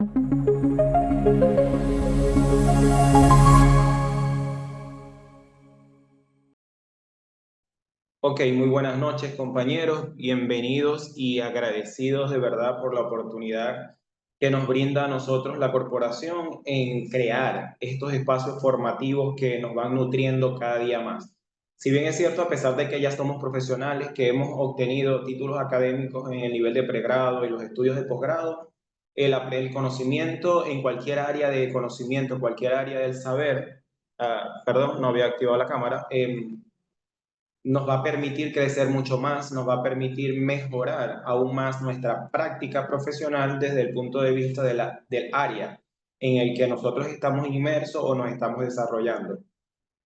Ok, muy buenas noches compañeros, bienvenidos y agradecidos de verdad por la oportunidad que nos brinda a nosotros la corporación en crear estos espacios formativos que nos van nutriendo cada día más. Si bien es cierto, a pesar de que ya somos profesionales, que hemos obtenido títulos académicos en el nivel de pregrado y los estudios de posgrado, el conocimiento en cualquier área de conocimiento, cualquier área del saber, perdón, no había activado la cámara, nos va a permitir crecer mucho más, nos va a permitir mejorar aún más nuestra práctica profesional desde el punto de vista del área en el que nosotros estamos inmersos o nos estamos desarrollando.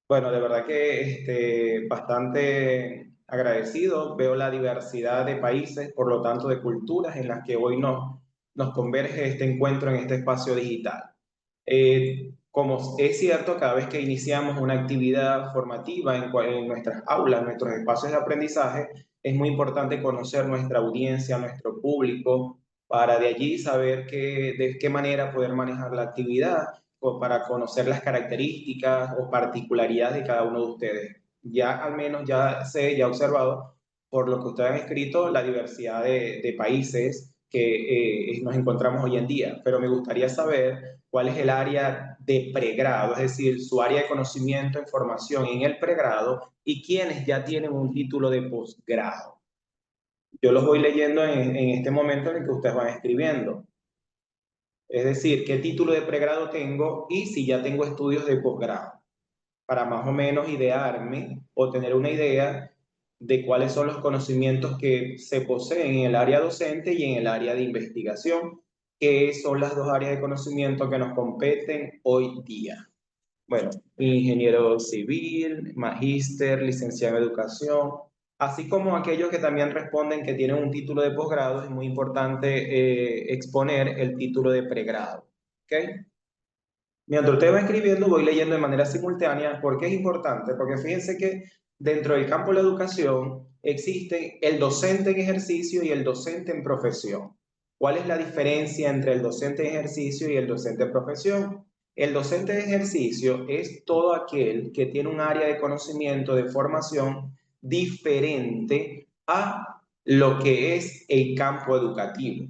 Bueno, de verdad que bastante agradecido, veo la diversidad de países, por lo tanto de culturas en las que hoy nos converge este encuentro en este espacio digital. Como es cierto, cada vez que iniciamos una actividad formativa en nuestras aulas, nuestros espacios de aprendizaje, es muy importante conocer nuestra audiencia, nuestro público, para de allí saber de qué manera poder manejar la actividad o para conocer las características o particularidades de cada uno de ustedes. Ya al menos ya sé, ya he observado por lo que ustedes han escrito la diversidad de países que nos encontramos hoy en día, pero me gustaría saber cuál es el área de pregrado, es decir, su área de conocimiento en formación en el pregrado y quienes ya tienen un título de posgrado. Yo los voy leyendo en este momento en el que ustedes van escribiendo. Es decir, qué título de pregrado tengo y si ya tengo estudios de posgrado, para más o menos idearme o tener una idea de cuáles son los conocimientos que se poseen en el área docente y en el área de investigación, que son las dos áreas de conocimiento que nos competen hoy día. Bueno, ingeniero civil, magíster, licenciado en educación, así como aquellos que también responden que tienen un título de posgrado, es muy importante exponer el título de pregrado. ¿Ok? Mientras usted va escribiendo, voy leyendo de manera simultánea. ¿Por qué es importante? Porque fíjense que dentro del campo de la educación existe el docente en ejercicio y el docente en profesión. ¿Cuál es la diferencia entre el docente en ejercicio y el docente en profesión? El docente de ejercicio es todo aquel que tiene un área de conocimiento, de formación diferente a lo que es el campo educativo,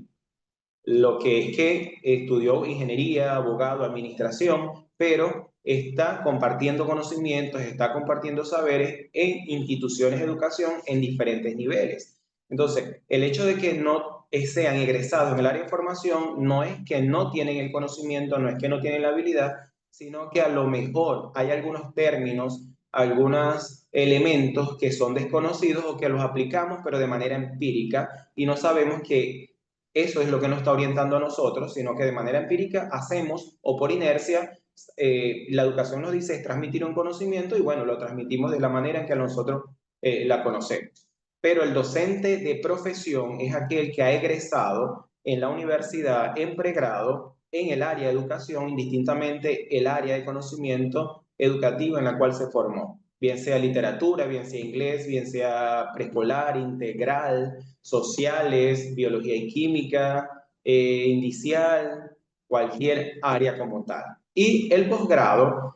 lo que es que estudió ingeniería, abogado, administración, pero está compartiendo conocimientos, está compartiendo saberes en instituciones de educación en diferentes niveles. Entonces, el hecho de que no sean egresados en el área de formación no es que no tienen el conocimiento, no es que no tienen la habilidad, sino que a lo mejor hay algunos términos, algunos elementos que son desconocidos o que los aplicamos, pero de manera empírica y no sabemos que eso es lo que nos está orientando a nosotros, sino que de manera empírica hacemos o por inercia, la educación nos dice es transmitir un conocimiento y bueno, lo transmitimos de la manera en que nosotros la conocemos. Pero el docente de profesión es aquel que ha egresado en la universidad, en pregrado, en el área de educación, indistintamente el área de conocimiento educativo en la cual se formó, bien sea literatura, bien sea inglés, bien sea preescolar, integral, sociales, biología y química, indicial, cualquier área como tal. Y el posgrado,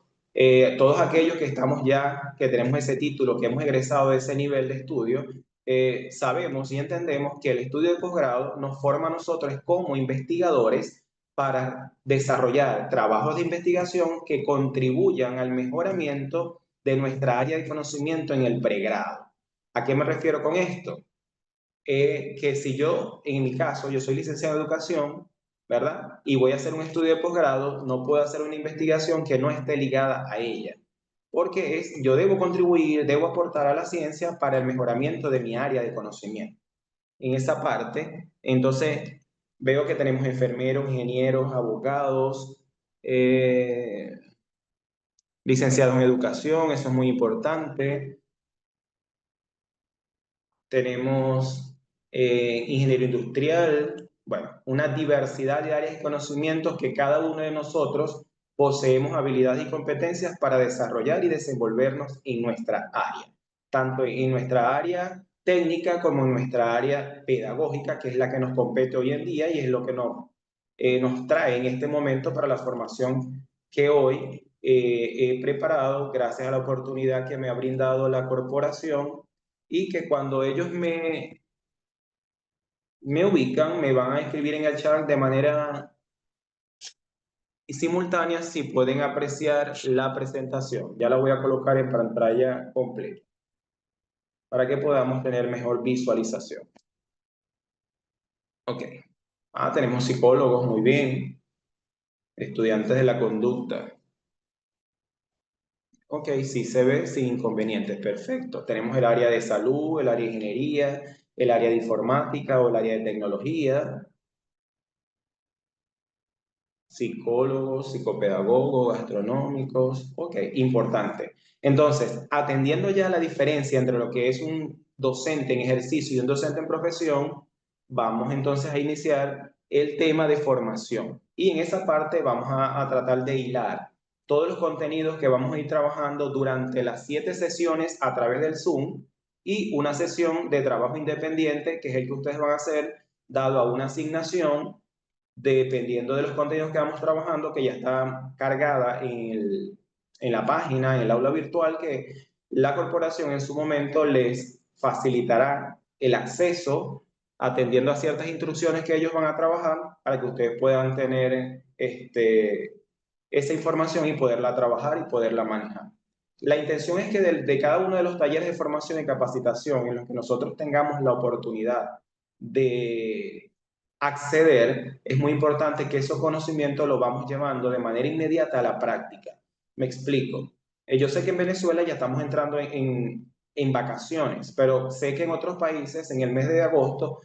todos aquellos que estamos ya, que tenemos ese título, que hemos egresado de ese nivel de estudio, sabemos y entendemos que el estudio de posgrado nos forma a nosotros como investigadores para desarrollar trabajos de investigación que contribuyan al mejoramiento de nuestra área de conocimiento en el pregrado. ¿A qué me refiero con esto? Que si yo, en mi caso, yo soy licenciado en educación, ¿verdad? Y voy a hacer un estudio de posgrado, no puedo hacer una investigación que no esté ligada a ella, porque yo debo contribuir, debo aportar a la ciencia para el mejoramiento de mi área de conocimiento. En esa parte, entonces, veo que tenemos enfermeros, ingenieros, abogados, eh, licenciados en educación, eso es muy importante. Tenemos ingeniero industrial, bueno, una diversidad de áreas y conocimientos que cada uno de nosotros poseemos habilidades y competencias para desarrollar y desenvolvernos en nuestra área, tanto en nuestra área técnica como en nuestra área pedagógica, que es la que nos compete hoy en día y es lo que nos trae en este momento para la formación que hoy he preparado gracias a la oportunidad que me ha brindado la corporación y que cuando ellos me ubican, me van a escribir en el chat de manera simultánea si pueden apreciar la presentación. Ya la voy a colocar en pantalla completa para que podamos tener mejor visualización. Ok. Tenemos psicólogos, muy bien. Estudiantes de la conducta. Ok, sí se ve sin inconvenientes, perfecto. Tenemos el área de salud, el área de ingeniería, el área de informática o el área de tecnología, psicólogos, psicopedagogos, gastronómicos, ok, importante. Entonces, atendiendo ya la diferencia entre lo que es un docente en ejercicio y un docente en profesión, vamos entonces a iniciar el tema de formación. Y en esa parte vamos a tratar de hilar todos los contenidos que vamos a ir trabajando durante las 7 sesiones a través del Zoom y una sesión de trabajo independiente, que es el que ustedes van a hacer dado a una asignación dependiendo de los contenidos que vamos trabajando, que ya está cargada en la página, en el aula virtual, que la corporación en su momento les facilitará el acceso atendiendo a ciertas instrucciones que ellos van a trabajar para que ustedes puedan tener esa información y poderla trabajar y poderla manejar. La intención es que de cada uno de los talleres de formación y capacitación en los que nosotros tengamos la oportunidad de acceder, es muy importante que esos conocimientos los vamos llevando de manera inmediata a la práctica. Me explico. Yo sé que en Venezuela ya estamos entrando en vacaciones, pero sé que en otros países, en el mes de agosto,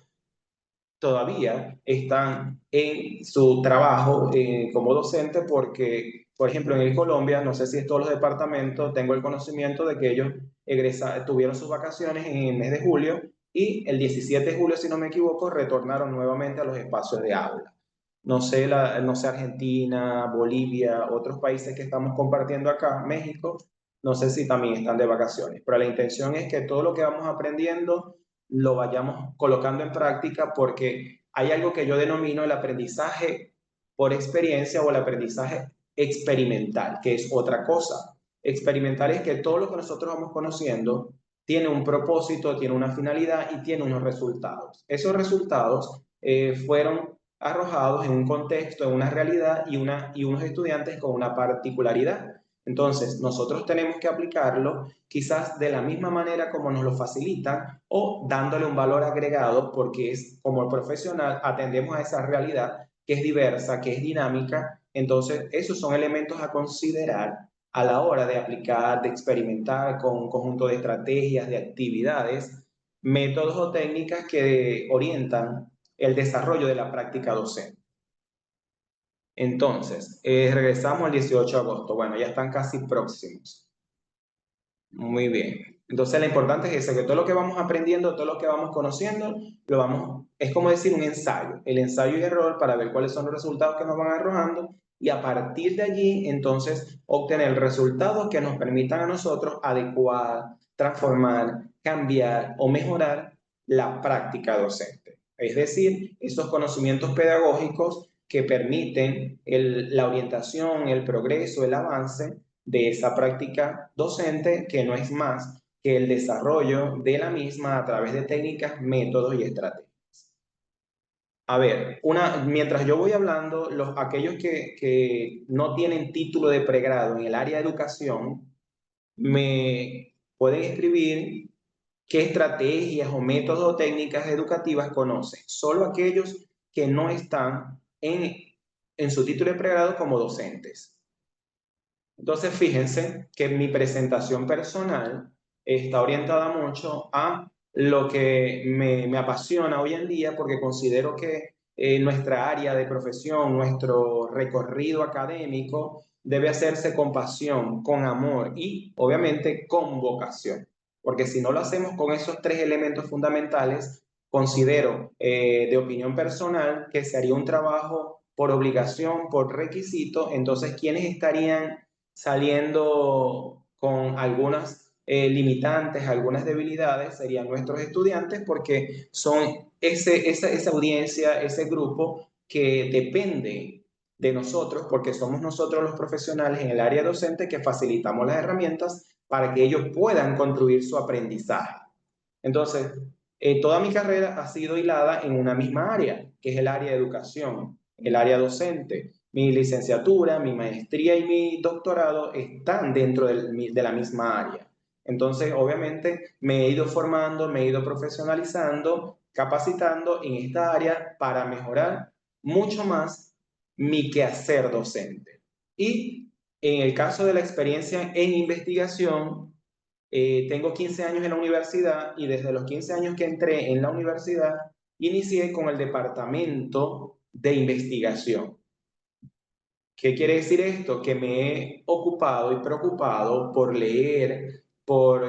todavía están en su trabajo como docente porque, por ejemplo, en Colombia, no sé si es todos los departamentos, tengo el conocimiento de que ellos tuvieron sus vacaciones en el mes de julio y el 17 de julio, si no me equivoco, retornaron nuevamente a los espacios de aula. No sé Argentina, Bolivia, otros países que estamos compartiendo acá, México, no sé si también están de vacaciones, pero la intención es que todo lo que vamos aprendiendo lo vayamos colocando en práctica porque hay algo que yo denomino el aprendizaje por experiencia o el aprendizaje experimental, que es otra cosa. Experimental es que todo lo que nosotros vamos conociendo tiene un propósito, tiene una finalidad y tiene unos resultados. Esos resultados fueron arrojados en un contexto, en una realidad y unos estudiantes con una particularidad. Entonces, nosotros tenemos que aplicarlo quizás de la misma manera como nos lo facilitan o dándole un valor agregado porque es como profesional atendemos a esa realidad que es diversa, que es dinámica. Entonces, esos son elementos a considerar a la hora de aplicar, de experimentar con un conjunto de estrategias, de actividades, métodos o técnicas que orientan el desarrollo de la práctica docente. Entonces, regresamos al 18 de agosto. Bueno, ya están casi próximos. Muy bien. Entonces, lo importante es eso, que todo lo que vamos aprendiendo, todo lo que vamos conociendo, es como decir un ensayo, el ensayo y error para ver cuáles son los resultados que nos van arrojando y a partir de allí, entonces, obtener resultados que nos permitan a nosotros adecuar, transformar, cambiar o mejorar la práctica docente. Es decir, esos conocimientos pedagógicos que permiten la orientación, el progreso, el avance de esa práctica docente, que no es más que el desarrollo de la misma a través de técnicas, métodos y estrategias. A ver, mientras yo voy hablando, aquellos que no tienen título de pregrado en el área de educación, me pueden escribir qué estrategias o métodos o técnicas educativas conocen. Solo aquellos que no están en su título de pregrado como docentes. Entonces, fíjense que mi presentación personal está orientada mucho a lo que me apasiona hoy en día porque considero que nuestra área de profesión, nuestro recorrido académico debe hacerse con pasión, con amor y obviamente con vocación. Porque si no lo hacemos con esos 3 elementos fundamentales, considero de opinión personal que se haría un trabajo por obligación, por requisito. Entonces, ¿quiénes estarían saliendo con algunas limitantes, algunas debilidades? Serían nuestros estudiantes porque son esa audiencia, ese grupo que depende de nosotros, porque somos nosotros los profesionales en el área docente que facilitamos las herramientas para que ellos puedan construir su aprendizaje. Entonces, toda mi carrera ha sido hilada en una misma área, que es el área de educación, el área docente. Mi licenciatura, mi maestría y mi doctorado están dentro de la misma área. Entonces, obviamente, me he ido formando, me he ido profesionalizando, capacitando en esta área para mejorar mucho más mi quehacer docente. Y en el caso de la experiencia en investigación, tengo 15 años en la universidad y desde los 15 años que entré en la universidad, inicié con el departamento de investigación. ¿Qué quiere decir esto? Que me he ocupado y preocupado por leer, por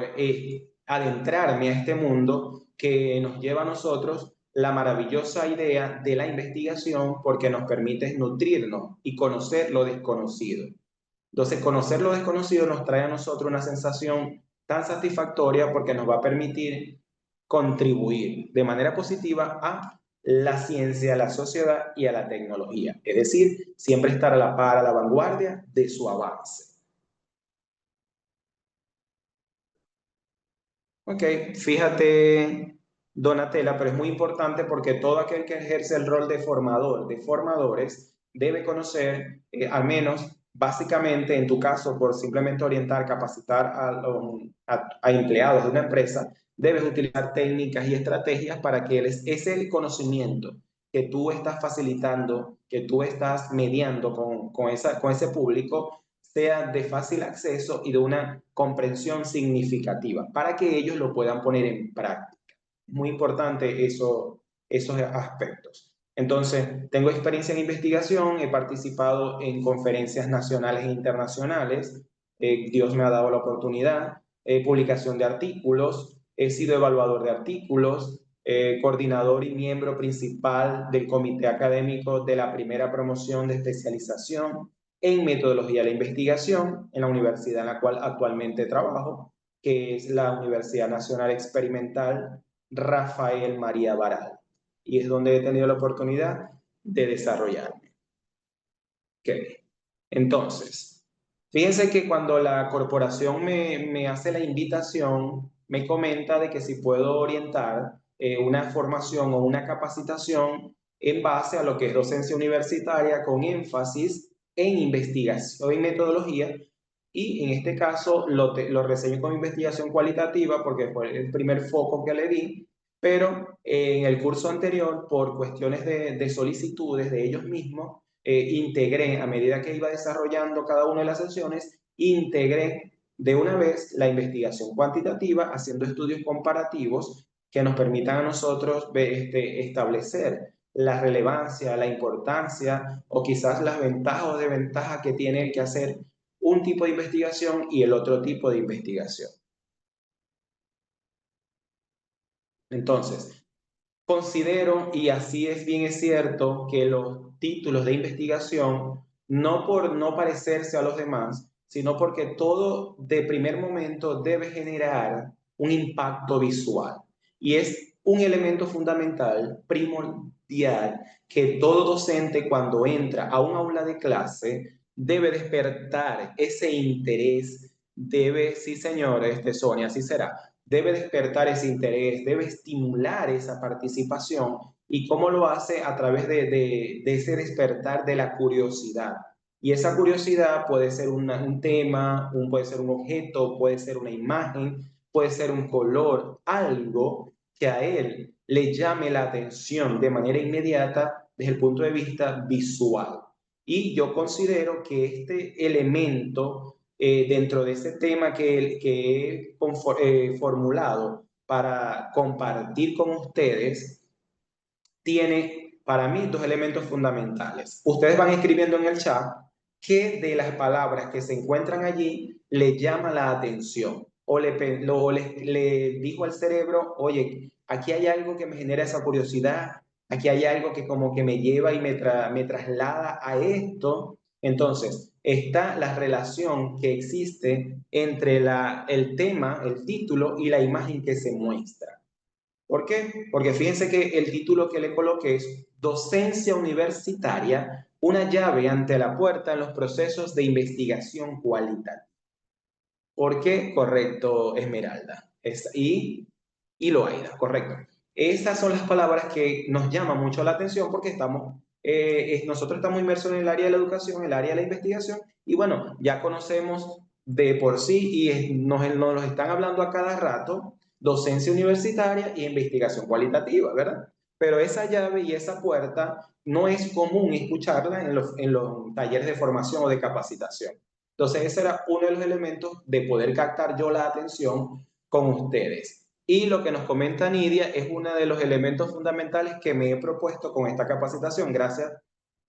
adentrarme a este mundo que nos lleva a nosotros la maravillosa idea de la investigación porque nos permite nutrirnos y conocer lo desconocido. Entonces, conocer lo desconocido nos trae a nosotros una sensación tan satisfactoria porque nos va a permitir contribuir de manera positiva a la ciencia, a la sociedad y a la tecnología. Es decir, siempre estar a la par, a la vanguardia de su avance. Ok, fíjate, Donatella, pero es muy importante porque todo aquel que ejerce el rol de formador, de formadores, debe conocer, al menos básicamente en tu caso, por simplemente orientar, capacitar a empleados de una empresa, debes utilizar técnicas y estrategias para que ese conocimiento que tú estás facilitando, que tú estás mediando con ese público, sea de fácil acceso y de una comprensión significativa para que ellos lo puedan poner en práctica. Es muy importante esos aspectos. Entonces, tengo experiencia en investigación, he participado en conferencias nacionales e internacionales, Dios me ha dado la oportunidad, publicación de artículos, he sido evaluador de artículos, coordinador y miembro principal del comité académico de la primera promoción de especialización en metodología de la investigación en la universidad en la cual actualmente trabajo, que es la Universidad Nacional Experimental Rafael María Baral. Y es donde he tenido la oportunidad de desarrollarme. Okay. Entonces, fíjense que cuando la corporación me hace la invitación, me comenta de que si puedo orientar una formación o una capacitación en base a lo que es docencia universitaria con énfasis en investigación y metodología, y en este caso lo reseño como investigación cualitativa porque fue el primer foco que le di, pero en el curso anterior, por cuestiones de solicitudes de ellos mismos, integré, a medida que iba desarrollando cada una de las sesiones, integré de una vez la investigación cuantitativa, haciendo estudios comparativos que nos permitan a nosotros establecer la relevancia, la importancia o quizás las ventajas o desventajas que tiene el que hacer un tipo de investigación y el otro tipo de investigación. Entonces, considero, y así es bien es cierto, que los títulos de investigación, no por no parecerse a los demás, sino porque todo de primer momento debe generar un impacto visual. Y es un elemento fundamental, primordial, que todo docente cuando entra a un aula de clase debe despertar ese interés, debe, sí señores, de Sonia, así será, debe despertar ese interés, debe estimular esa participación y cómo lo hace a través de ese despertar de la curiosidad. Y esa curiosidad puede ser un tema, puede ser un objeto, puede ser una imagen, puede ser un color, algo que a él le llame la atención de manera inmediata desde el punto de vista visual. Y yo considero que este elemento dentro de ese tema que he formulado para compartir con ustedes, tiene para mí dos elementos fundamentales. Ustedes van escribiendo en el chat qué de las palabras que se encuentran allí le llama la atención o le dijo al cerebro, oye, aquí hay algo que me genera esa curiosidad, aquí hay algo que como que me lleva y me traslada a esto. Entonces, está la relación que existe entre el tema, el título y la imagen que se muestra. ¿Por qué? Porque fíjense que el título que le coloqué es docencia universitaria, una llave ante la puerta en los procesos de investigación cualitativa. ¿Por qué? Correcto, Esmeralda. Y Loaida, correcto. Estas son las palabras que nos llaman mucho la atención porque nosotros estamos inmersos en el área de la educación, en el área de la investigación, y bueno, ya conocemos de por sí y nos lo están hablando a cada rato, docencia universitaria y investigación cualitativa, ¿verdad? Pero esa llave y esa puerta no es común escucharla en los talleres de formación o de capacitación. Entonces, ese era uno de los elementos de poder captar yo la atención con ustedes. Y lo que nos comenta Nidia es uno de los elementos fundamentales que me he propuesto con esta capacitación. Gracias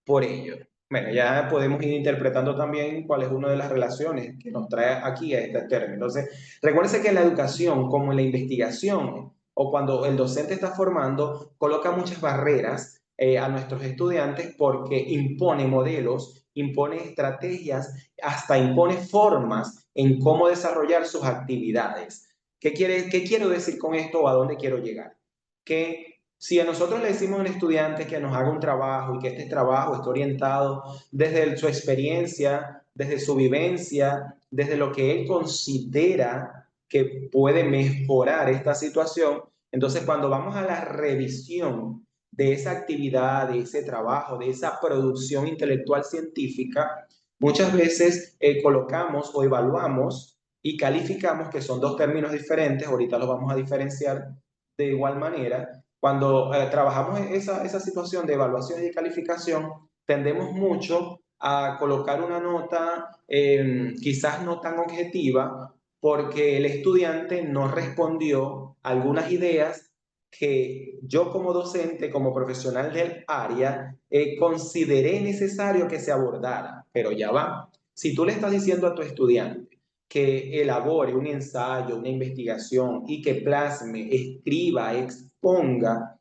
por ello. Bueno, ya podemos ir interpretando también cuál es una de las relaciones que nos trae aquí a este término. Entonces, recuérdense que en la educación, como en la investigación, o cuando el docente está formando, coloca muchas barreras a nuestros estudiantes porque impone modelos, impone estrategias, hasta impone formas en cómo desarrollar sus actividades. ¿Qué quiero decir con esto o a dónde quiero llegar? Que si a nosotros le decimos a un estudiante que nos haga un trabajo y que este trabajo esté orientado desde su experiencia, desde su vivencia, desde lo que él considera que puede mejorar esta situación, entonces cuando vamos a la revisión de esa actividad, de ese trabajo, de esa producción intelectual científica, muchas veces colocamos o evaluamos y calificamos, que son dos términos diferentes, ahorita los vamos a diferenciar de igual manera. Cuando trabajamos en esa situación de evaluación y de calificación, tendemos mucho a colocar una nota quizás no tan objetiva porque el estudiante no respondió a algunas ideas que yo como docente, como profesional del área, consideré necesario que se abordara, pero ya va. Si tú le estás diciendo a tu estudiante que elabore un ensayo, una investigación y que plasme, escriba, exponga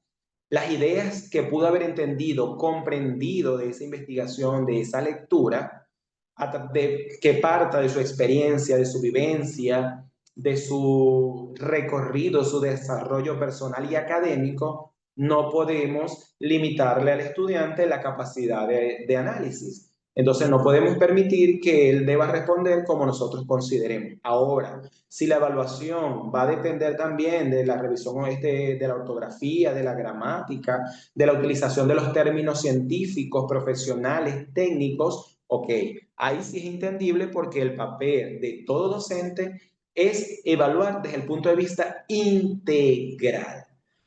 las ideas que pudo haber entendido, comprendido de esa investigación, de esa lectura, que parta de su experiencia, de su vivencia, de su recorrido, su desarrollo personal y académico, no podemos limitarle al estudiante la capacidad de análisis. Entonces no podemos permitir que él deba responder como nosotros consideremos. Ahora, si la evaluación va a depender también de la revisión de la ortografía, de la gramática, de la utilización de los términos científicos, profesionales, técnicos, ok, ahí sí es entendible porque el papel de todo docente es evaluar desde el punto de vista integral.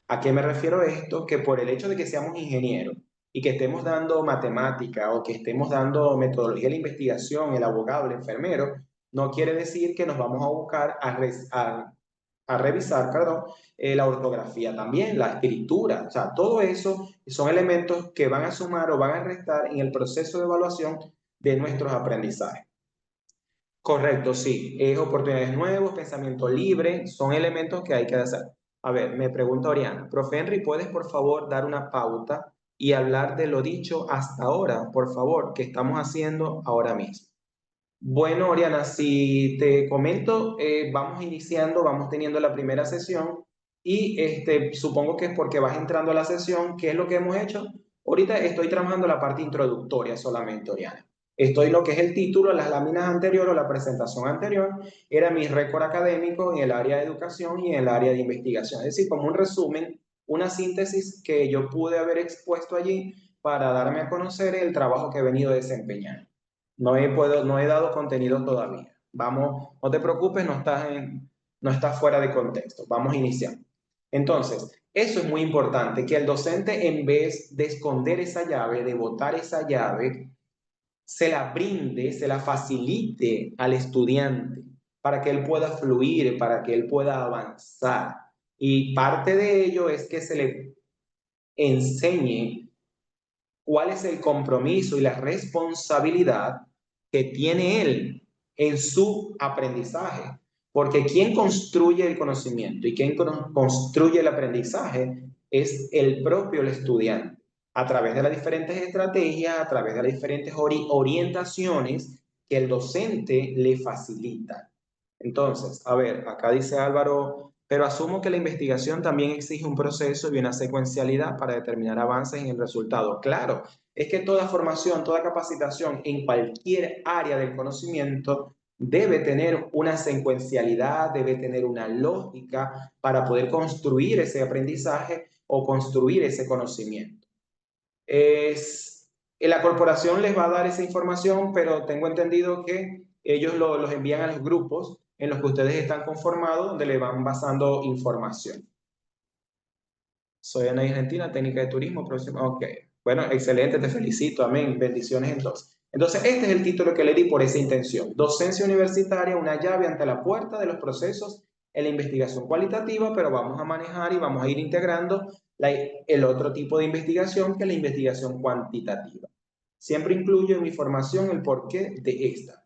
¿A qué me refiero esto? Que por el hecho de que seamos ingenieros y que estemos dando matemática o que estemos dando metodología de la investigación, el abogado, el enfermero, no quiere decir que nos vamos a buscar a revisar, perdón, la ortografía también, la escritura, o sea, todo eso son elementos que van a sumar o van a restar en el proceso de evaluación de nuestros aprendizajes. Correcto, sí, es oportunidades nuevas, pensamiento libre, son elementos que hay que hacer. A ver, me pregunta Oriana, profe Henry, ¿puedes por favor dar una pauta y hablar de lo dicho hasta ahora, por favor, que estamos haciendo ahora mismo? Bueno, Oriana, si te comento, vamos iniciando, vamos teniendo la primera sesión y supongo que es porque vas entrando a la sesión. ¿Qué es lo que hemos hecho? Ahorita estoy trabajando la parte introductoria solamente, Oriana. Estoy lo que es el título, las láminas anteriores o la presentación anterior, era mi récord académico en el área de educación y en el área de investigación. Es decir, como un resumen, una síntesis que yo pude haber expuesto allí para darme a conocer el trabajo que he venido desempeñando. No he dado contenido todavía. Vamos, no te preocupes, no estás fuera de contexto. Vamos a iniciar. Entonces, eso es muy importante, que el docente en vez de esconder esa llave, de botar esa llave, se la brinde, se la facilite al estudiante para que él pueda fluir, para que él pueda avanzar. Y parte de ello es que se le enseñe cuál es el compromiso y la responsabilidad que tiene él en su aprendizaje. Porque quien construye el conocimiento y quien construye el aprendizaje es el propio el estudiante, a través de las diferentes estrategias, a través de las diferentes orientaciones que el docente le facilita. Entonces, a ver, acá dice Álvaro, pero asumo que la investigación también exige un proceso y una secuencialidad para determinar avances en el resultado. Claro, es que toda formación, toda capacitación en cualquier área del conocimiento debe tener una secuencialidad, debe tener una lógica para poder construir ese aprendizaje o construir ese conocimiento. La corporación les va a dar esa información, pero tengo entendido que ellos los envían a los grupos en los que ustedes están conformados, donde le van basando información. Soy Ana Argentina, técnica de turismo, próxima. Ok. Bueno, excelente, te felicito, amén. Bendiciones entonces. Entonces, este es el título que le di por esa intención. Docencia universitaria, una llave ante la puerta de los procesos en la investigación cualitativa, pero vamos a manejar y vamos a ir integrando el otro tipo de investigación, que es la investigación cuantitativa. Siempre incluyo en mi formación el porqué de esta.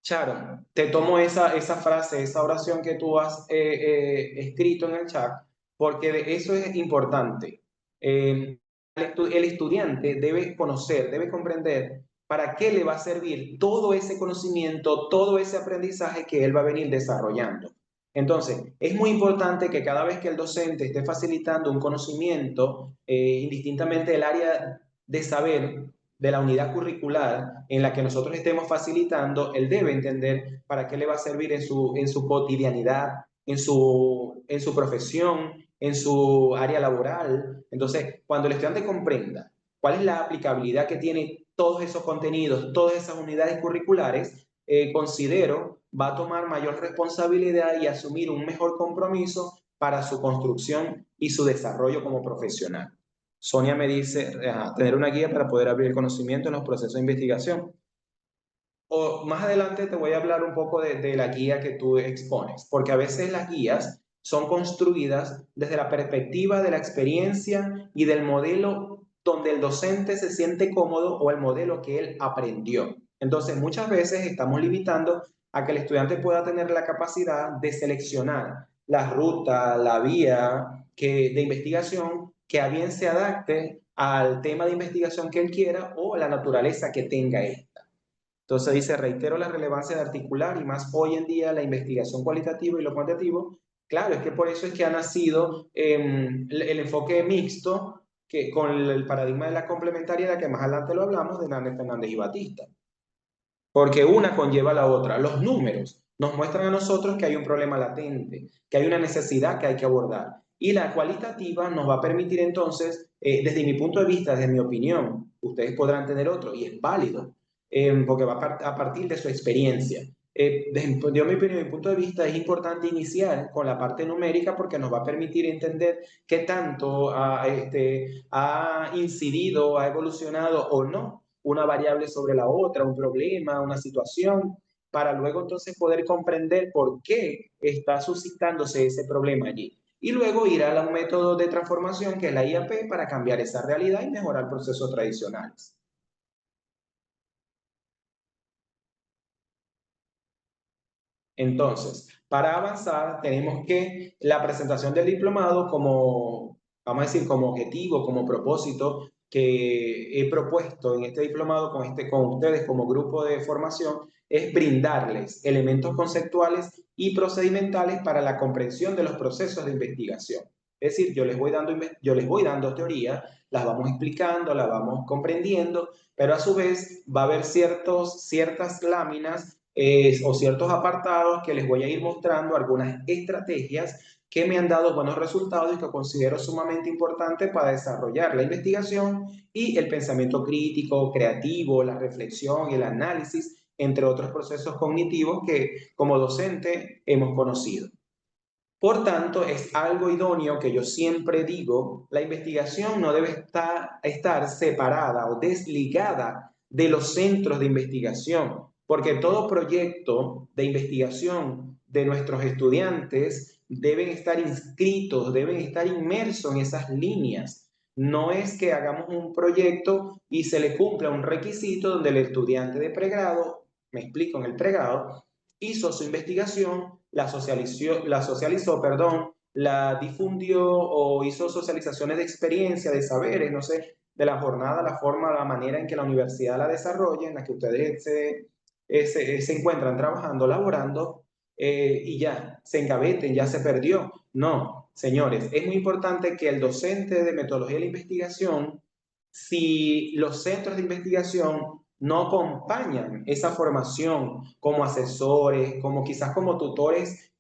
Sharon, te tomo esa frase, esa oración que tú has escrito en el chat, porque eso es importante. El estudiante debe conocer, debe comprender para qué le va a servir todo ese conocimiento, todo ese aprendizaje que él va a venir desarrollando. Entonces, es muy importante que cada vez que el docente esté facilitando un conocimiento, indistintamente del área de saber, de la unidad curricular en la que nosotros estemos facilitando, él debe entender para qué le va a servir en su cotidianidad, en su profesión, en su área laboral. Entonces, cuando el estudiante comprenda cuál es la aplicabilidad que tiene todos esos contenidos, todas esas unidades curriculares, considero va a tomar mayor responsabilidad y asumir un mejor compromiso para su construcción y su desarrollo como profesional. Sonia me dice, tener una guía para poder abrir el conocimiento en los procesos de investigación. O más adelante te voy a hablar un poco de la guía que tú expones, porque a veces las guías son construidas desde la perspectiva de la experiencia y del modelo donde el docente se siente cómodo o el modelo que él aprendió. Entonces, muchas veces estamos limitando a que el estudiante pueda tener la capacidad de seleccionar la ruta, la vía de investigación que a bien se adapte al tema de investigación que él quiera o la naturaleza que tenga él. Entonces dice, reitero la relevancia de articular y más hoy en día la investigación cualitativa y lo cuantitativo. Claro, es que por eso es que ha nacido el enfoque mixto que, con el paradigma de la complementariedad, que más adelante lo hablamos, de Hernández Fernández y Batista. Porque una conlleva a la otra. Los números nos muestran a nosotros que hay un problema latente, que hay una necesidad que hay que abordar. Y la cualitativa nos va a permitir entonces, desde mi punto de vista, desde mi opinión, ustedes podrán tener otro y es válido, porque va a partir de su experiencia. Desde mi opinión, mi punto de vista, es importante iniciar con la parte numérica porque nos va a permitir entender qué tanto ha incidido, ha evolucionado o no una variable sobre la otra, un problema, una situación, para luego entonces poder comprender por qué está suscitándose ese problema allí. Y luego ir a un método de transformación que es la IAP para cambiar esa realidad y mejorar procesos tradicionales. Entonces, para avanzar, tenemos que la presentación del diplomado como, vamos a decir, como objetivo, como propósito que he propuesto en este diplomado con ustedes como grupo de formación, es brindarles elementos conceptuales y procedimentales para la comprensión de los procesos de investigación. Es decir, yo les voy dando teoría, las vamos explicando, las vamos comprendiendo, pero a su vez va a haber ciertas láminas o ciertos apartados que les voy a ir mostrando algunas estrategias que me han dado buenos resultados y que considero sumamente importantes para desarrollar la investigación y el pensamiento crítico, creativo, la reflexión y el análisis, entre otros procesos cognitivos que como docente hemos conocido. Por tanto, es algo idóneo que yo siempre digo, la investigación no debe estar separada o desligada de los centros de investigación, porque todo proyecto de investigación de nuestros estudiantes deben estar inscritos, deben estar inmersos en esas líneas. No es que hagamos un proyecto y se le cumpla un requisito donde el estudiante de pregrado, me explico, en el pregrado, hizo su investigación, la difundió o hizo socializaciones de experiencia, de saberes, no sé, de la jornada, la forma, la manera en que la universidad la desarrolla, en la que ustedes se encuentran trabajando, laborando, y ya, se engaveten, ya se perdió. No, señores, es muy importante que el docente de metodología de la investigación, si los centros de investigación no acompañan esa formación como asesores, como quizás como tutores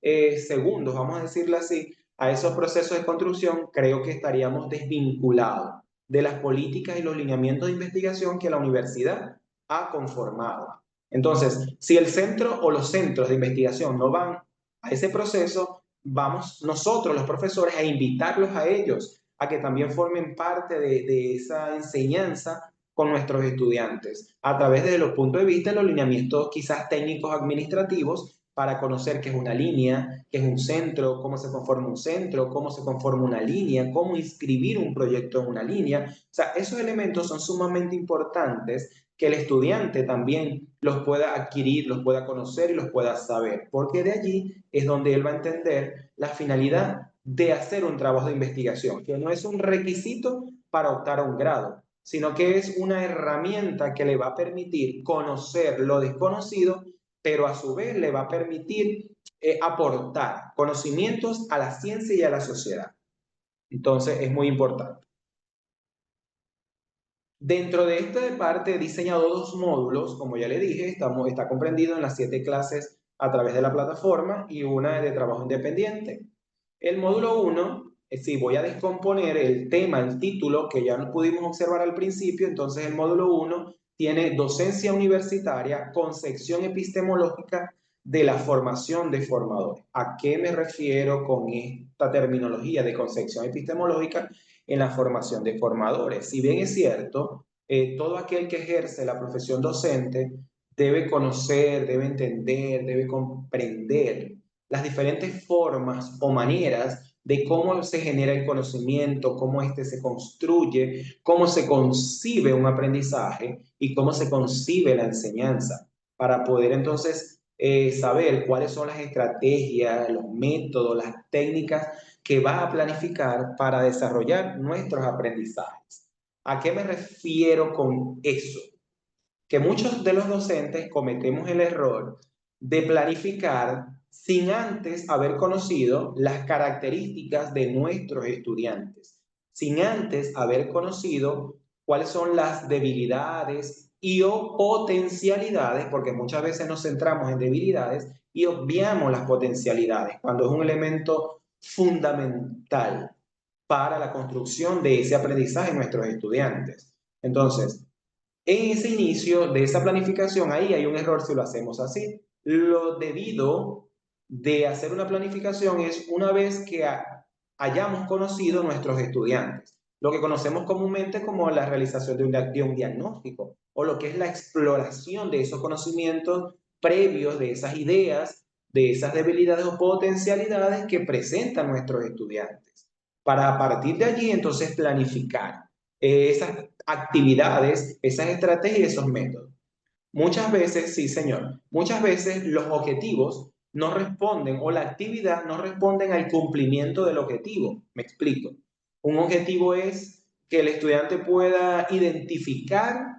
segundos, vamos a decirlo así, a esos procesos de construcción, creo que estaríamos desvinculados de las políticas y los lineamientos de investigación que la universidad ha conformado. Entonces, si el centro o los centros de investigación no van a ese proceso, vamos nosotros, los profesores, a invitarlos a ellos a que también formen parte de esa enseñanza con nuestros estudiantes, a través de los puntos de vista de los lineamientos quizás técnicos administrativos, para conocer qué es una línea, qué es un centro, cómo se conforma un centro, cómo se conforma una línea, cómo inscribir un proyecto en una línea. O sea, esos elementos son sumamente importantes que el estudiante también los pueda adquirir, los pueda conocer y los pueda saber, porque de allí es donde él va a entender la finalidad de hacer un trabajo de investigación, que no es un requisito para optar a un grado, sino que es una herramienta que le va a permitir conocer lo desconocido, pero a su vez le va a permitir aportar conocimientos a la ciencia y a la sociedad. Entonces es muy importante. Dentro de esta parte he diseñado dos módulos, como ya le dije, está comprendido en las 7 clases a través de la plataforma y una de trabajo independiente. El módulo 1, si voy a descomponer el tema, el título que ya no pudimos observar al principio, entonces el módulo 1 tiene docencia universitaria, concepción epistemológica de la formación de formadores. ¿A qué me refiero con esta terminología de concepción epistemológica en la formación de formadores? Si bien es cierto, todo aquel que ejerce la profesión docente debe conocer, debe entender, debe comprender las diferentes formas o maneras de cómo se genera el conocimiento, cómo éste se construye, cómo se concibe un aprendizaje y cómo se concibe la enseñanza, para poder entonces saber cuáles son las estrategias, los métodos, las técnicas que va a planificar para desarrollar nuestros aprendizajes. ¿A qué me refiero con eso? Que muchos de los docentes cometemos el error de planificar sin antes haber conocido las características de nuestros estudiantes, sin antes haber conocido cuáles son las debilidades y o potencialidades, porque muchas veces nos centramos en debilidades y obviamos las potencialidades, cuando es un elemento fundamental para la construcción de ese aprendizaje en nuestros estudiantes. Entonces, en ese inicio de esa planificación, ahí hay un error si lo hacemos así. Lo debido de hacer una planificación es una vez que hayamos conocido nuestros estudiantes, lo que conocemos comúnmente como la realización de un diagnóstico, o lo que es la exploración de esos conocimientos previos, de esas ideas, de esas debilidades o potencialidades que presentan nuestros estudiantes, para a partir de allí entonces planificar esas actividades, esas estrategias y esos métodos. Muchas veces, sí, señor, muchas veces los objetivos no responden o la actividad no responden al cumplimiento del objetivo. Me explico. Un objetivo es que el estudiante pueda identificar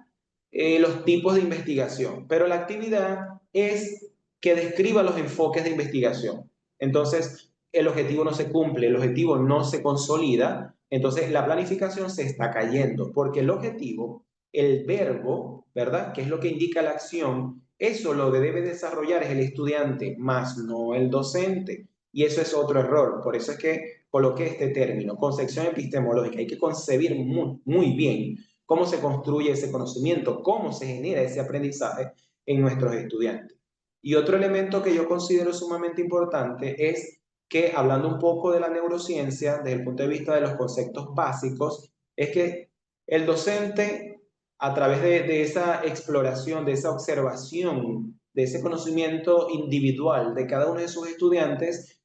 los tipos de investigación, pero la actividad es que describa los enfoques de investigación. Entonces, el objetivo no se cumple, el objetivo no se consolida, entonces la planificación se está cayendo, porque el objetivo, el verbo, ¿verdad? Que es lo que indica la acción, eso lo que debe desarrollar es el estudiante, más no el docente. Y eso es otro error. Por eso es que coloqué este término, concepción epistemológica. Hay que concebir muy, muy bien cómo se construye ese conocimiento, cómo se genera ese aprendizaje en nuestros estudiantes. Y otro elemento que yo considero sumamente importante es que, hablando un poco de la neurociencia, desde el punto de vista de los conceptos básicos, es que el docente, a través de esa exploración, de esa observación, de ese conocimiento individual de cada uno de sus estudiantes,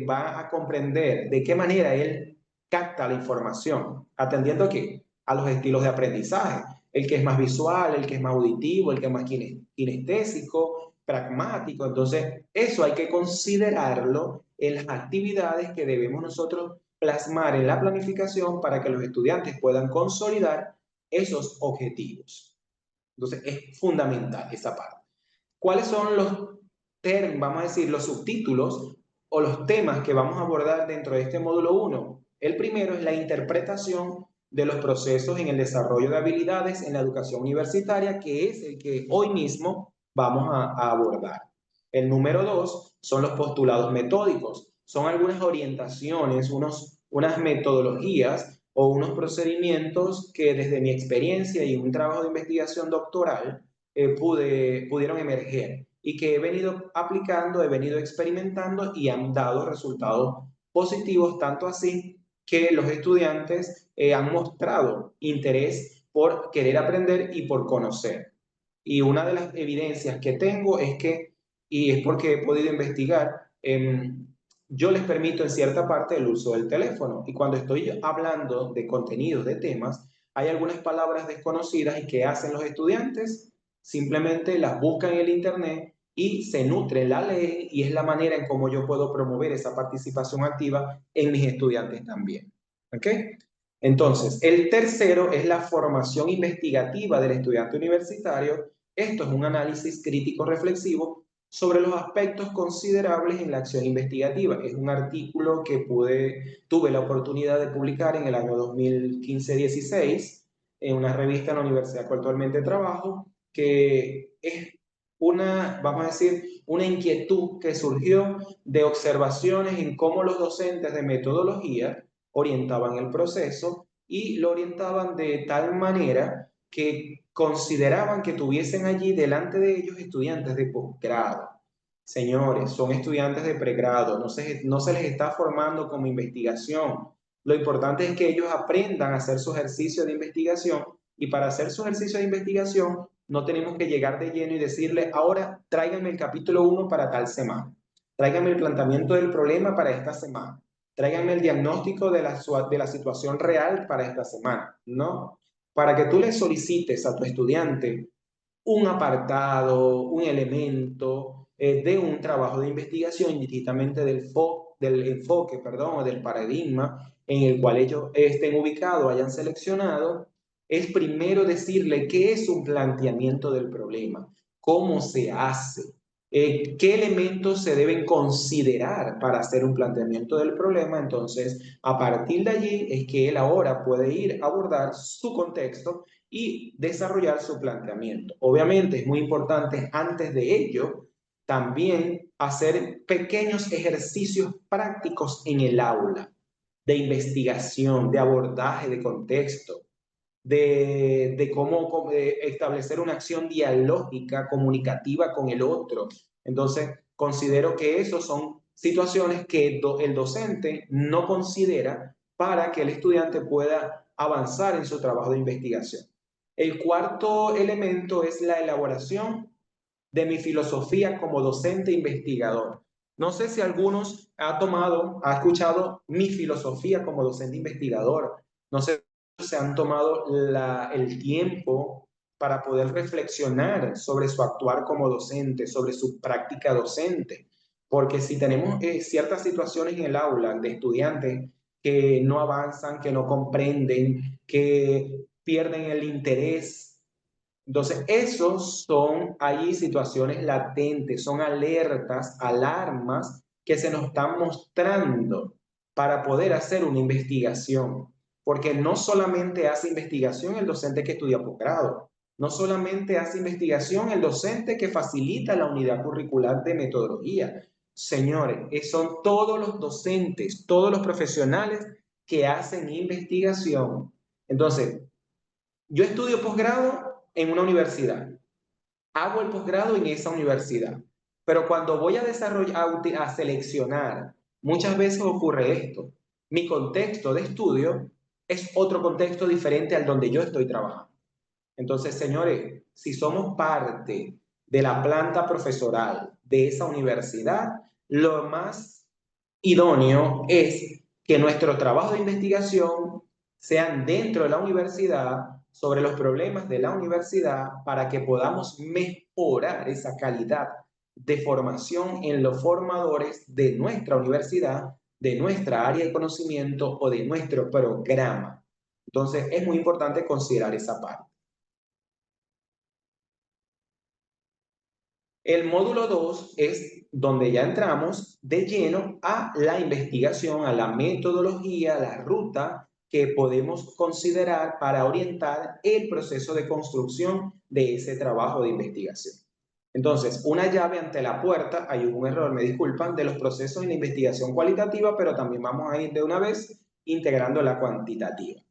va a comprender de qué manera él capta la información, atendiendo a los estilos de aprendizaje, el que es más visual, el que es más auditivo, el que es más kinestésico, pragmático. Entonces, eso hay que considerarlo en las actividades que debemos nosotros plasmar en la planificación para que los estudiantes puedan consolidar esos objetivos. Entonces, es fundamental esa parte. ¿Cuáles son los vamos a decir, los subtítulos o los temas que vamos a abordar dentro de este módulo 1. El primero es la interpretación de los procesos en el desarrollo de habilidades en la educación universitaria, que es el que hoy mismo vamos a abordar. El número 2 son los postulados metódicos. Son algunas orientaciones, unas metodologías o unos procedimientos que desde mi experiencia y un trabajo de investigación doctoral pudieron emerger y que he venido aplicando, he venido experimentando y han dado resultados positivos, tanto así que los estudiantes han mostrado interés por querer aprender y por conocer. Y una de las evidencias que tengo es que, y es porque he podido investigar, yo les permito en cierta parte el uso del teléfono. Y cuando estoy hablando de contenidos, de temas, hay algunas palabras desconocidas y ¿qué hacen los estudiantes? Simplemente las buscan en el internet y se nutren, la leen y es la manera en cómo yo puedo promover esa participación activa en mis estudiantes también. ¿Ok? Entonces, el tercero es la formación investigativa del estudiante universitario. Esto es un análisis crítico reflexivo sobre los aspectos considerables en la acción investigativa. Es un artículo que tuve la oportunidad de publicar en el año 2015-16 en una revista en la universidad que actualmente trabajo, que es vamos a decir, una inquietud que surgió de observaciones en cómo los docentes de metodología orientaban el proceso y lo orientaban de tal manera que consideraban que tuviesen allí delante de ellos estudiantes de posgrado. Señores, son estudiantes de pregrado, no se les está formando como investigación. Lo importante es que ellos aprendan a hacer su ejercicio de investigación y para hacer su ejercicio de investigación no tenemos que llegar de lleno y decirle, ahora tráiganme el capítulo 1 para tal semana, tráiganme el planteamiento del problema para esta semana, tráiganme el diagnóstico de la situación real para esta semana, ¿no? Para que tú le solicites a tu estudiante un apartado, un elemento de un trabajo de investigación, indistintamente del enfoque, perdón, o del paradigma en el cual ellos estén ubicados, hayan seleccionado, es primero decirle qué es un planteamiento del problema, cómo se hace, qué elementos se deben considerar para hacer un planteamiento del problema. Entonces, a partir de allí es que él ahora puede ir a abordar su contexto y desarrollar su planteamiento. Obviamente es muy importante antes de ello también hacer pequeños ejercicios prácticos en el aula de investigación, de abordaje de contexto, de cómo establecer una acción dialógica, comunicativa con el otro. Entonces, considero que esos son situaciones que el docente no considera para que el estudiante pueda avanzar en su trabajo de investigación. El cuarto elemento es la elaboración de mi filosofía como docente investigador. No sé si algunos ha escuchado mi filosofía como docente investigador. No sé si se han tomado el tiempo para poder reflexionar sobre su actuar como docente, sobre su práctica docente. Porque si tenemos ciertas situaciones en el aula de estudiantes que no avanzan, que no comprenden, que pierden el interés. Entonces, esos son allí situaciones latentes, son alertas, alarmas que se nos están mostrando para poder hacer una investigación. Porque no solamente hace investigación el docente que estudia posgrado, no solamente hace investigación el docente que facilita la unidad curricular de metodología. Señores, son todos los docentes, todos los profesionales que hacen investigación. Entonces, yo estudio posgrado en una universidad, hago el posgrado en esa universidad, pero cuando voy a desarrollar, a seleccionar, muchas veces ocurre esto. Mi contexto de estudio es otro contexto diferente al donde yo estoy trabajando. Entonces, señores, si somos parte de la planta profesoral de esa universidad, lo más idóneo es que nuestro trabajo de investigación sean dentro de la universidad, sobre los problemas de la universidad, para que podamos mejorar esa calidad de formación en los formadores de nuestra universidad, de nuestra área de conocimiento o de nuestro programa. Entonces, es muy importante considerar esa parte. El módulo 2 es donde ya entramos de lleno a la investigación, a la metodología, a la ruta que podemos considerar para orientar el proceso de construcción de ese trabajo de investigación. Entonces, una llave ante la puerta, hay un error, me disculpan, de los procesos en la investigación cualitativa, pero también vamos a ir de una vez integrando la cuantitativa.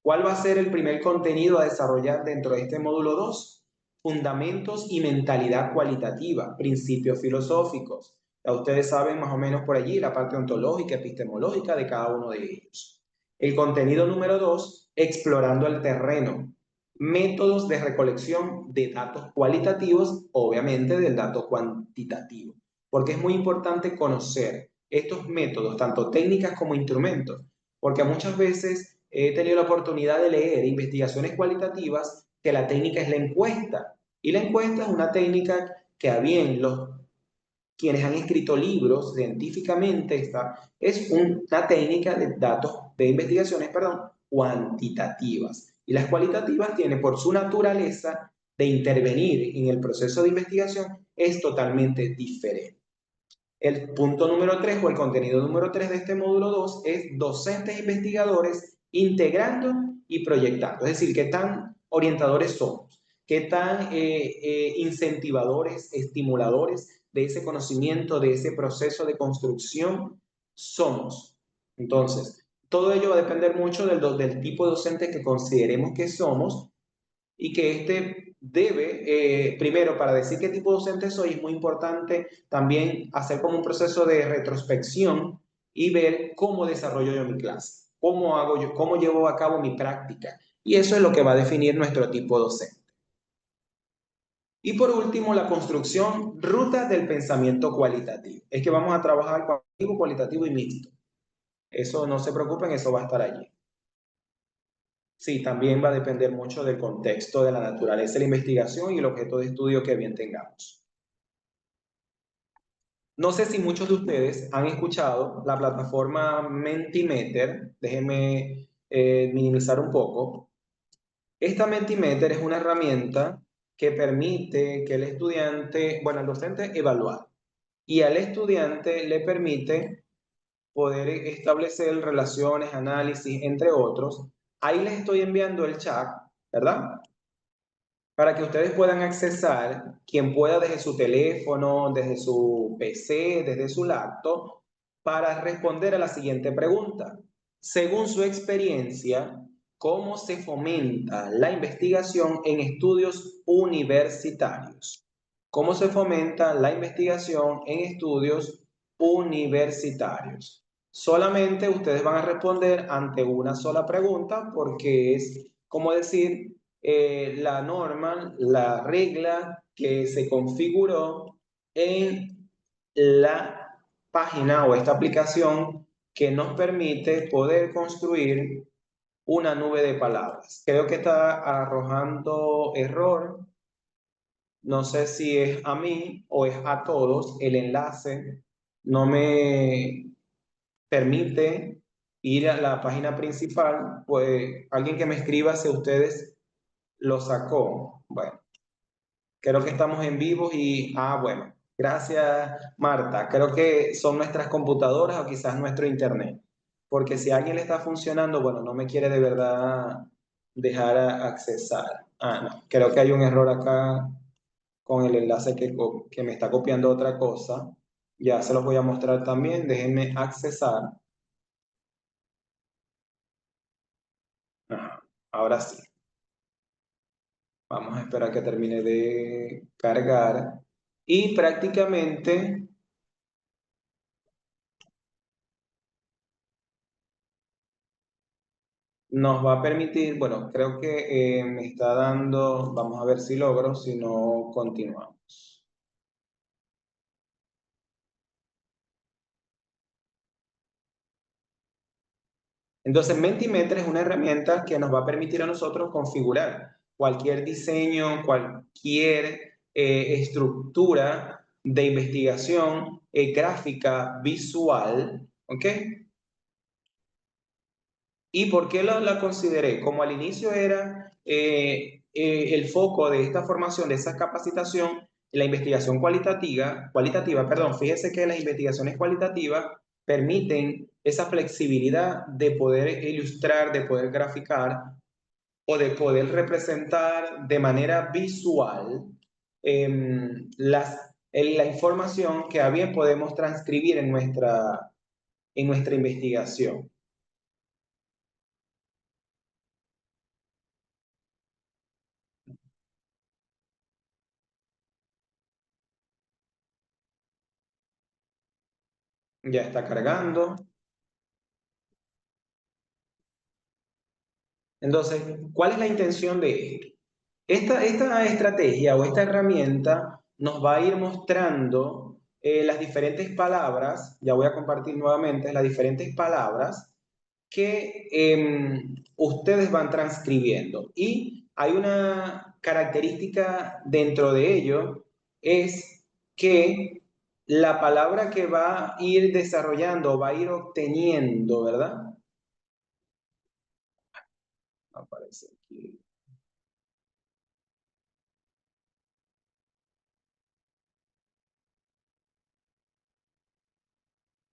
¿Cuál va a ser el primer contenido a desarrollar dentro de este módulo 2? Fundamentos y mentalidad cualitativa, principios filosóficos. Ya ustedes saben más o menos por allí la parte ontológica, epistemológica de cada uno de ellos. El contenido número 2, explorando el terreno. Métodos de recolección de datos cualitativos, obviamente del dato cuantitativo, porque es muy importante conocer estos métodos, tanto técnicas como instrumentos, porque muchas veces he tenido la oportunidad de leer investigaciones cualitativas que la técnica es la encuesta, y la encuesta es una técnica que a bien quienes han escrito libros científicamente es una técnica de datos de investigaciones, perdón, cuantitativas. Y las cualitativas tienen por su naturaleza de intervenir en el proceso de investigación es totalmente diferente. El punto número 3 o el contenido número 3 de este módulo 2 es docentes investigadores integrando y proyectando. Es decir, qué tan orientadores somos, qué tan incentivadores, estimuladores de ese conocimiento, de ese proceso de construcción somos. Entonces, todo ello va a depender mucho del tipo de docente que consideremos que somos y que este debe, primero, para decir qué tipo de docente soy, es muy importante también hacer como un proceso de retrospección y ver cómo desarrollo yo mi clase, cómo hago yo, cómo llevo a cabo mi práctica. Y eso es lo que va a definir nuestro tipo docente. Y por último, la construcción, rutas del pensamiento cualitativo. Es que vamos a trabajar cualitativo, cualitativo y mixto. Eso no se preocupen, eso va a estar allí. Sí, también va a depender mucho del contexto, de la naturaleza de la investigación y el objeto de estudio que bien tengamos. No sé si muchos de ustedes han escuchado la plataforma Mentimeter. Déjenme minimizar un poco. Esta Mentimeter es una herramienta que permite que el estudiante, bueno, al docente evaluar y al estudiante le permite poder establecer relaciones, análisis, entre otros. Ahí les estoy enviando el chat, ¿verdad? Para que ustedes puedan accesar, quien pueda desde su teléfono, desde su PC, desde su laptop, para responder a la siguiente pregunta. Según su experiencia, ¿cómo se fomenta la investigación en estudios universitarios? ¿Cómo se fomenta la investigación en estudios universitarios? Solamente ustedes van a responder ante una sola pregunta porque es como decir la norma, la regla que se configuró en la página o esta aplicación que nos permite poder construir una nube de palabras. Creo que está arrojando error. No sé si es a mí o es a todos. El enlace no me permite ir a la página principal. Pues alguien que me escriba si ustedes lo sacó. Bueno, creo que estamos en vivo y, bueno, gracias Marta. Creo que son nuestras computadoras o quizás nuestro internet. Porque si a alguien le está funcionando, bueno, no me quiere de verdad dejar accesar. No, creo que hay un error acá con el enlace que me está copiando otra cosa. Ya se los voy a mostrar también. Déjenme accesar. Ahora sí. Vamos a esperar que termine de cargar. Y prácticamente nos va a permitir, bueno, creo que me está dando, vamos a ver si logro, si no continuamos. Entonces, Mentimeter es una herramienta que nos va a permitir a nosotros configurar cualquier diseño, cualquier estructura de investigación gráfica, visual, ¿ok? ¿Y por qué la consideré? Como al inicio era el foco de esta formación, de esa capacitación, la investigación cualitativa, fíjese que las investigaciones cualitativas permiten esa flexibilidad de poder ilustrar, de poder graficar o de poder representar de manera visual la información que a bien podemos transcribir en nuestra investigación. Ya está cargando. Entonces, ¿cuál es la intención de esto? Esta estrategia o esta herramienta nos va a ir mostrando las diferentes palabras, ya voy a compartir nuevamente, las diferentes palabras que ustedes van transcribiendo. Y hay una característica dentro de ello, es que la palabra que va a ir desarrollando, va a ir obteniendo, ¿verdad? Aparece aquí.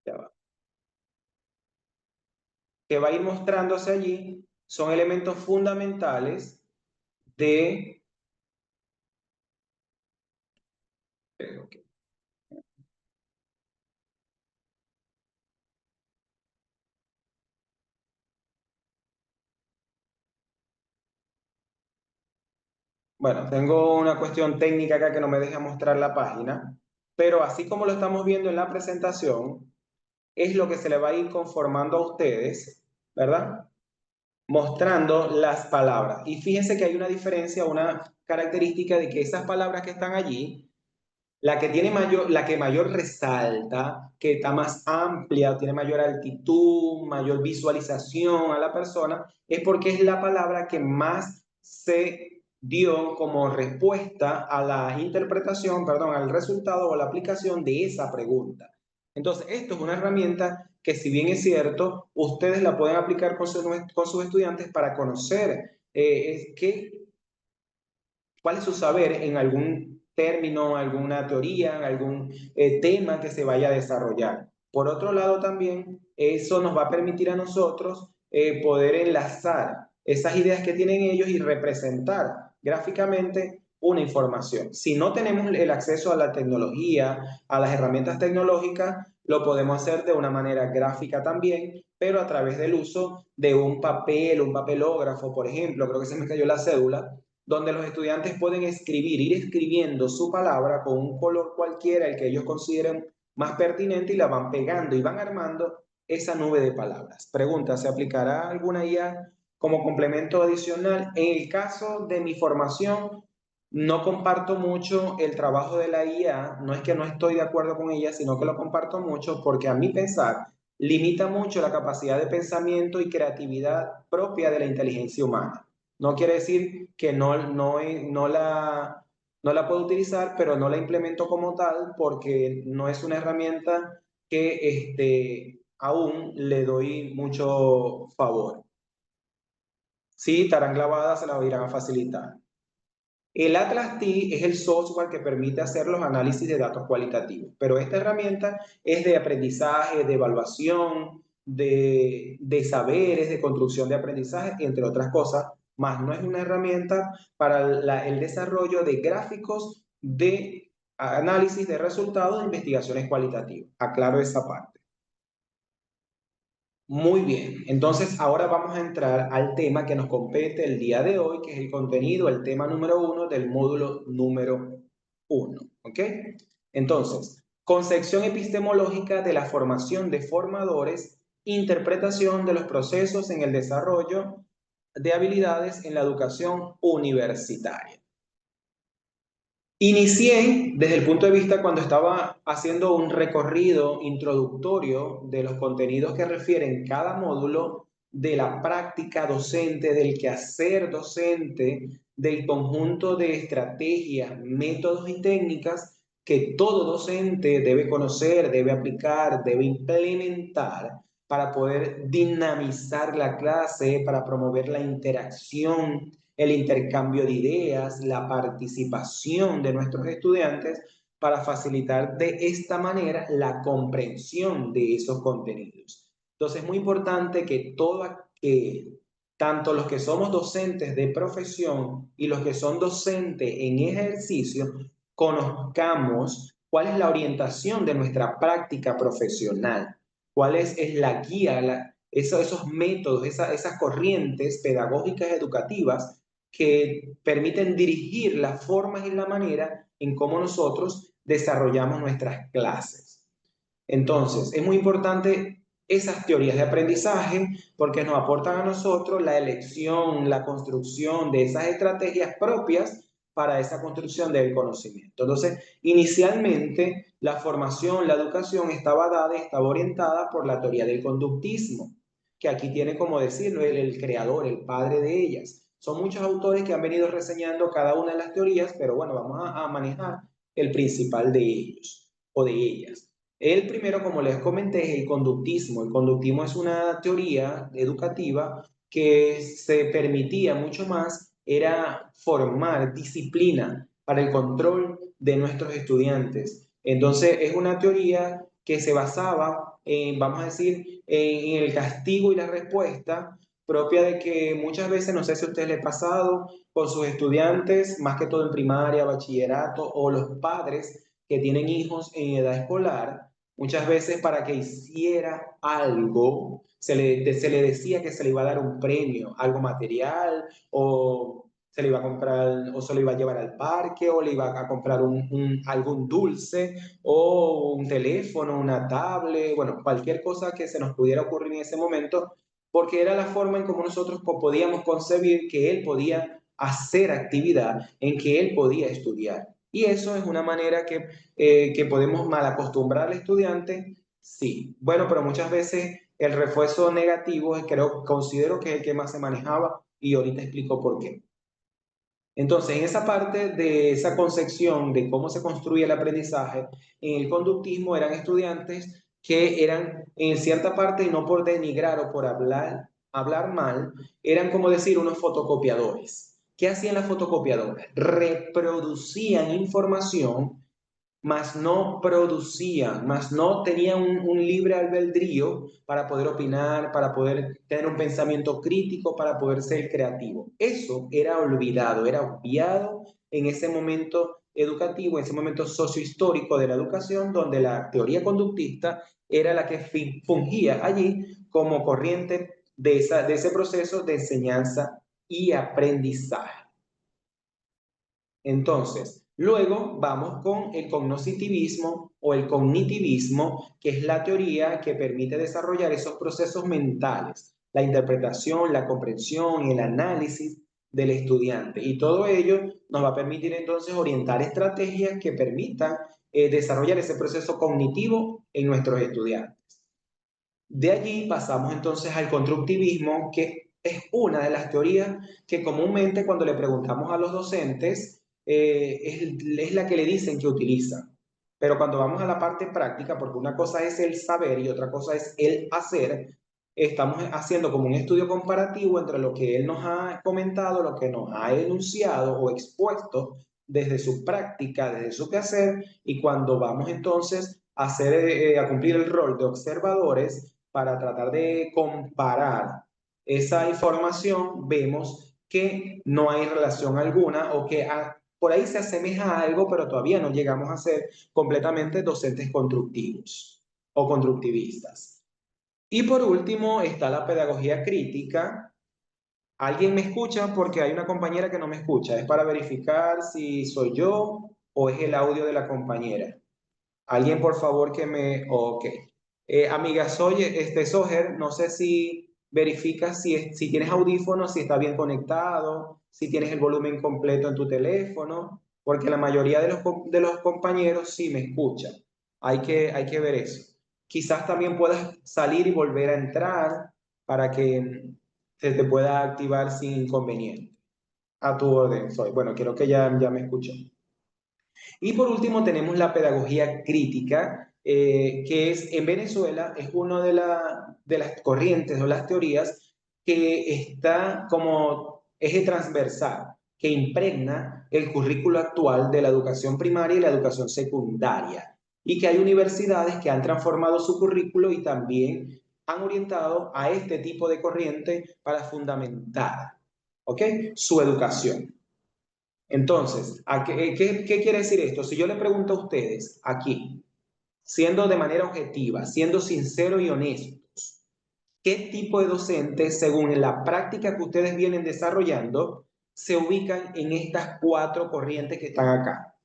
Ya va. Que va a ir mostrándose allí son elementos fundamentales de... Okay. Bueno, tengo una cuestión técnica acá que no me deja mostrar la página, pero así como lo estamos viendo en la presentación, es lo que se le va a ir conformando a ustedes, ¿verdad? Mostrando las palabras. Y fíjense que hay una diferencia, una característica de que esas palabras que están allí, la que tiene mayor, la que mayor resalta, que está más amplia, tiene mayor altitud, mayor visualización a la persona, es porque es la palabra que más se dio como respuesta a la interpretación, perdón, al resultado o la aplicación de esa pregunta. Entonces, esto es una herramienta que, si bien es cierto, ustedes la pueden aplicar con sus estudiantes para conocer cuál es su saber en algún término, alguna teoría, algún tema que se vaya a desarrollar. Por otro lado, también eso nos va a permitir a nosotros poder enlazar esas ideas que tienen ellos y representar gráficamente una información. Si no tenemos el acceso a la tecnología, a las herramientas tecnológicas, lo podemos hacer de una manera gráfica también, pero a través del uso de un papel, un papelógrafo, por ejemplo. Creo que se me cayó la cédula, donde los estudiantes pueden escribir, ir escribiendo su palabra con un color cualquiera, el que ellos consideren más pertinente, y la van pegando y van armando esa nube de palabras. Pregunta, ¿se aplicará alguna IA como complemento adicional? En el caso de mi formación, no comparto mucho el trabajo de la IA, no es que no estoy de acuerdo con ella, sino que lo comparto mucho porque a mi pensar limita mucho la capacidad de pensamiento y creatividad propia de la inteligencia humana. No quiere decir que no la puedo utilizar, pero no la implemento como tal porque no es una herramienta que aún le doy mucho favor. Si estarán grabadas, se las irán a facilitar. El Atlas T es el software que permite hacer los análisis de datos cualitativos, pero esta herramienta es de aprendizaje, de evaluación, de saberes, de construcción de aprendizaje, entre otras cosas, más no es una herramienta para el desarrollo de gráficos de análisis de resultados de investigaciones cualitativas. Aclaro esa parte. Muy bien, entonces ahora vamos a entrar al tema que nos compete el día de hoy, que es el contenido, el tema número 1 del módulo número 1. ¿Ok? Entonces, concepción epistemológica de la formación de formadores, interpretación de los procesos en el desarrollo de habilidades en la educación universitaria. Inicié desde el punto de vista cuando estaba haciendo un recorrido introductorio de los contenidos que refieren cada módulo, de la práctica docente, del quehacer docente, del conjunto de estrategias, métodos y técnicas que todo docente debe conocer, debe aplicar, debe implementar para poder dinamizar la clase, para promover la interacción el intercambio de ideas, la participación de nuestros estudiantes para facilitar de esta manera la comprensión de esos contenidos. Entonces es muy importante que tanto los que somos docentes de profesión y los que son docentes en ejercicio, conozcamos cuál es la orientación de nuestra práctica profesional, cuál es la guía, esos métodos, esas corrientes pedagógicas educativas que permiten dirigir las formas y la manera en cómo nosotros desarrollamos nuestras clases. Entonces, es muy importante esas teorías de aprendizaje porque nos aportan a nosotros la elección, la construcción de esas estrategias propias para esa construcción del conocimiento. Entonces, inicialmente la formación, la educación estaba dada, estaba orientada por la teoría del conductismo, que aquí tiene como decirlo el creador, el padre de ellas. Son muchos autores que han venido reseñando cada una de las teorías, pero bueno, vamos a manejar el principal de ellos o de ellas. El primero, como les comenté, es el conductismo. El conductismo es una teoría educativa que se permitía mucho más, era formar disciplina para el control de nuestros estudiantes. Entonces, es una teoría que se basaba en, vamos a decir, en el castigo y la respuesta propia de que muchas veces, no sé si a ustedes les ha pasado con sus estudiantes, más que todo en primaria, bachillerato, o los padres que tienen hijos en edad escolar, muchas veces para que hiciera algo, se le decía que se le iba a dar un premio, algo material, o se le iba a comprar, o se lo iba a llevar al parque, o le iba a comprar algún dulce, o un teléfono, una tablet, bueno, cualquier cosa que se nos pudiera ocurrir en ese momento, porque era la forma en cómo nosotros podíamos concebir que él podía hacer actividad, en que él podía estudiar. Y eso es una manera que podemos mal acostumbrar al estudiante, sí. Bueno, pero muchas veces el refuerzo negativo considero que es el que más se manejaba y ahorita explico por qué. Entonces, en esa parte de esa concepción de cómo se construye el aprendizaje, en el conductismo eran estudiantes que eran en cierta parte, y no por denigrar o por hablar mal, eran como decir unos fotocopiadores. ¿Qué hacían las fotocopiadoras? Reproducían información mas no producían, mas no tenían un libre albedrío para poder opinar, para poder tener un pensamiento crítico, para poder ser creativo. Eso era olvidado, era obviado en ese momento educativo, en ese momento sociohistórico de la educación, donde la teoría conductista era la que fungía allí como corriente de ese proceso de enseñanza y aprendizaje. Entonces, luego vamos con el cognoscitivismo o el cognitivismo, que es la teoría que permite desarrollar esos procesos mentales, la interpretación, la comprensión y el análisis del estudiante. Y todo ello nos va a permitir entonces orientar estrategias que permitan desarrollar ese proceso cognitivo en nuestros estudiantes. De allí pasamos entonces al constructivismo, que es una de las teorías que comúnmente cuando le preguntamos a los docentes es la que le dicen que utilizan. Pero cuando vamos a la parte práctica, porque una cosa es el saber y otra cosa es el hacer, estamos haciendo como un estudio comparativo entre lo que él nos ha comentado, lo que nos ha enunciado o expuesto desde su práctica, desde su quehacer, y cuando vamos entonces a, a cumplir el rol de observadores, para tratar de comparar esa información, vemos que no hay relación alguna o que por ahí se asemeja a algo, pero todavía no llegamos a ser completamente docentes constructivos o constructivistas. Y por último está la pedagogía crítica. ¿Alguien me escucha? Porque hay una compañera que no me escucha. Es para verificar si soy yo o es el audio de la compañera. Alguien, por favor, que me... Ok. Amiga, soy Soher, no sé si verificas si tienes audífonos, si está bien conectado, si tienes el volumen completo en tu teléfono, porque la mayoría de los compañeros sí me escuchan. Hay que ver eso. Quizás también puedas salir y volver a entrar para que se te pueda activar sin inconveniente. A tu orden, soy. Bueno, creo que ya me escuchó. Y por último tenemos la pedagogía crítica, que es en Venezuela, es una de las corrientes o las teorías que está como eje transversal que impregna el currículo actual de la educación primaria y la educación secundaria, y que hay universidades que han transformado su currículo y también han orientado a este tipo de corriente para fundamentar, ¿ok?, su educación. Entonces, ¿qué quiere decir esto? Si yo le pregunto a ustedes aquí, siendo de manera objetiva, siendo sinceros y honestos, ¿qué tipo de docentes, según la práctica que ustedes vienen desarrollando, se ubican en estas cuatro corrientes que están acá?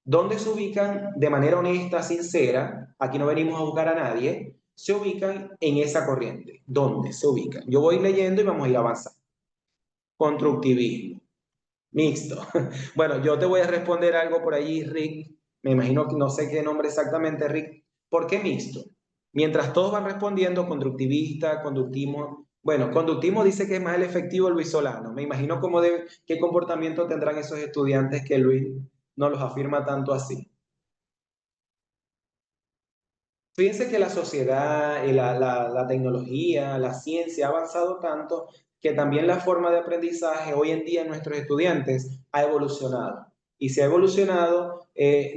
¿Dónde se ubican de manera honesta, sincera? Aquí no venimos a buscar a nadie. Se ubican en esa corriente. ¿Dónde se ubican? Yo voy leyendo y vamos a ir avanzando. Constructivismo. Mixto. Bueno, yo te voy a responder algo por allí, Rick. Me imagino que no sé qué nombre exactamente, Rick. ¿Por qué mixto? Mientras todos van respondiendo, conductivista, conductismo. Bueno, conductismo dice que es más el efectivo Luis Solano. Me imagino qué comportamiento tendrán esos estudiantes que Luis no los afirma tanto así. Fíjense que la sociedad, la tecnología, la ciencia ha avanzado tanto que también la forma de aprendizaje hoy en día en nuestros estudiantes ha evolucionado. Y si ha evolucionado,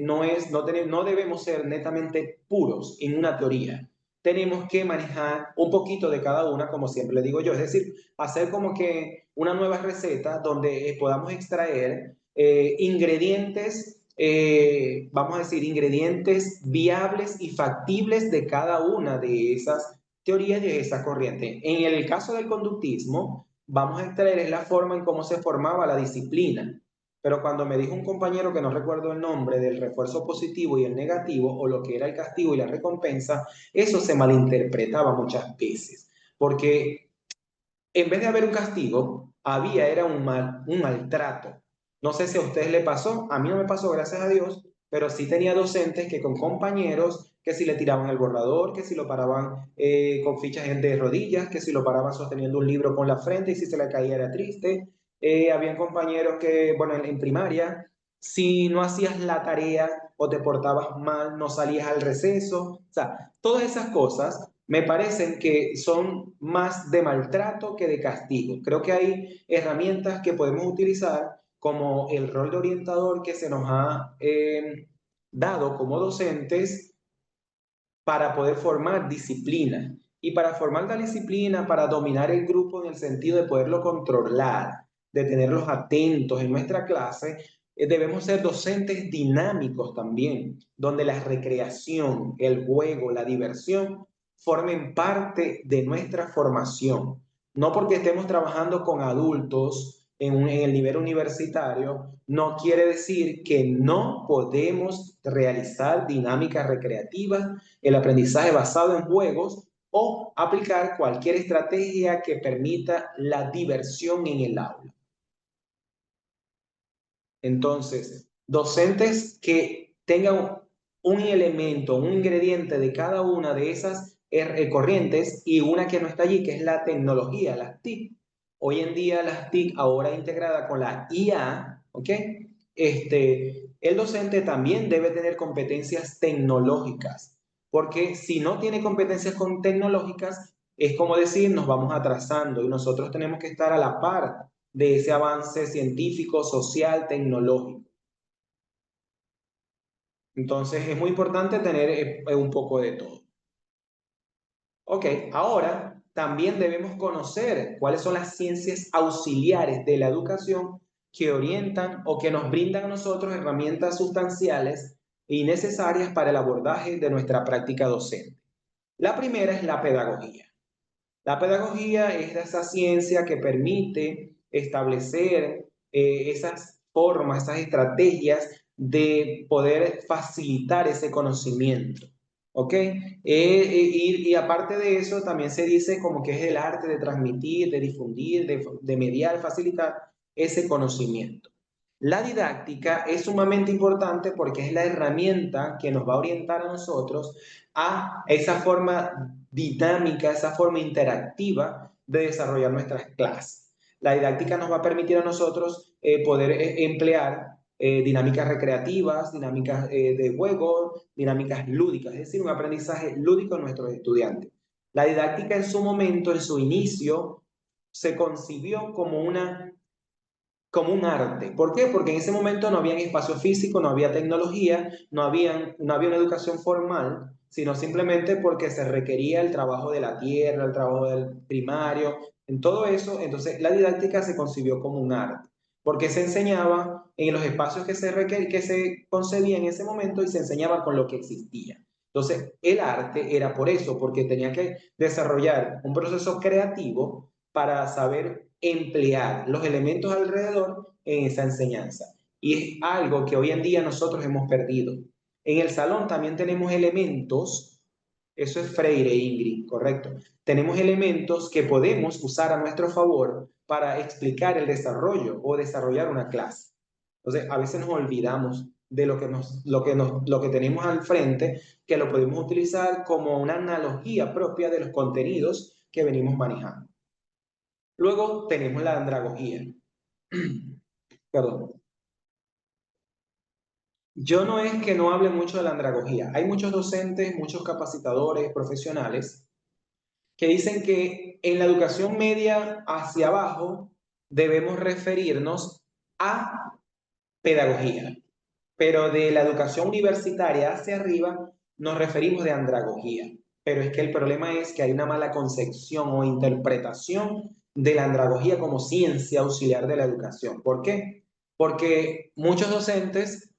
no debemos ser netamente puros en una teoría. Tenemos que manejar un poquito de cada una, como siempre le digo yo, es decir, hacer como que una nueva receta donde podamos extraer ingredientes, vamos a decir, ingredientes viables y factibles de cada una de esas teorías y de esa corriente. En el caso del conductismo, vamos a extraer la forma en cómo se formaba la disciplina. Pero cuando me dijo un compañero que no recuerdo el nombre del refuerzo positivo y el negativo, o lo que era el castigo y la recompensa, eso se malinterpretaba muchas veces. Porque en vez de haber un castigo, era un maltrato. No sé si a ustedes le pasó, a mí no me pasó, gracias a Dios, pero sí tenía docentes que con compañeros, que si le tiraban el borrador, que si lo paraban con fichas de rodillas, que si lo paraban sosteniendo un libro con la frente y si se le caía era triste. Habían compañeros que, bueno, en primaria, si no hacías la tarea o te portabas mal, no salías al receso. O sea, todas esas cosas me parecen que son más de maltrato que de castigo. Creo que hay herramientas que podemos utilizar como el rol de orientador que se nos ha dado como docentes para poder formar disciplina. Y para formar la disciplina, para dominar el grupo en el sentido de poderlo controlar, de tenerlos atentos en nuestra clase, debemos ser docentes dinámicos también, donde la recreación, el juego, la diversión formen parte de nuestra formación. No porque estemos trabajando con adultos en el nivel universitario, no quiere decir que no podemos realizar dinámicas recreativas, el aprendizaje basado en juegos o aplicar cualquier estrategia que permita la diversión en el aula. Entonces, docentes que tengan un elemento, un ingrediente de cada una de esas corrientes y una que no está allí, que es la tecnología, las TIC. Hoy en día las TIC, ahora integrada con la IA, ¿ok? El docente también debe tener competencias tecnológicas, porque si no tiene competencias tecnológicas, es como decir, nos vamos atrasando y nosotros tenemos que estar a la par de ese avance científico, social, tecnológico. Entonces es muy importante tener un poco de todo. Ok, ahora también debemos conocer cuáles son las ciencias auxiliares de la educación que orientan o que nos brindan a nosotros herramientas sustanciales y necesarias para el abordaje de nuestra práctica docente. La primera es la pedagogía. La pedagogía es esa ciencia que permite establecer esas formas, esas estrategias de poder facilitar ese conocimiento. ¿Ok? Y aparte de eso, también se dice como que es el arte de transmitir, de difundir, de mediar, facilitar ese conocimiento. La didáctica es sumamente importante porque es la herramienta que nos va a orientar a nosotros a esa forma dinámica, esa forma interactiva de desarrollar nuestras clases. La didáctica nos va a permitir a nosotros poder emplear dinámicas recreativas, dinámicas de juego, dinámicas lúdicas, es decir, un aprendizaje lúdico a nuestros estudiantes. La didáctica en su momento, en su inicio, se concibió como una como un arte. ¿Por qué? Porque en ese momento no había espacio físico, no había tecnología, no había una educación formal, sino simplemente porque se requería el trabajo de la tierra, el trabajo del primario, en todo eso. Entonces la didáctica se concibió como un arte, porque se enseñaba en los espacios que se concebía en ese momento y se enseñaba con lo que existía. Entonces el arte era por eso, porque tenía que desarrollar un proceso creativo para saber emplear los elementos alrededor en esa enseñanza. Y es algo que hoy en día nosotros hemos perdido. En el salón también tenemos elementos, eso es Freire, Ingrid, correcto. Tenemos elementos que podemos usar a nuestro favor para explicar el desarrollo o desarrollar una clase. Entonces, a veces nos olvidamos de lo que tenemos al frente, que lo podemos utilizar como una analogía propia de los contenidos que venimos manejando. Luego tenemos la andragogía. Perdón. Yo no es que no hable mucho de la andragogía. Hay muchos docentes, muchos capacitadores, profesionales, que dicen que en la educación media hacia abajo debemos referirnos a pedagogía, pero de la educación universitaria hacia arriba nos referimos de andragogía. Pero es que el problema es que hay una mala concepción o interpretación de la andragogía como ciencia auxiliar de la educación. ¿Por qué? Porque muchos docentes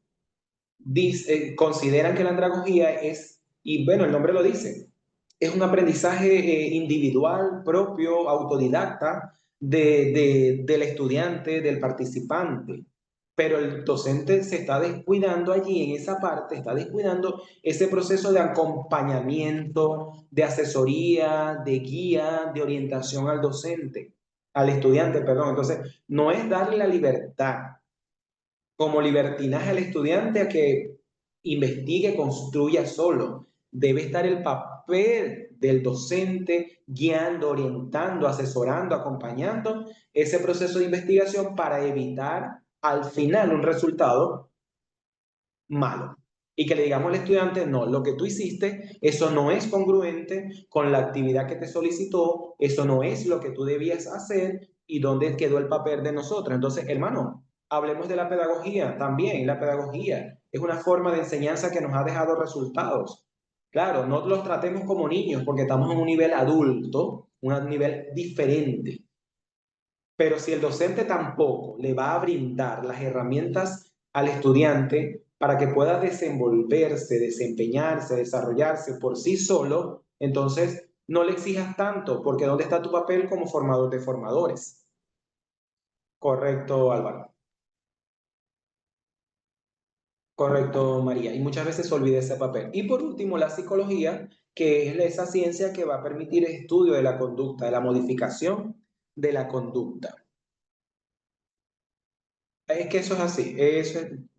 consideran que la andragogía es, y bueno, el nombre lo dice, es un aprendizaje individual, propio, autodidacta del estudiante, del participante. Pero el docente se está descuidando allí en esa parte, está descuidando ese proceso de acompañamiento, de asesoría, de guía, de orientación al docente, al estudiante, perdón. Entonces, no es darle la libertad como libertinaje al estudiante a que investigue, construya solo. Debe estar el papel del docente guiando, orientando, asesorando, acompañando ese proceso de investigación para evitar al final un resultado malo. Y que le digamos al estudiante, no, lo que tú hiciste, eso no es congruente con la actividad que te solicitó, eso no es lo que tú debías hacer y dónde quedó el papel de nosotros. Entonces, hermano, hablemos de la pedagogía también. La pedagogía es una forma de enseñanza que nos ha dejado resultados. Claro, no los tratemos como niños porque estamos en un nivel adulto, un nivel diferente. Pero si el docente tampoco le va a brindar las herramientas al estudiante para que pueda desenvolverse, desempeñarse, desarrollarse por sí solo, entonces no le exijas tanto, porque ¿dónde está tu papel como formador de formadores? Correcto, Álvaro. Correcto, María. Y muchas veces se olvida ese papel. Y por último, la psicología, que es esa ciencia que va a permitir el estudio de la conducta, de la modificación de la conducta. Es que eso es así,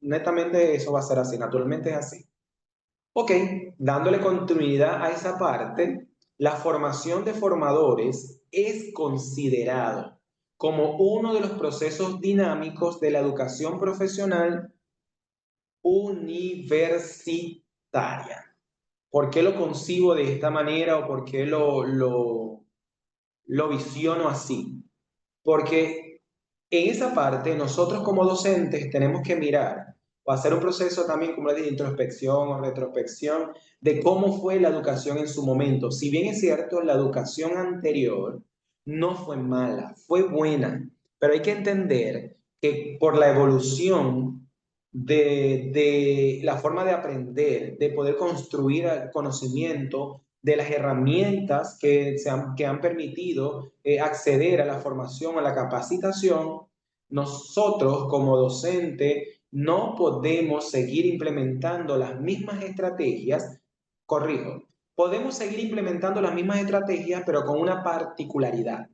netamente eso va a ser así, naturalmente es así. Ok, dándole continuidad a esa parte, la formación de formadores es considerado como uno de los procesos dinámicos de la educación profesional universitaria. ¿Por qué lo concibo de esta manera o por qué lo visiono así? Porque en esa parte nosotros como docentes tenemos que mirar o hacer un proceso también como de introspección o retrospección de cómo fue la educación en su momento. Si bien es cierto, la educación anterior no fue mala, fue buena, pero hay que entender que por la evolución de la forma de aprender, de poder construir conocimiento, de las herramientas que han permitido acceder a la formación, a la capacitación, nosotros como docente no podemos seguir implementando las mismas estrategias, corrijo, podemos seguir implementando las mismas estrategias, pero con una particularidad,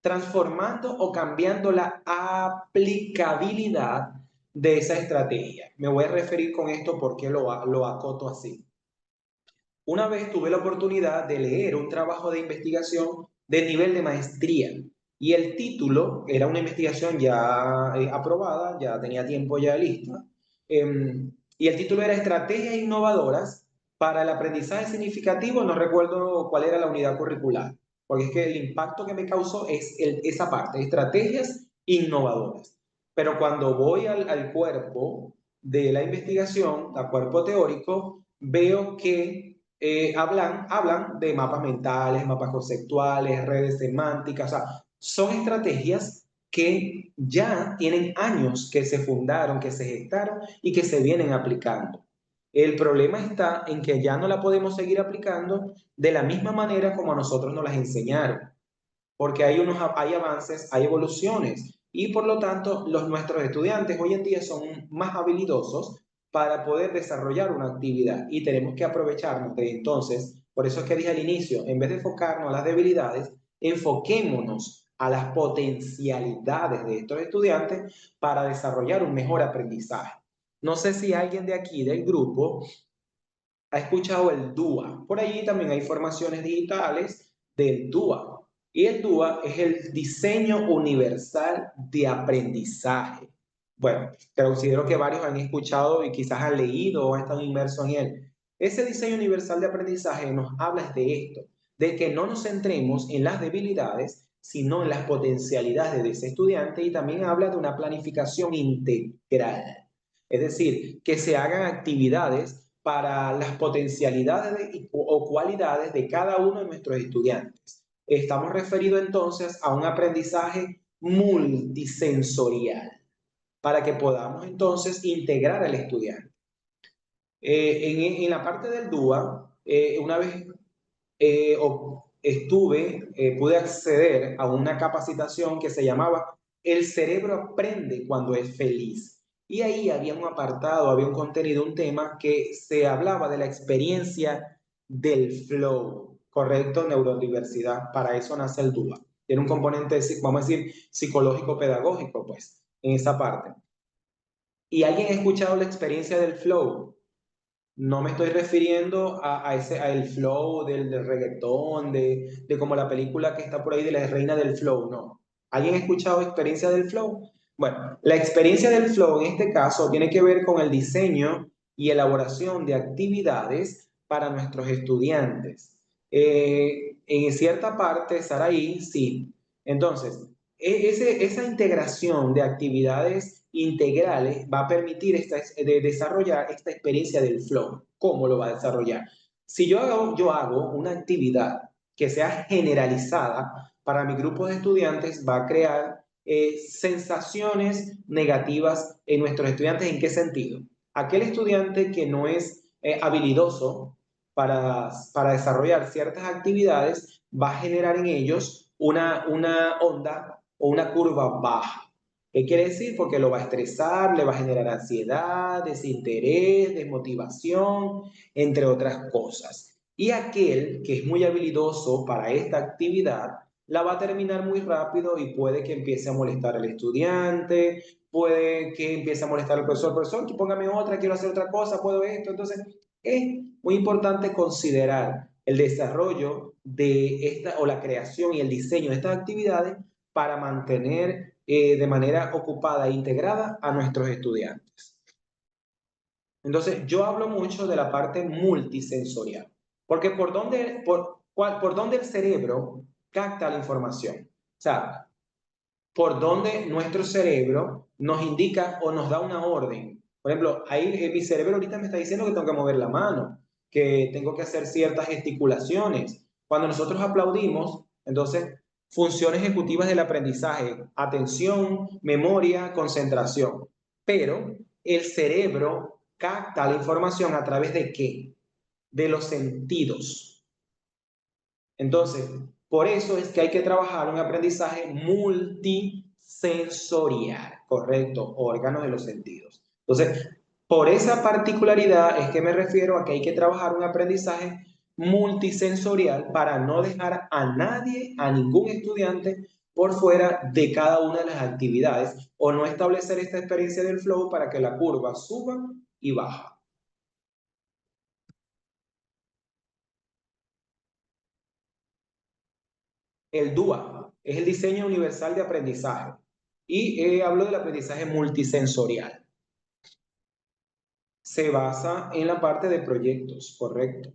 transformando o cambiando la aplicabilidad de esa estrategia. Me voy a referir con esto porque lo acoto así. Una vez tuve la oportunidad de leer un trabajo de investigación de nivel de maestría y el título era una investigación ya aprobada, ya tenía tiempo ya lista, y el título era Estrategias innovadoras para el aprendizaje significativo, no recuerdo cuál era la unidad curricular, porque es que el impacto que me causó es esa parte, estrategias innovadoras. pero cuando voy al cuerpo de la investigación, al cuerpo teórico, veo que hablan de mapas mentales, mapas conceptuales, redes semánticas, o sea, son estrategias que ya tienen años que se fundaron, que se gestaron y que se vienen aplicando. El problema está en que ya no la podemos seguir aplicando de la misma manera como a nosotros nos las enseñaron, porque hay avances, hay evoluciones y por lo tanto nuestros estudiantes hoy en día son más habilidosos para poder desarrollar una actividad y tenemos que aprovecharnos de entonces, por eso es que dije al inicio, en vez de enfocarnos a las debilidades, enfoquémonos a las potencialidades de estos estudiantes para desarrollar un mejor aprendizaje. No sé si alguien de aquí del grupo ha escuchado el DUA. Por allí también hay formaciones digitales del DUA. Y el DUA es el diseño universal de aprendizaje. Bueno, considero que varios han escuchado y quizás han leído o han estado inmersos en él. Ese diseño universal de aprendizaje nos habla de esto, de que no nos centremos en las debilidades, sino en las potencialidades de ese estudiante y también habla de una planificación integral. Es decir, que se hagan actividades para las potencialidades o cualidades de cada uno de nuestros estudiantes. Estamos referidos entonces a un aprendizaje multisensorial para que podamos entonces integrar al estudiante. En la parte del DUA, una vez pude acceder a una capacitación que se llamaba El cerebro aprende cuando es feliz. Y ahí había un apartado, había un contenido, un tema que se hablaba de la experiencia del flow, ¿correcto? Neurodiversidad, para eso nace el DUA. Tiene un componente, vamos a decir, psicológico-pedagógico, pues, en esa parte. ¿Y alguien ha escuchado la experiencia del flow? No me estoy refiriendo a el flow del reggaetón, de como la película que está por ahí de la reina del flow, no. ¿Alguien ha escuchado experiencia del flow? Bueno, la experiencia del flow en este caso tiene que ver con el diseño y elaboración de actividades para nuestros estudiantes. En cierta parte, Saraí, sí. Entonces, esa integración de actividades integrales va a permitir desarrollar esta experiencia del flow. ¿Cómo lo va a desarrollar? Si yo hago una actividad que sea generalizada para mi grupo de estudiantes, va a crear sensaciones negativas en nuestros estudiantes. ¿En qué sentido? Aquel estudiante que no es habilidoso para desarrollar ciertas actividades va a generar en ellos una onda o una curva baja. ¿Qué quiere decir? Porque lo va a estresar, le va a generar ansiedad, desinterés, desmotivación, entre otras cosas. Y aquel que es muy habilidoso para esta actividad, la va a terminar muy rápido y puede que empiece a molestar al estudiante, puede que empiece a molestar al profesor, que póngame otra, quiero hacer otra cosa, puedo esto. Entonces, es muy importante considerar el desarrollo de esta o la creación y el diseño de estas actividades para mantener de manera ocupada e integrada a nuestros estudiantes. Entonces, yo hablo mucho de la parte multisensorial, porque por dónde el cerebro capta la información. O sea, por donde nuestro cerebro nos indica o nos da una orden. Por ejemplo, ahí mi cerebro ahorita me está diciendo que tengo que mover la mano, que tengo que hacer ciertas gesticulaciones. Cuando nosotros aplaudimos, entonces, funciones ejecutivas del aprendizaje, atención, memoria, concentración. Pero el cerebro capta la información a través de ¿qué? De los sentidos. Entonces, por eso es que hay que trabajar un aprendizaje multisensorial, ¿correcto? Órganos de los sentidos. Entonces, por esa particularidad es que me refiero a que hay que trabajar un aprendizaje multisensorial para no dejar a nadie, a ningún estudiante, por fuera de cada una de las actividades o no establecer esta experiencia del flow para que la curva suba y baja. El DUA es el diseño universal de aprendizaje y hablo del aprendizaje multisensorial. Se basa en la parte de proyectos, correcto.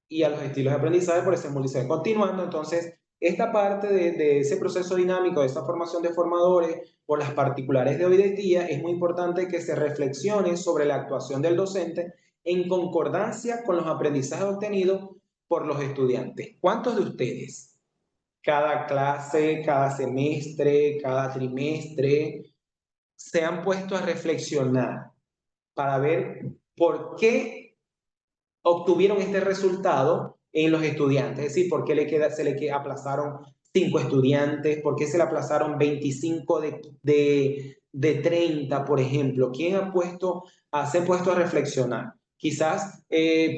Y a los estilos de aprendizaje por ese multisensorial. Continuando, entonces, esta parte de ese proceso dinámico, de esa formación de formadores, por las particulares de hoy en día, es muy importante que se reflexione sobre la actuación del docente en concordancia con los aprendizajes obtenidos por los estudiantes. ¿Cuántos de ustedes, cada clase, cada semestre, cada trimestre, se han puesto a reflexionar para ver por qué obtuvieron este resultado en los estudiantes? Es decir, por qué se le aplazaron 5 estudiantes, por qué se le aplazaron 25 de 30, por ejemplo. ¿Quién se ha puesto a reflexionar? Quizás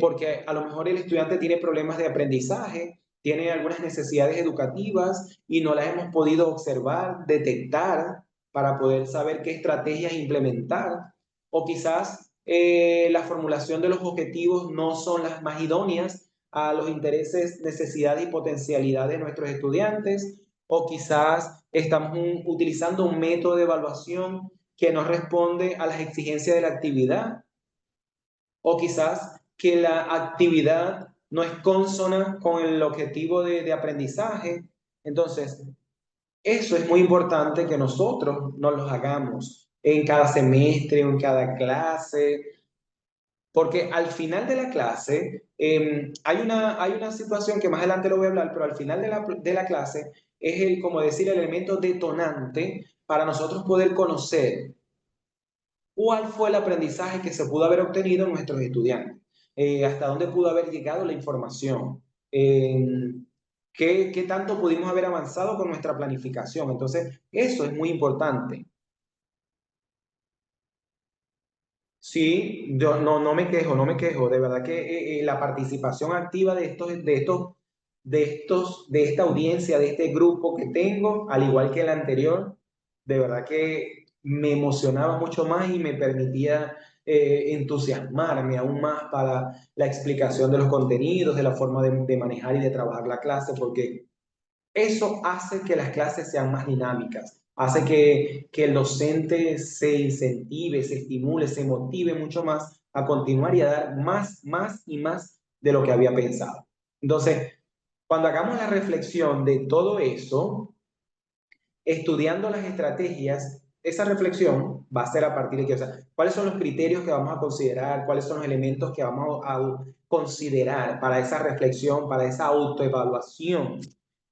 porque a lo mejor el estudiante tiene problemas de aprendizaje, tiene algunas necesidades educativas y no las hemos podido observar, detectar para poder saber qué estrategias implementar. O quizás la formulación de los objetivos no son las más idóneas a los intereses, necesidades y potencialidades de nuestros estudiantes, o quizás estamos utilizando un método de evaluación que no responde a las exigencias de la actividad, o quizás que la actividad no es consona con el objetivo de aprendizaje. Entonces, eso es muy importante que nosotros nos los hagamos en cada semestre o en cada clase, porque al final de la clase hay una situación que más adelante lo voy a hablar, pero al final de la clase es el, como decir, el elemento detonante para nosotros poder conocer cuál fue el aprendizaje que se pudo haber obtenido en nuestros estudiantes, hasta dónde pudo haber llegado la información, qué tanto pudimos haber avanzado con nuestra planificación. Entonces, eso es muy importante. Sí, yo no me quejo, no me quejo. De verdad que la participación activa de esta audiencia, de este grupo que tengo, al igual que el anterior, de verdad que me emocionaba mucho más y me permitía entusiasmarme aún más para la explicación de los contenidos, de la forma de manejar y de trabajar la clase, porque eso hace que las clases sean más dinámicas, hace que el docente se incentive, se estimule, se motive mucho más a continuar y a dar más y más de lo que había pensado. Entonces, cuando hagamos la reflexión de todo eso, estudiando las estrategias, esa reflexión va a ser a partir de qué, o sea, cuáles son los criterios que vamos a considerar, cuáles son los elementos que vamos a considerar para esa reflexión, para esa autoevaluación.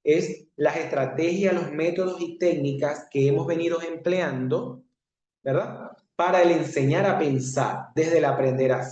Es las estrategias, los métodos y técnicas que hemos venido empleando, ¿verdad? Para el enseñar a pensar, desde el aprender a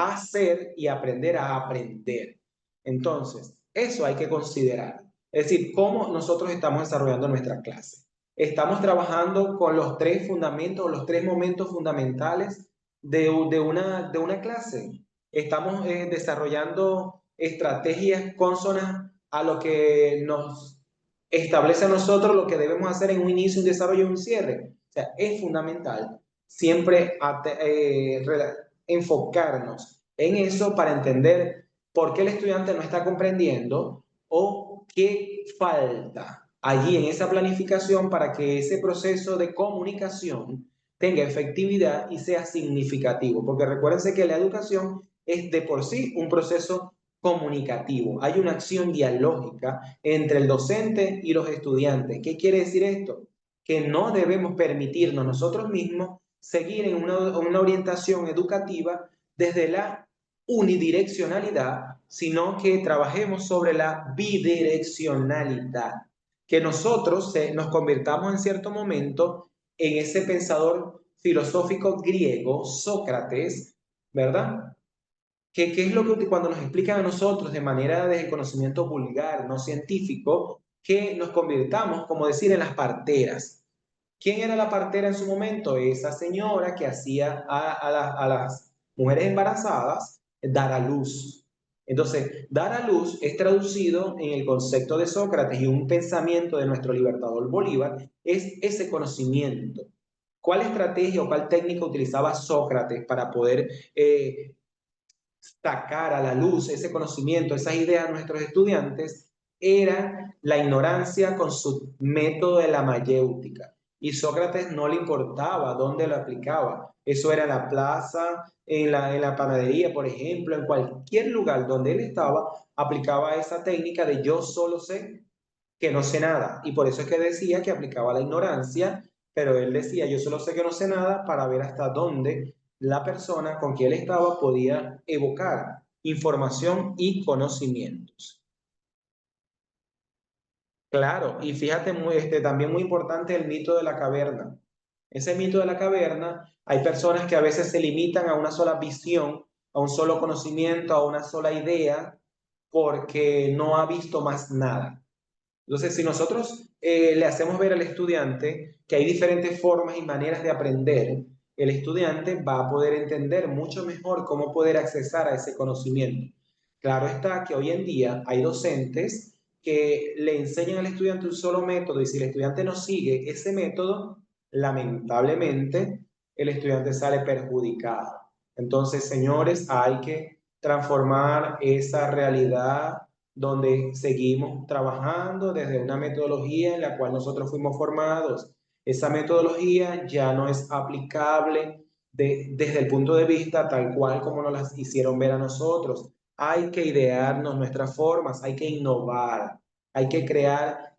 hacer y aprender a aprender. Entonces, eso hay que considerar. Es decir, cómo nosotros estamos desarrollando nuestra clase. Estamos trabajando con los 3 fundamentos, los 3 momentos fundamentales de una clase. Estamos desarrollando estrategias consonas a lo que nos establece a nosotros lo que debemos hacer en un inicio, un desarrollo y un cierre. O sea, es fundamental siempre enfocarnos en eso para entender por qué el estudiante no está comprendiendo o qué falta allí en esa planificación para que ese proceso de comunicación tenga efectividad y sea significativo. Porque recuérdense que la educación es de por sí un proceso comunicativo. Hay una acción dialógica entre el docente y los estudiantes. ¿Qué quiere decir esto? Que no debemos permitirnos nosotros mismos seguir en una orientación educativa desde la unidireccionalidad, sino que trabajemos sobre la bidireccionalidad, que nosotros nos convirtamos en cierto momento en ese pensador filosófico griego, Sócrates, ¿verdad? ¿Qué es lo que cuando nos explican a nosotros de manera de conocimiento vulgar, no científico, que nos convirtamos, como decir, en las parteras? ¿Quién era la partera en su momento? Esa señora que hacía a las mujeres embarazadas dar a luz. Entonces, dar a luz es traducido en el concepto de Sócrates y un pensamiento de nuestro libertador Bolívar, es ese conocimiento. ¿Cuál estrategia o cuál técnica utilizaba Sócrates para poder sacar a la luz ese conocimiento, esas ideas a nuestros estudiantes? Era la ignorancia con su método de la mayéutica. Y Sócrates no le importaba dónde lo aplicaba. Eso era en la plaza, en la panadería, por ejemplo, en cualquier lugar donde él estaba, aplicaba esa técnica de yo solo sé que no sé nada. Y por eso es que decía que aplicaba la ignorancia, pero él decía yo solo sé que no sé nada para ver hasta dónde la persona con quien él estaba podía evocar información y conocimientos. Claro, y fíjate, también muy importante el mito de la caverna. Ese mito de la caverna, hay personas que a veces se limitan a una sola visión, a un solo conocimiento, a una sola idea, porque no ha visto más nada. Entonces, si nosotros le hacemos ver al estudiante que hay diferentes formas y maneras de aprender, el estudiante va a poder entender mucho mejor cómo poder accesar a ese conocimiento. Claro está que hoy en día hay docentes que le enseñan al estudiante un solo método y si el estudiante no sigue ese método, lamentablemente el estudiante sale perjudicado. Entonces, señores, hay que transformar esa realidad donde seguimos trabajando desde una metodología en la cual nosotros fuimos formados. Esa metodología ya no es aplicable desde el punto de vista tal cual como nos las hicieron ver a nosotros. Hay que idearnos nuestras formas, hay que innovar, hay que crear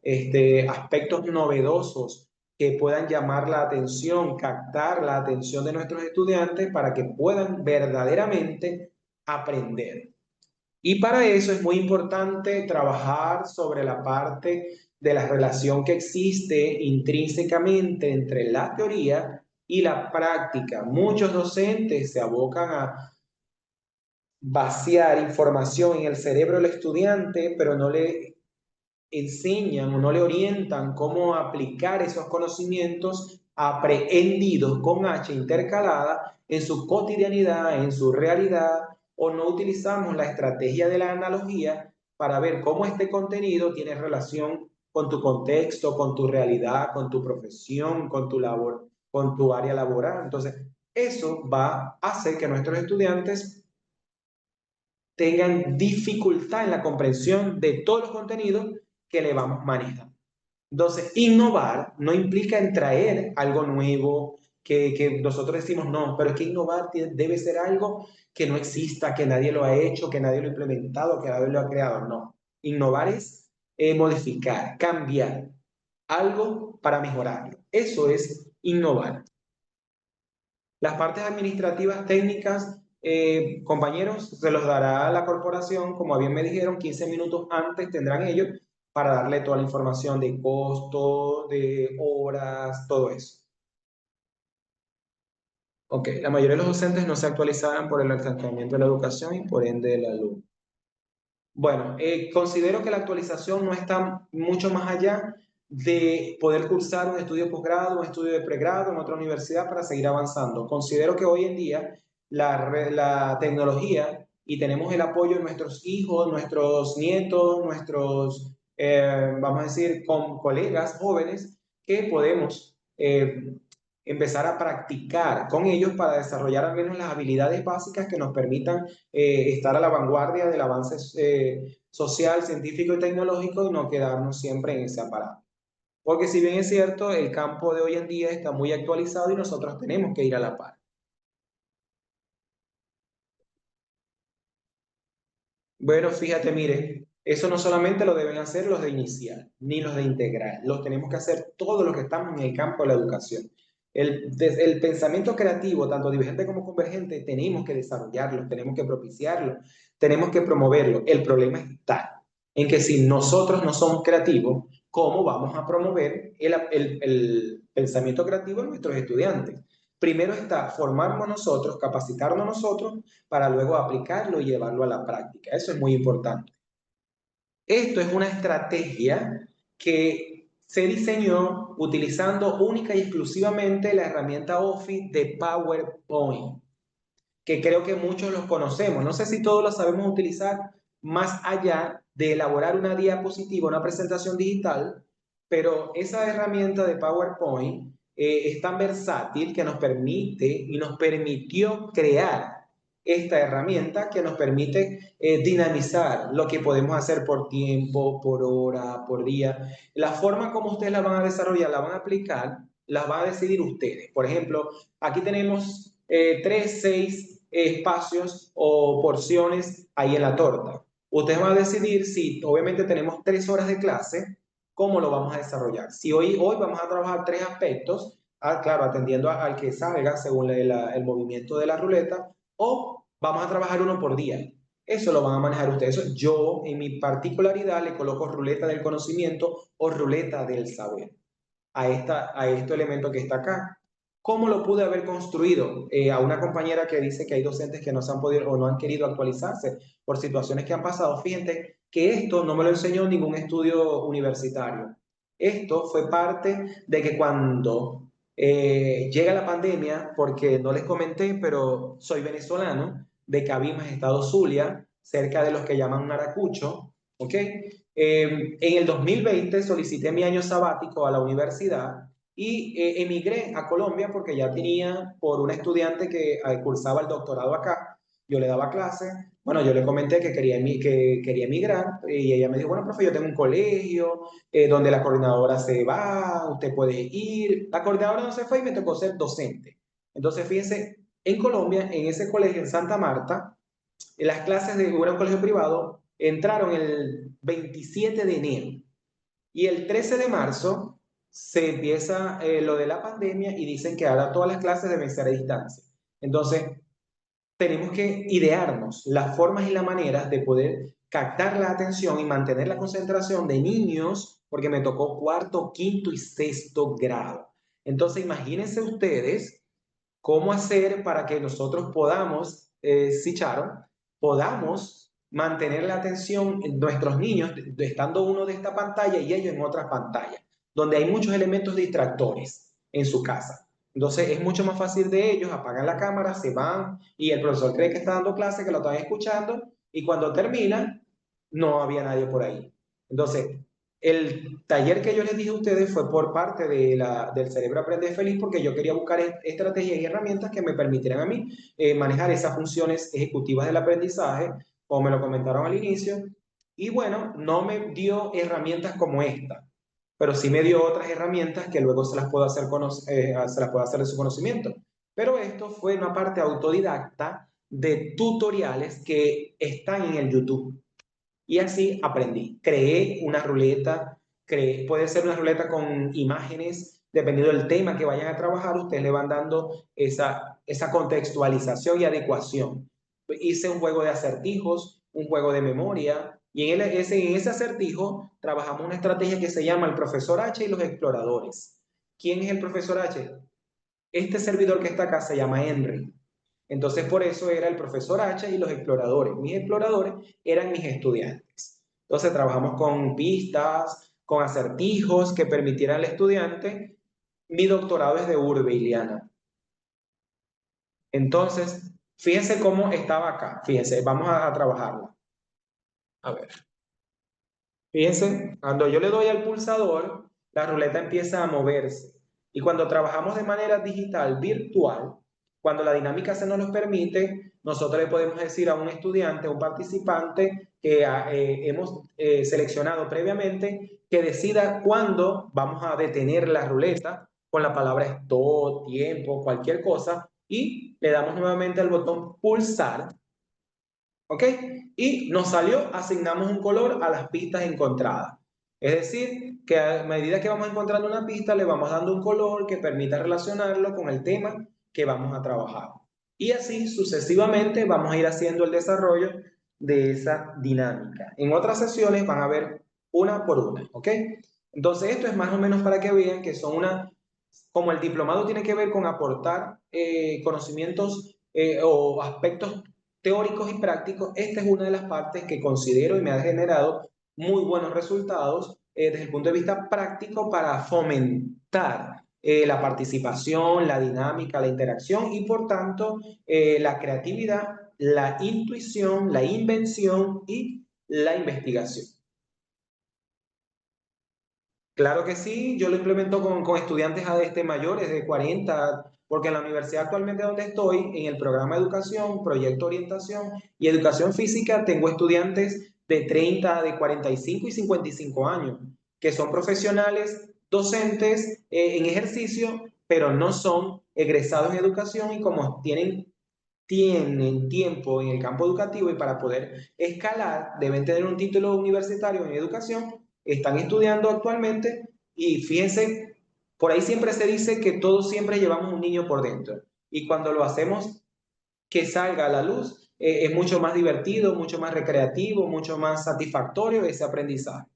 aspectos novedosos que puedan llamar la atención, captar la atención de nuestros estudiantes para que puedan verdaderamente aprender. Y para eso es muy importante trabajar sobre la parte de la relación que existe intrínsecamente entre la teoría y la práctica. Muchos docentes se abocan a vaciar información en el cerebro del estudiante, pero no le enseñan o no le orientan cómo aplicar esos conocimientos aprehendidos con H intercalada en su cotidianidad, en su realidad, o no utilizamos la estrategia de la analogía para ver cómo este contenido tiene relación con tu contexto, con tu realidad, con tu profesión, con tu labor, con tu área laboral. Entonces, eso va a hacer que nuestros estudiantes tengan dificultad en la comprensión de todos los contenidos que le vamos manejando. Entonces, innovar no implica en traer algo nuevo que nosotros decimos no, pero es que innovar debe ser algo que no exista, que nadie lo ha hecho, que nadie lo ha implementado, que nadie lo ha creado. No. Innovar es modificar, cambiar algo para mejorarlo. Eso es innovar. Las partes administrativas técnicas, compañeros, se los dará la corporación, como bien me dijeron, 15 minutos antes tendrán ellos para darle toda la información de costo, de horas, todo eso. Ok, la mayoría de los docentes no se actualizarán por el estancamiento de la educación y por ende del alumno. Bueno, considero que la actualización no está mucho más allá de poder cursar un estudio de posgrado, un estudio de pregrado en otra universidad para seguir avanzando. Considero que hoy en día la tecnología y tenemos el apoyo de nuestros hijos, nuestros nietos, nuestros, vamos a decir, colegas jóvenes que podemos empezar a practicar con ellos para desarrollar al menos las habilidades básicas que nos permitan estar a la vanguardia del avance social, científico y tecnológico y no quedarnos siempre en ese aparato. Porque si bien es cierto, el campo de hoy en día está muy actualizado y nosotros tenemos que ir a la par. Bueno, fíjate, mire, eso no solamente lo deben hacer los de inicial, ni los de integral, los tenemos que hacer todos los que estamos en el campo de la educación. El pensamiento creativo, tanto divergente como convergente, tenemos que desarrollarlo, tenemos que propiciarlo, tenemos que promoverlo. El problema está en que si nosotros no somos creativos, ¿cómo vamos a promover el pensamiento creativo en nuestros estudiantes? Primero está formarnos nosotros, capacitarnos nosotros para luego aplicarlo y llevarlo a la práctica. Eso es muy importante. Esto es una estrategia que se diseñó utilizando única y exclusivamente la herramienta Office de PowerPoint, que creo que muchos los conocemos. No sé si todos lo sabemos utilizar más allá de elaborar una diapositiva, una presentación digital, pero esa herramienta de PowerPoint es tan versátil que nos permite y nos permitió crear esta herramienta que nos permite dinamizar lo que podemos hacer por tiempo, por hora, por día. La forma como ustedes la van a desarrollar, la van a aplicar, la van a decidir ustedes. Por ejemplo, aquí tenemos 3, 6 espacios o porciones ahí en la torta. Ustedes van a decidir si obviamente tenemos 3 horas de clase, cómo lo vamos a desarrollar. Si hoy vamos a trabajar 3 aspectos, claro, atendiendo al que salga según el movimiento de la ruleta, o vamos a trabajar uno por día. Eso lo van a manejar ustedes. Eso, yo, en mi particularidad, le coloco ruleta del conocimiento o ruleta del saber a este elemento que está acá. ¿Cómo lo pude haber construido? A una compañera que dice que hay docentes que no se han podido o no han querido actualizarse por situaciones que han pasado. Fíjense que esto no me lo enseñó ningún estudio universitario. Esto fue parte de que cuando llega la pandemia, porque no les comenté, pero soy venezolano, de Cabimas, estado Zulia, cerca de los que llaman Maracucho, ¿ok? En el 2020 solicité mi año sabático a la universidad y emigré a Colombia porque ya tenía por una estudiante que cursaba el doctorado acá, yo le daba clase, bueno, yo le comenté que quería emigrar y ella me dijo, bueno, profe, yo tengo un colegio donde la coordinadora se va, usted puede ir. La coordinadora no se fue y me tocó ser docente. Entonces, fíjense, en Colombia, en ese colegio en Santa Marta, en las clases de un colegio privado entraron el 27 de enero y el 13 de marzo se empieza lo de la pandemia y dicen que ahora todas las clases deben ser a distancia. Entonces, tenemos que idearnos las formas y las maneras de poder captar la atención y mantener la concentración de niños, porque me tocó cuarto, quinto y sexto grado. Entonces, imagínense ustedes cómo hacer para que nosotros podamos, si Charo, podamos mantener la atención en nuestros niños, estando uno de esta pantalla y ellos en otra pantalla, donde hay muchos elementos distractores en su casa. Entonces es mucho más fácil de ellos, apagan la cámara, se van y el profesor cree que está dando clase, que lo están escuchando y cuando termina no había nadie por ahí. Entonces, el taller que yo les dije a ustedes fue por parte del Cerebro Aprende Feliz porque yo quería buscar estrategias y herramientas que me permitieran a mí manejar esas funciones ejecutivas del aprendizaje, como me lo comentaron al inicio. Y bueno, no me dio herramientas como esta, pero sí me dio otras herramientas que luego se las puedo hacer, se las puedo hacer de su conocimiento. Pero esto fue una parte autodidacta de tutoriales que están en el YouTube. Y así aprendí. Creé una ruleta, puede ser una ruleta con imágenes, dependiendo del tema que vayan a trabajar, ustedes le van dando esa contextualización y adecuación. Hice un juego de acertijos, un juego de memoria, y en ese acertijo trabajamos una estrategia que se llama el profesor H y los exploradores. ¿Quién es el profesor H? Este servidor que está acá se llama Henry. Entonces, por eso era el profesor H y los exploradores. Mis exploradores eran mis estudiantes. Entonces, trabajamos con pistas, con acertijos que permitieran al estudiante. Mi doctorado es de urbe, Iliana. Entonces, fíjense cómo estaba acá. Fíjense, vamos a trabajarla. A ver. Fíjense, cuando yo le doy al pulsador, la ruleta empieza a moverse. Y cuando trabajamos de manera digital, virtual, cuando la dinámica se nos lo permite, nosotros le podemos decir a un estudiante, a un participante que hemos seleccionado previamente, que decida cuándo vamos a detener la ruleta con la palabra stop, tiempo, cualquier cosa, y le damos nuevamente al botón pulsar. ¿Ok? Y nos salió, asignamos un color a las pistas encontradas. Es decir, que a medida que vamos encontrando una pista, le vamos dando un color que permita relacionarlo con el tema que vamos a trabajar. Y así sucesivamente vamos a ir haciendo el desarrollo de esa dinámica. En otras sesiones van a ver una por una, ¿ok? Entonces esto es más o menos para que vean que son como el diplomado tiene que ver con aportar conocimientos o aspectos teóricos y prácticos, esta es una de las partes que considero y me ha generado muy buenos resultados desde el punto de vista práctico para fomentar la participación, la dinámica, la interacción y por tanto la creatividad, la intuición, la invención y la investigación. Claro que sí, yo lo implemento con estudiantes mayores de 40, porque en la universidad actualmente donde estoy, en el programa de educación, proyecto orientación y educación física, tengo estudiantes de 30, de 45 y 55 años, que son profesionales, docentes en ejercicio pero no son egresados en educación y como tienen tiempo en el campo educativo y para poder escalar deben tener un título universitario en educación, están estudiando actualmente y fíjense, por ahí siempre se dice que todos siempre llevamos un niño por dentro y cuando lo hacemos que salga a la luz, es mucho más divertido, mucho más recreativo, mucho más satisfactorio ese aprendizaje.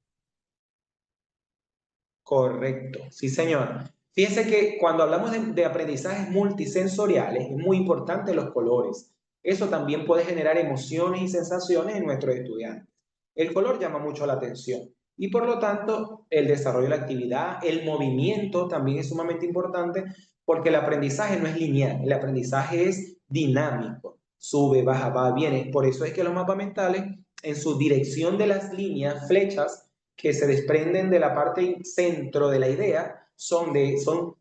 Correcto, sí señor. Fíjense que cuando hablamos de aprendizajes multisensoriales, es muy importante los colores. Eso también puede generar emociones y sensaciones en nuestros estudiantes. El color llama mucho la atención y por lo tanto el desarrollo de la actividad, el movimiento también es sumamente importante porque el aprendizaje no es lineal, el aprendizaje es dinámico, sube, baja, va, viene. Por eso es que los mapas mentales en su dirección de las líneas, flechas, que se desprenden de la parte centro de la idea son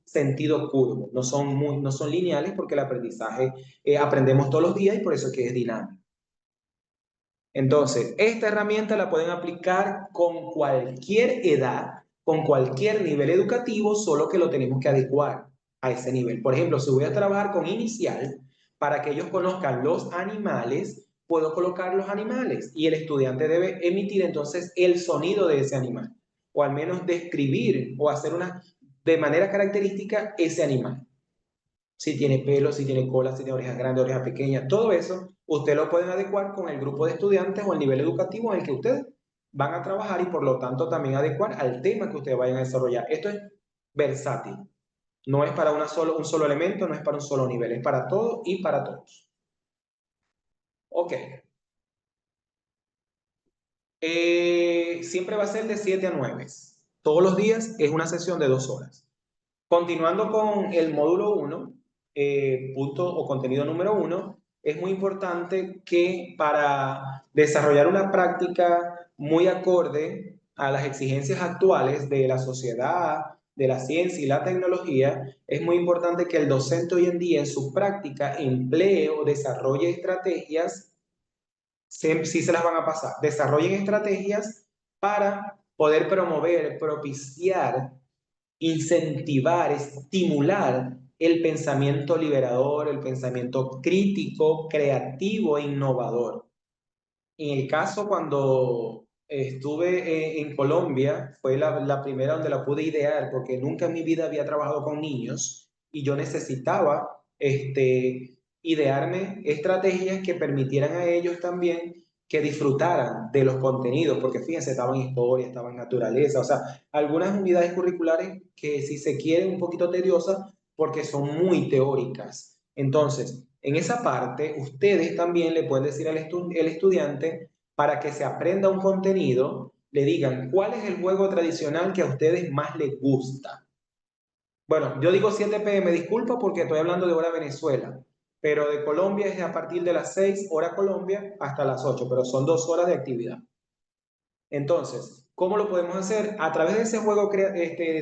sentido curvo, no son lineales porque el aprendizaje aprendemos todos los días y por eso es que es dinámico. Entonces, esta herramienta la pueden aplicar con cualquier edad, con cualquier nivel educativo, solo que lo tenemos que adecuar a ese nivel. Por ejemplo, si voy a trabajar con inicial, para que ellos conozcan los animales, puedo colocar los animales y el estudiante debe emitir entonces el sonido de ese animal, o al menos describir o hacer de manera característica ese animal. Si tiene pelo, si tiene cola, si tiene orejas grandes, orejas pequeñas, todo eso, usted lo pueden adecuar con el grupo de estudiantes o el nivel educativo en el que ustedes van a trabajar y por lo tanto también adecuar al tema que ustedes vayan a desarrollar. Esto es versátil, no es para un solo elemento, no es para un solo nivel, es para todo y para todos. Ok. Siempre va a ser de 7 a 9. Todos los días es una sesión de 2 horas. Continuando con el módulo 1, punto o contenido número 1, es muy importante que para desarrollar una práctica muy acorde a las exigencias actuales de la sociedad, de la ciencia y la tecnología, es muy importante que el docente hoy en día en su práctica emplee o desarrolle estrategias, sí se las van a pasar, desarrollen estrategias para poder promover, propiciar, incentivar, estimular el pensamiento liberador, el pensamiento crítico, creativo e innovador. En el caso cuando estuve en Colombia, fue la primera donde la pude idear, porque nunca en mi vida había trabajado con niños y yo necesitaba idearme estrategias que permitieran a ellos también que disfrutaran de los contenidos, porque fíjense, estaban historia, estaban naturaleza, o sea, algunas unidades curriculares que si se quieren un poquito tediosas porque son muy teóricas. Entonces, en esa parte, ustedes también le pueden decir al estudiante para que se aprenda un contenido, le digan cuál es el juego tradicional que a ustedes más les gusta. Bueno, yo digo 7 p.m., disculpa porque estoy hablando de hora Venezuela, pero de Colombia es a partir de las 6 hora Colombia hasta las 8, pero son 2 horas de actividad. Entonces, ¿cómo lo podemos hacer? A través de ese juego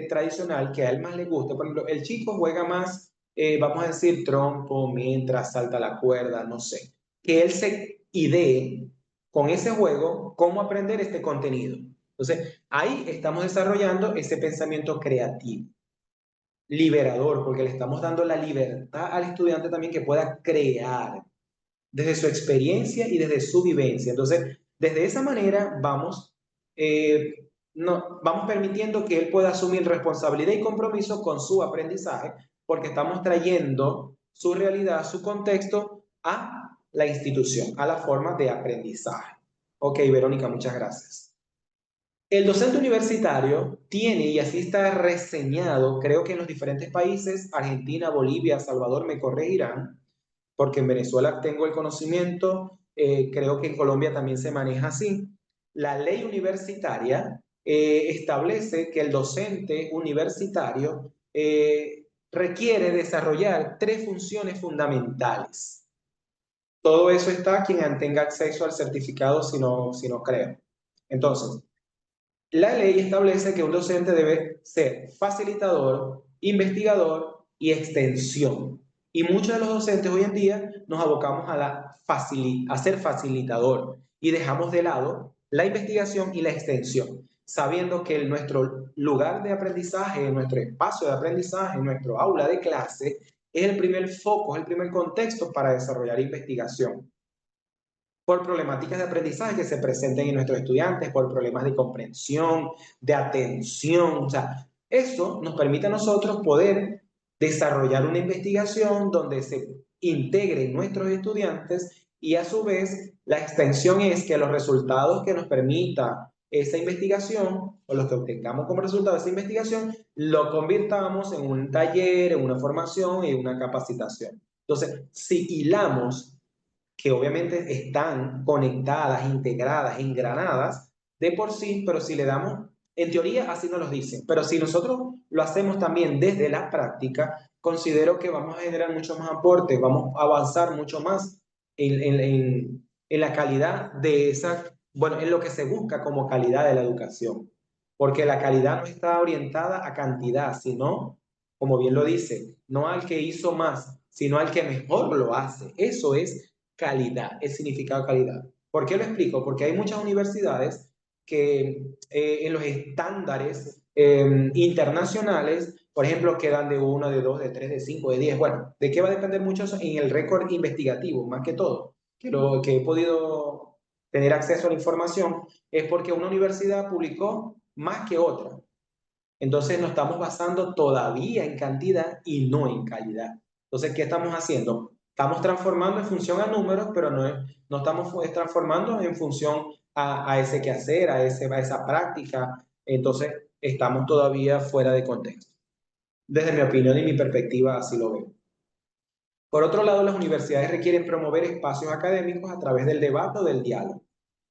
tradicional que a él más le gusta. Por ejemplo, el chico juega más, vamos a decir, trompo, mientras salta la cuerda, no sé. Que él se idee con ese juego cómo aprender este contenido. Entonces, ahí estamos desarrollando ese pensamiento creativo, liberador, porque le estamos dando la libertad al estudiante también que pueda crear desde su experiencia y desde su vivencia. Entonces, desde esa manera vamos permitiendo que él pueda asumir responsabilidad y compromiso con su aprendizaje, porque estamos trayendo su realidad, su contexto a la institución, a la forma de aprendizaje. Ok, Verónica, muchas gracias. El docente universitario tiene, y así está reseñado, creo que en los diferentes países, Argentina, Bolivia, Salvador, me corregirán, porque en Venezuela tengo el conocimiento, creo que en Colombia también se maneja así. La ley universitaria establece que el docente universitario requiere desarrollar 3 funciones fundamentales. Todo eso está quien tenga acceso al certificado, si no creo. Entonces, la ley establece que un docente debe ser facilitador, investigador y extensión. Y muchos de los docentes hoy en día nos abocamos a ser facilitador y dejamos de lado la investigación y la extensión. sabiendo que nuestro lugar de aprendizaje, nuestro espacio de aprendizaje, nuestro aula de clase, es el primer foco, es el primer contexto para desarrollar investigación. Por problemáticas de aprendizaje que se presenten en nuestros estudiantes, por problemas de comprensión, de atención, o sea, eso nos permite a nosotros poder desarrollar una investigación donde se integren nuestros estudiantes y a su vez la extensión es que los resultados que nos permita esa investigación o los que obtengamos como resultado de esa investigación lo convirtamos en un taller, en una formación y una capacitación. Entonces, si hilamos que obviamente están conectadas, integradas, engranadas de por sí, pero si le damos, en teoría así nos lo dicen, pero si nosotros lo hacemos también desde la práctica, considero que vamos a generar mucho más aporte, vamos a avanzar mucho más en la calidad de esa, bueno, en lo que se busca como calidad de la educación, porque la calidad no está orientada a cantidad, sino, como bien lo dice, no al que hizo más, sino al que mejor lo hace. Eso es calidad, el significado de calidad. ¿Por qué lo explico? Porque hay muchas universidades que en los estándares internacionales, por ejemplo, quedan de 1, de 2, de 3, de 5, de 10. Bueno, ¿de qué va a depender mucho eso? En el récord investigativo, más que todo. Que lo que he podido tener acceso a la información es porque una universidad publicó más que otra. Entonces nos estamos basando todavía en cantidad y no en calidad. Entonces, ¿qué estamos haciendo? Estamos transformando en función a números, pero no estamos transformando en función a ese quehacer, a esa práctica. Entonces, estamos todavía fuera de contexto. Desde mi opinión y mi perspectiva, así lo veo. Por otro lado, las universidades requieren promover espacios académicos a través del debate o del diálogo.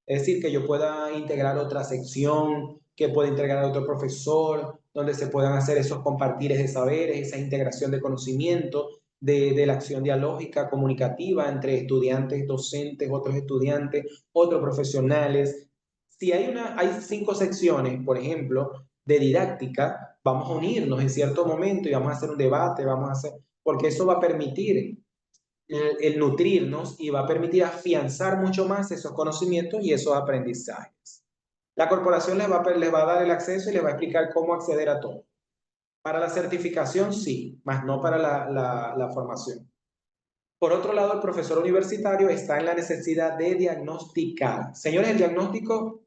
Es decir, que yo pueda integrar otra sección, que pueda integrar otro profesor, donde se puedan hacer esos compartires de saberes, esa integración de conocimiento, de la acción dialógica, comunicativa entre estudiantes, docentes, otros estudiantes, otros profesionales. Si hay 5 secciones, por ejemplo, de didáctica, vamos a unirnos en cierto momento y vamos a hacer un debate, porque eso va a permitir el nutrirnos y va a permitir afianzar mucho más esos conocimientos y esos aprendizajes. La corporación les va a dar el acceso y les va a explicar cómo acceder a todo. Para la certificación sí, más no para la formación. Por otro lado, el profesor universitario está en la necesidad de diagnosticar. Señores, el diagnóstico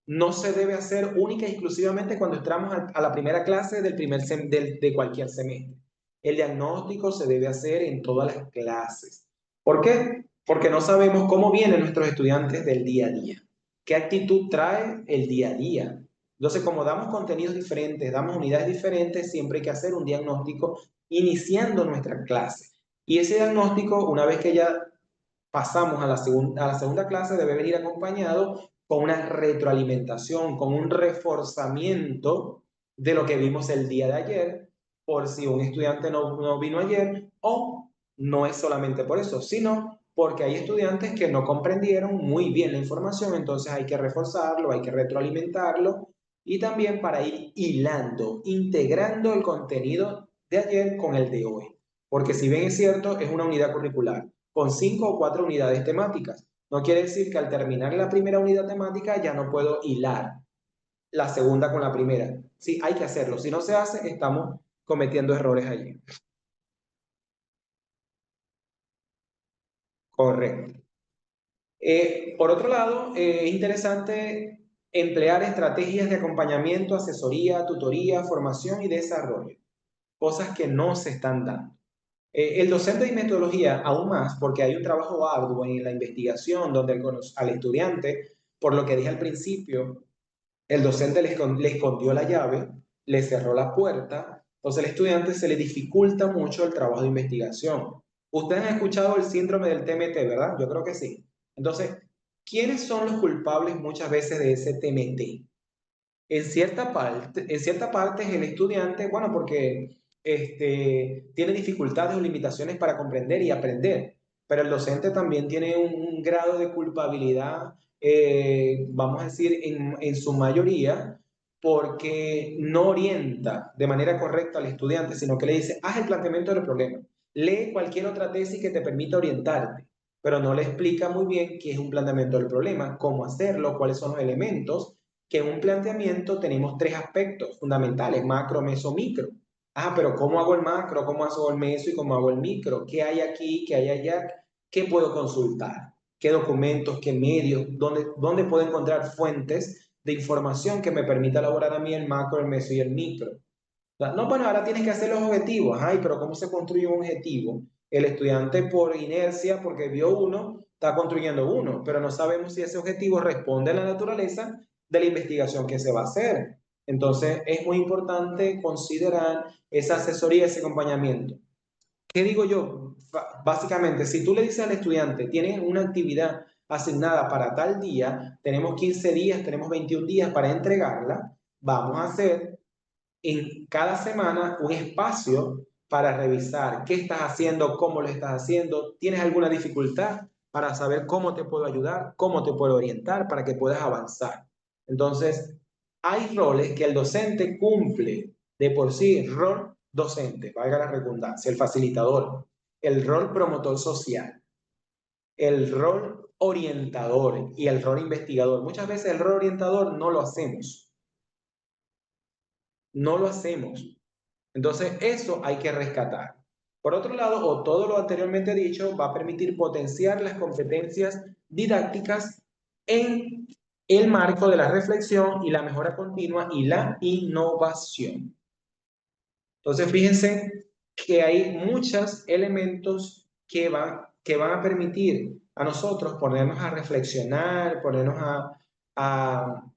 no se debe hacer única y exclusivamente cuando entramos a la primera clase de cualquier semestre. El diagnóstico se debe hacer en todas las clases. ¿Por qué? Porque no sabemos cómo vienen nuestros estudiantes del día a día. ¿Qué actitud trae el día a día? Entonces, como damos contenidos diferentes, damos unidades diferentes, siempre hay que hacer un diagnóstico iniciando nuestra clase. Y ese diagnóstico, una vez que ya pasamos a la segunda clase, debe venir acompañado con una retroalimentación, con un reforzamiento de lo que vimos el día de ayer, por si un estudiante no vino ayer, o no es solamente por eso, sino porque hay estudiantes que no comprendieron muy bien la información, entonces hay que reforzarlo, hay que retroalimentarlo, y también para ir hilando, integrando el contenido de ayer con el de hoy. Porque si bien es cierto, es una unidad curricular con 5 o 4 unidades temáticas. No quiere decir que al terminar la primera unidad temática ya no puedo hilar la segunda con la primera. Sí, hay que hacerlo. Si no se hace, estamos cometiendo errores allí. Correcto. Por otro lado, es interesante emplear estrategias de acompañamiento, asesoría, tutoría, formación y desarrollo. Cosas que no se están dando. El docente de metodología aún más porque hay un trabajo arduo en la investigación donde al estudiante, por lo que dije al principio, el docente le escondió la llave, le cerró la puerta, entonces al estudiante se le dificulta mucho el trabajo de investigación. Ustedes han escuchado el síndrome del TMT, ¿verdad? Yo creo que sí. Entonces, ¿quiénes son los culpables muchas veces de ese TMT? En cierta parte es el estudiante, bueno, porque tiene dificultades o limitaciones para comprender y aprender, pero el docente también tiene un grado de culpabilidad, vamos a decir, en su mayoría, porque no orienta de manera correcta al estudiante, sino que le dice, haz el planteamiento del problema, lee cualquier otra tesis que te permita orientarte, pero no le explica muy bien qué es un planteamiento del problema, cómo hacerlo, cuáles son los elementos que en un planteamiento tenemos tres aspectos fundamentales: macro, meso, micro. Ah, pero ¿cómo hago el macro? ¿Cómo hago el meso? ¿Y cómo hago el micro? ¿Qué hay aquí? ¿Qué hay allá? ¿Qué puedo consultar? ¿Qué documentos? ¿Qué medios? ¿Dónde puedo encontrar fuentes de información que me permita elaborar a mí el macro, el meso y el micro? No, bueno, ahora tienes que hacer los objetivos. Ay, pero ¿cómo se construye un objetivo? El estudiante por inercia, porque vio uno, está construyendo uno, pero no sabemos si ese objetivo responde a la naturaleza de la investigación que se va a hacer. Entonces, es muy importante considerar esa asesoría, ese acompañamiento. ¿Qué digo yo? Básicamente, si tú le dices al estudiante, tienes una actividad asignada para tal día, tenemos 15 días, tenemos 21 días para entregarla, vamos a hacer en cada semana un espacio para revisar qué estás haciendo, cómo lo estás haciendo, tienes alguna dificultad para saber cómo te puedo ayudar, cómo te puedo orientar para que puedas avanzar. Entonces, hay roles que el docente cumple de por sí: rol docente, valga la redundancia, el facilitador, el rol promotor social, el rol orientador y el rol investigador. Muchas veces el rol orientador no lo hacemos, no lo hacemos. Entonces, eso hay que rescatar. Por otro lado, o todo lo anteriormente dicho va a permitir potenciar las competencias didácticas en el marco de la reflexión y la mejora continua y la innovación. Entonces, fíjense que hay muchos elementos que van a permitir a nosotros ponernos a reflexionar, ponernos a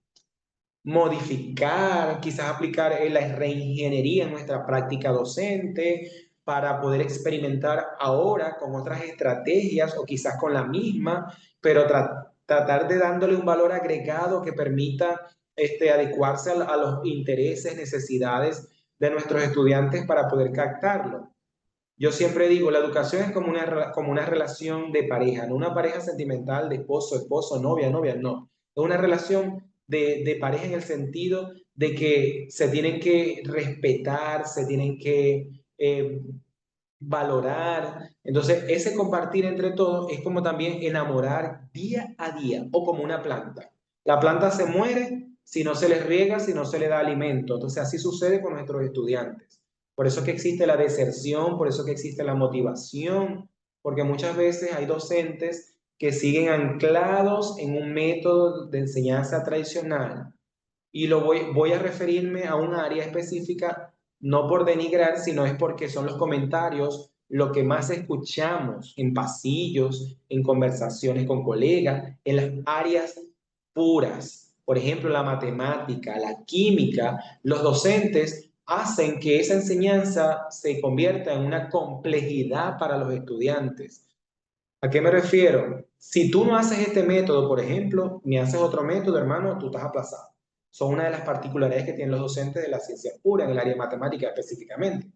modificar, quizás aplicar la reingeniería en nuestra práctica docente para poder experimentar ahora con otras estrategias o quizás con la misma, pero tratar de dándole un valor agregado que permita adecuarse a los intereses, necesidades de nuestros estudiantes para poder captarlo. Yo siempre digo, la educación es como una relación de pareja, no una pareja sentimental de esposo, esposo, novia, novia, no. Es una relación de pareja en el sentido de que se tienen que respetar, se tienen que valorar. Entonces, ese compartir entre todos es como también enamorar día a día o como una planta. La planta se muere si no se le riega, si no se le da alimento. Entonces, así sucede con nuestros estudiantes. Por eso es que existe la deserción, por eso es que existe la motivación, porque muchas veces hay docentes que siguen anclados en un método de enseñanza tradicional. Y voy a referirme a un área específica, no por denigrar, sino es porque son los comentarios lo que más escuchamos en pasillos, en conversaciones con colegas, en las áreas puras. Por ejemplo, la matemática, la química, los docentes hacen que esa enseñanza se convierta en una complejidad para los estudiantes. ¿A qué me refiero? Si tú no haces este método, por ejemplo, ni haces otro método, hermano, tú estás aplazado. Son una de las particularidades que tienen los docentes de la ciencia pura, en el área de matemática específicamente.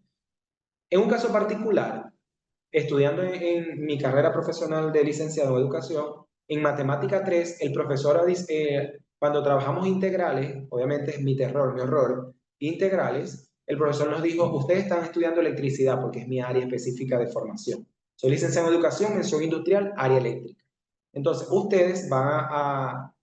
En un caso particular, estudiando en mi carrera profesional de licenciado en educación, en matemática 3, el profesor dice, cuando trabajamos integrales, obviamente es mi terror, mi horror, integrales, el profesor nos dijo: ustedes están estudiando electricidad porque es mi área específica de formación. Soy licenciado en educación, mención industrial, área eléctrica. Entonces, ustedes van a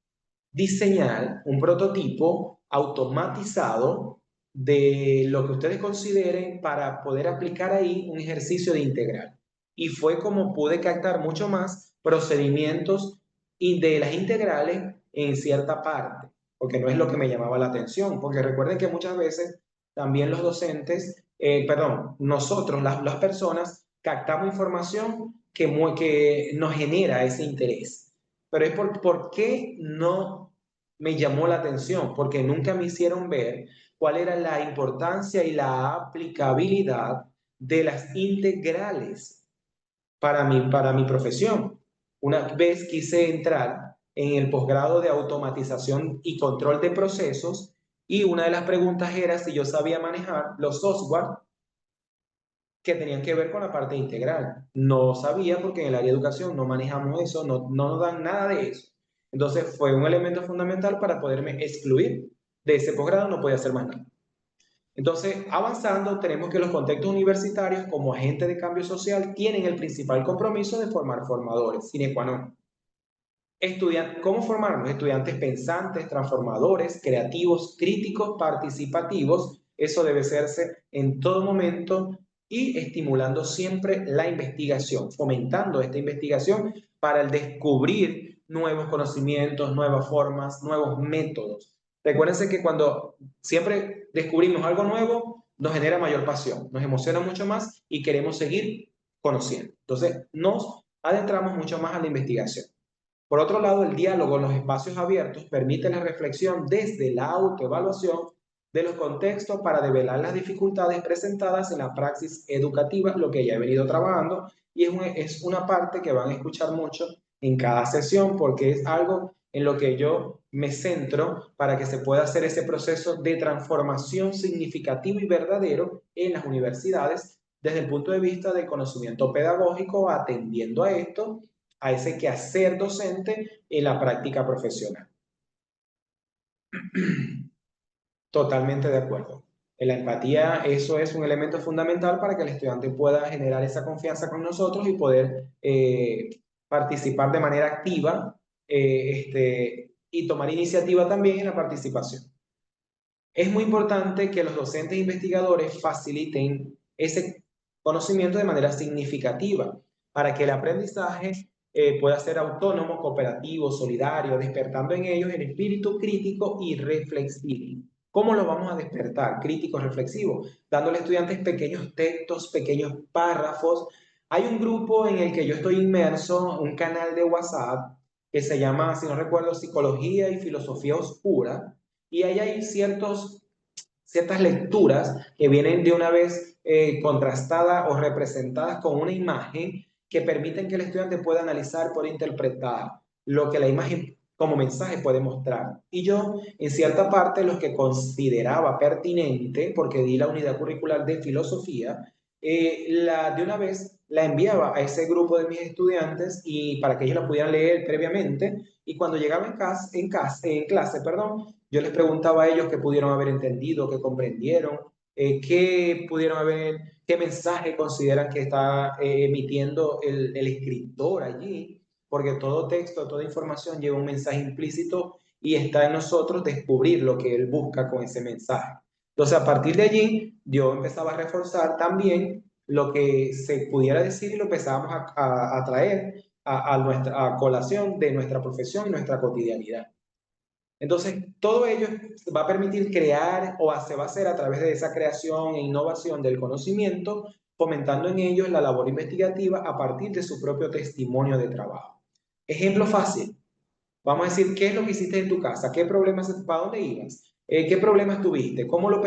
diseñar un prototipo automatizado de lo que ustedes consideren para poder aplicar ahí un ejercicio de integral. Y fue como pude captar mucho más procedimientos y de las integrales en cierta parte, porque no es lo que me llamaba la atención, porque recuerden que muchas veces también los docentes, perdón, nosotros, las personas, captamos información que nos genera ese interés. Pero es por qué no me llamó la atención, porque nunca me hicieron ver cuál era la importancia y la aplicabilidad de las integrales para mi profesión. Una vez quise entrar en el posgrado de automatización y control de procesos, y una de las preguntas era si yo sabía manejar los software que tenían que ver con la parte integral. No sabía, porque en el área de educación no manejamos eso, no nos dan nada de eso. Entonces fue un elemento fundamental para poderme excluir de ese posgrado, no podía hacer más nada. Entonces, avanzando, tenemos que los contextos universitarios como agentes de cambio social tienen el principal compromiso de formar formadores, sine qua non. ¿Cómo formarnos? Estudiantes pensantes, transformadores, creativos, críticos, participativos. Eso debe hacerse en todo momento y estimulando siempre la investigación, fomentando esta investigación para el descubrir nuevos conocimientos, nuevas formas, nuevos métodos. Recuérdense que cuando siempre descubrimos algo nuevo, nos genera mayor pasión, nos emociona mucho más y queremos seguir conociendo. Entonces, nos adentramos mucho más a la investigación. Por otro lado, el diálogo en los espacios abiertos permite la reflexión desde la autoevaluación de los contextos para develar las dificultades presentadas en la praxis educativa, lo que ya he venido trabajando, y es una parte que van a escuchar mucho en cada sesión porque es algo en lo que yo me centro para que se pueda hacer ese proceso de transformación significativo y verdadero en las universidades desde el punto de vista del conocimiento pedagógico, atendiendo a esto, a ese quehacer docente en la práctica profesional. Totalmente de acuerdo. En la empatía, eso es un elemento fundamental para que el estudiante pueda generar esa confianza con nosotros y poder participar de manera activa y tomar iniciativa también en la participación. Es muy importante que los docentes e investigadores faciliten ese conocimiento de manera significativa para que el aprendizaje pueda ser autónomo, cooperativo, solidario, despertando en ellos el espíritu crítico y reflexivo. ¿Cómo lo vamos a despertar? Crítico, reflexivo, dándole a estudiantes pequeños textos, pequeños párrafos. Hay un grupo en el que yo estoy inmerso, un canal de WhatsApp que se llama, si no recuerdo, Psicología y Filosofía Oscura, y ahí hay ciertas lecturas que vienen de una vez contrastadas o representadas con una imagen que permiten que el estudiante pueda analizar, pueda interpretar lo que la imagen como mensaje puede mostrar. Y yo, en cierta parte, lo que consideraba pertinente, porque di la unidad curricular de filosofía, de una vez la enviaba a ese grupo de mis estudiantes y para que ellos la pudieran leer previamente. Y cuando llegaba en clase, perdón, yo les preguntaba a ellos qué pudieron haber entendido, qué comprendieron, qué mensaje consideran que está emitiendo el escritor allí, porque todo texto, toda información lleva un mensaje implícito y está en nosotros descubrir lo que él busca con ese mensaje. Entonces, a partir de allí, yo empezaba a reforzar también lo que se pudiera decir y lo empezábamos a traer a nuestra colación de nuestra profesión y nuestra cotidianidad. Entonces, todo ello va a permitir crear o se va a hacer a través de esa creación e innovación del conocimiento, fomentando en ellos la labor investigativa a partir de su propio testimonio de trabajo. Ejemplo fácil. Vamos a decir, ¿qué es lo que hiciste en tu casa? ¿Qué problemas, para dónde ibas? ¿Qué problemas tuviste? Cómo lo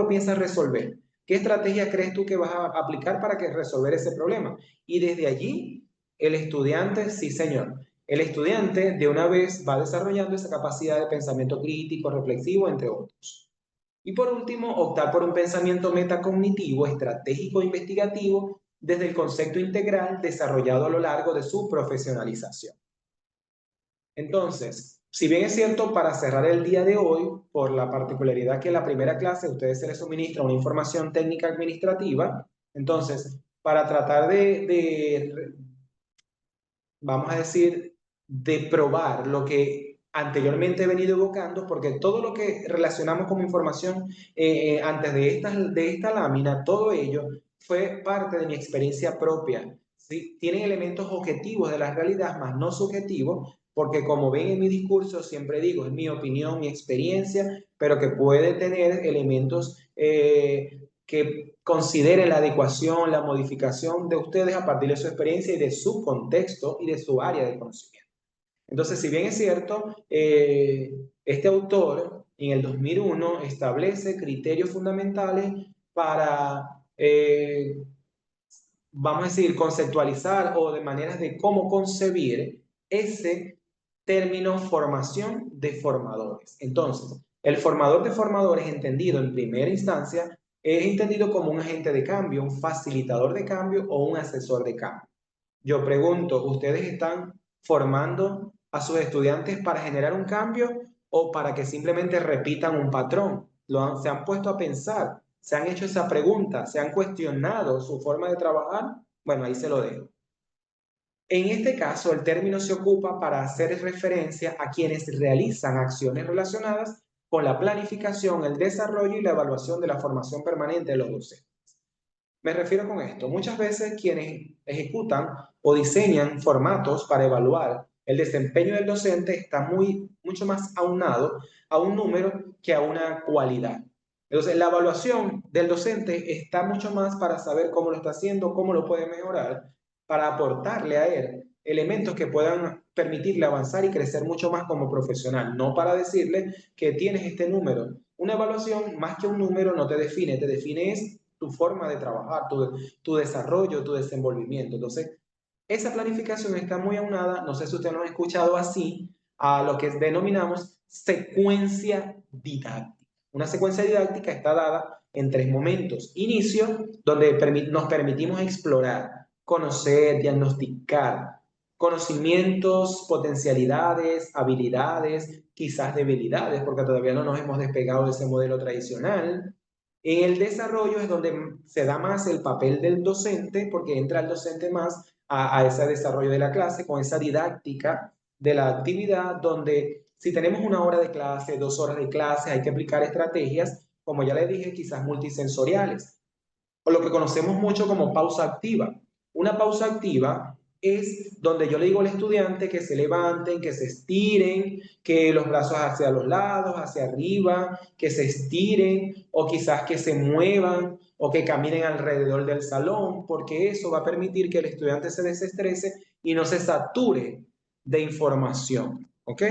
piensas resolver? ¿Qué estrategia crees tú que vas a aplicar para que resolver ese problema? Y desde allí, el estudiante, sí señor, el estudiante de una vez va desarrollando esa capacidad de pensamiento crítico, reflexivo, entre otros. Y por último, optar por un pensamiento metacognitivo, estratégico e investigativo desde el concepto integral desarrollado a lo largo de su profesionalización. Entonces, si bien es cierto, para cerrar el día de hoy, por la particularidad que en la primera clase a ustedes se les suministra una información técnica administrativa, entonces, para tratar vamos a decir, de probar lo que anteriormente he venido evocando, porque todo lo que relacionamos como información antes de esta lámina, todo ello fue parte de mi experiencia propia. ¿Sí? Tienen elementos objetivos de la realidad, más no subjetivos, porque como ven en mi discurso, siempre digo, es mi opinión, mi experiencia, pero que puede tener elementos que consideren la adecuación, la modificación de ustedes a partir de su experiencia y de su contexto y de su área de conocimiento. Entonces, si bien es cierto, este autor en el 2001 establece criterios fundamentales para, vamos a decir, conceptualizar o de maneras de cómo concebir ese término formación de formadores. Entonces, el formador de formadores, entendido en primera instancia, es entendido como un agente de cambio, un facilitador de cambio o un asesor de cambio. Yo pregunto, ¿ustedes están formando a sus estudiantes para generar un cambio o para que simplemente repitan un patrón? ¿Se han puesto a pensar? ¿Se han hecho esa pregunta? ¿Se han cuestionado su forma de trabajar? Bueno, ahí se lo dejo. En este caso, el término se ocupa para hacer referencia a quienes realizan acciones relacionadas con la planificación, el desarrollo y la evaluación de la formación permanente de los docentes. Me refiero con esto. Muchas veces quienes ejecutan o diseñan formatos para evaluar el desempeño del docente está mucho más aunado a un número que a una cualidad. Entonces, la evaluación del docente está mucho más para saber cómo lo está haciendo, cómo lo puede mejorar, para aportarle a él elementos que puedan permitirle avanzar y crecer mucho más como profesional, no para decirle que tienes este número. Una evaluación, más que un número, no te define es tu forma de trabajar, tu desarrollo, tu desenvolvimiento. Entonces, esa planificación está muy aunada, no sé si ustedes lo han escuchado así, a lo que denominamos secuencia didáctica. Una secuencia didáctica está dada en tres momentos. Inicio, donde nos permitimos explorar, conocer, diagnosticar conocimientos, potencialidades, habilidades, quizás debilidades, porque todavía no nos hemos despegado de ese modelo tradicional. En el desarrollo es donde se da más el papel del docente, porque entra el docente más a ese desarrollo de la clase, con esa didáctica de la actividad, donde si tenemos una hora de clase, 2 horas de clase, hay que aplicar estrategias, como ya les dije, quizás multisensoriales, o lo que conocemos mucho como pausa activa. Una pausa activa es donde yo le digo al estudiante que se levanten, que se estiren, que los brazos hacia los lados, hacia arriba, que se estiren o quizás que se muevan o que caminen alrededor del salón, porque eso va a permitir que el estudiante se desestrese y no se sature de información. ¿Ok?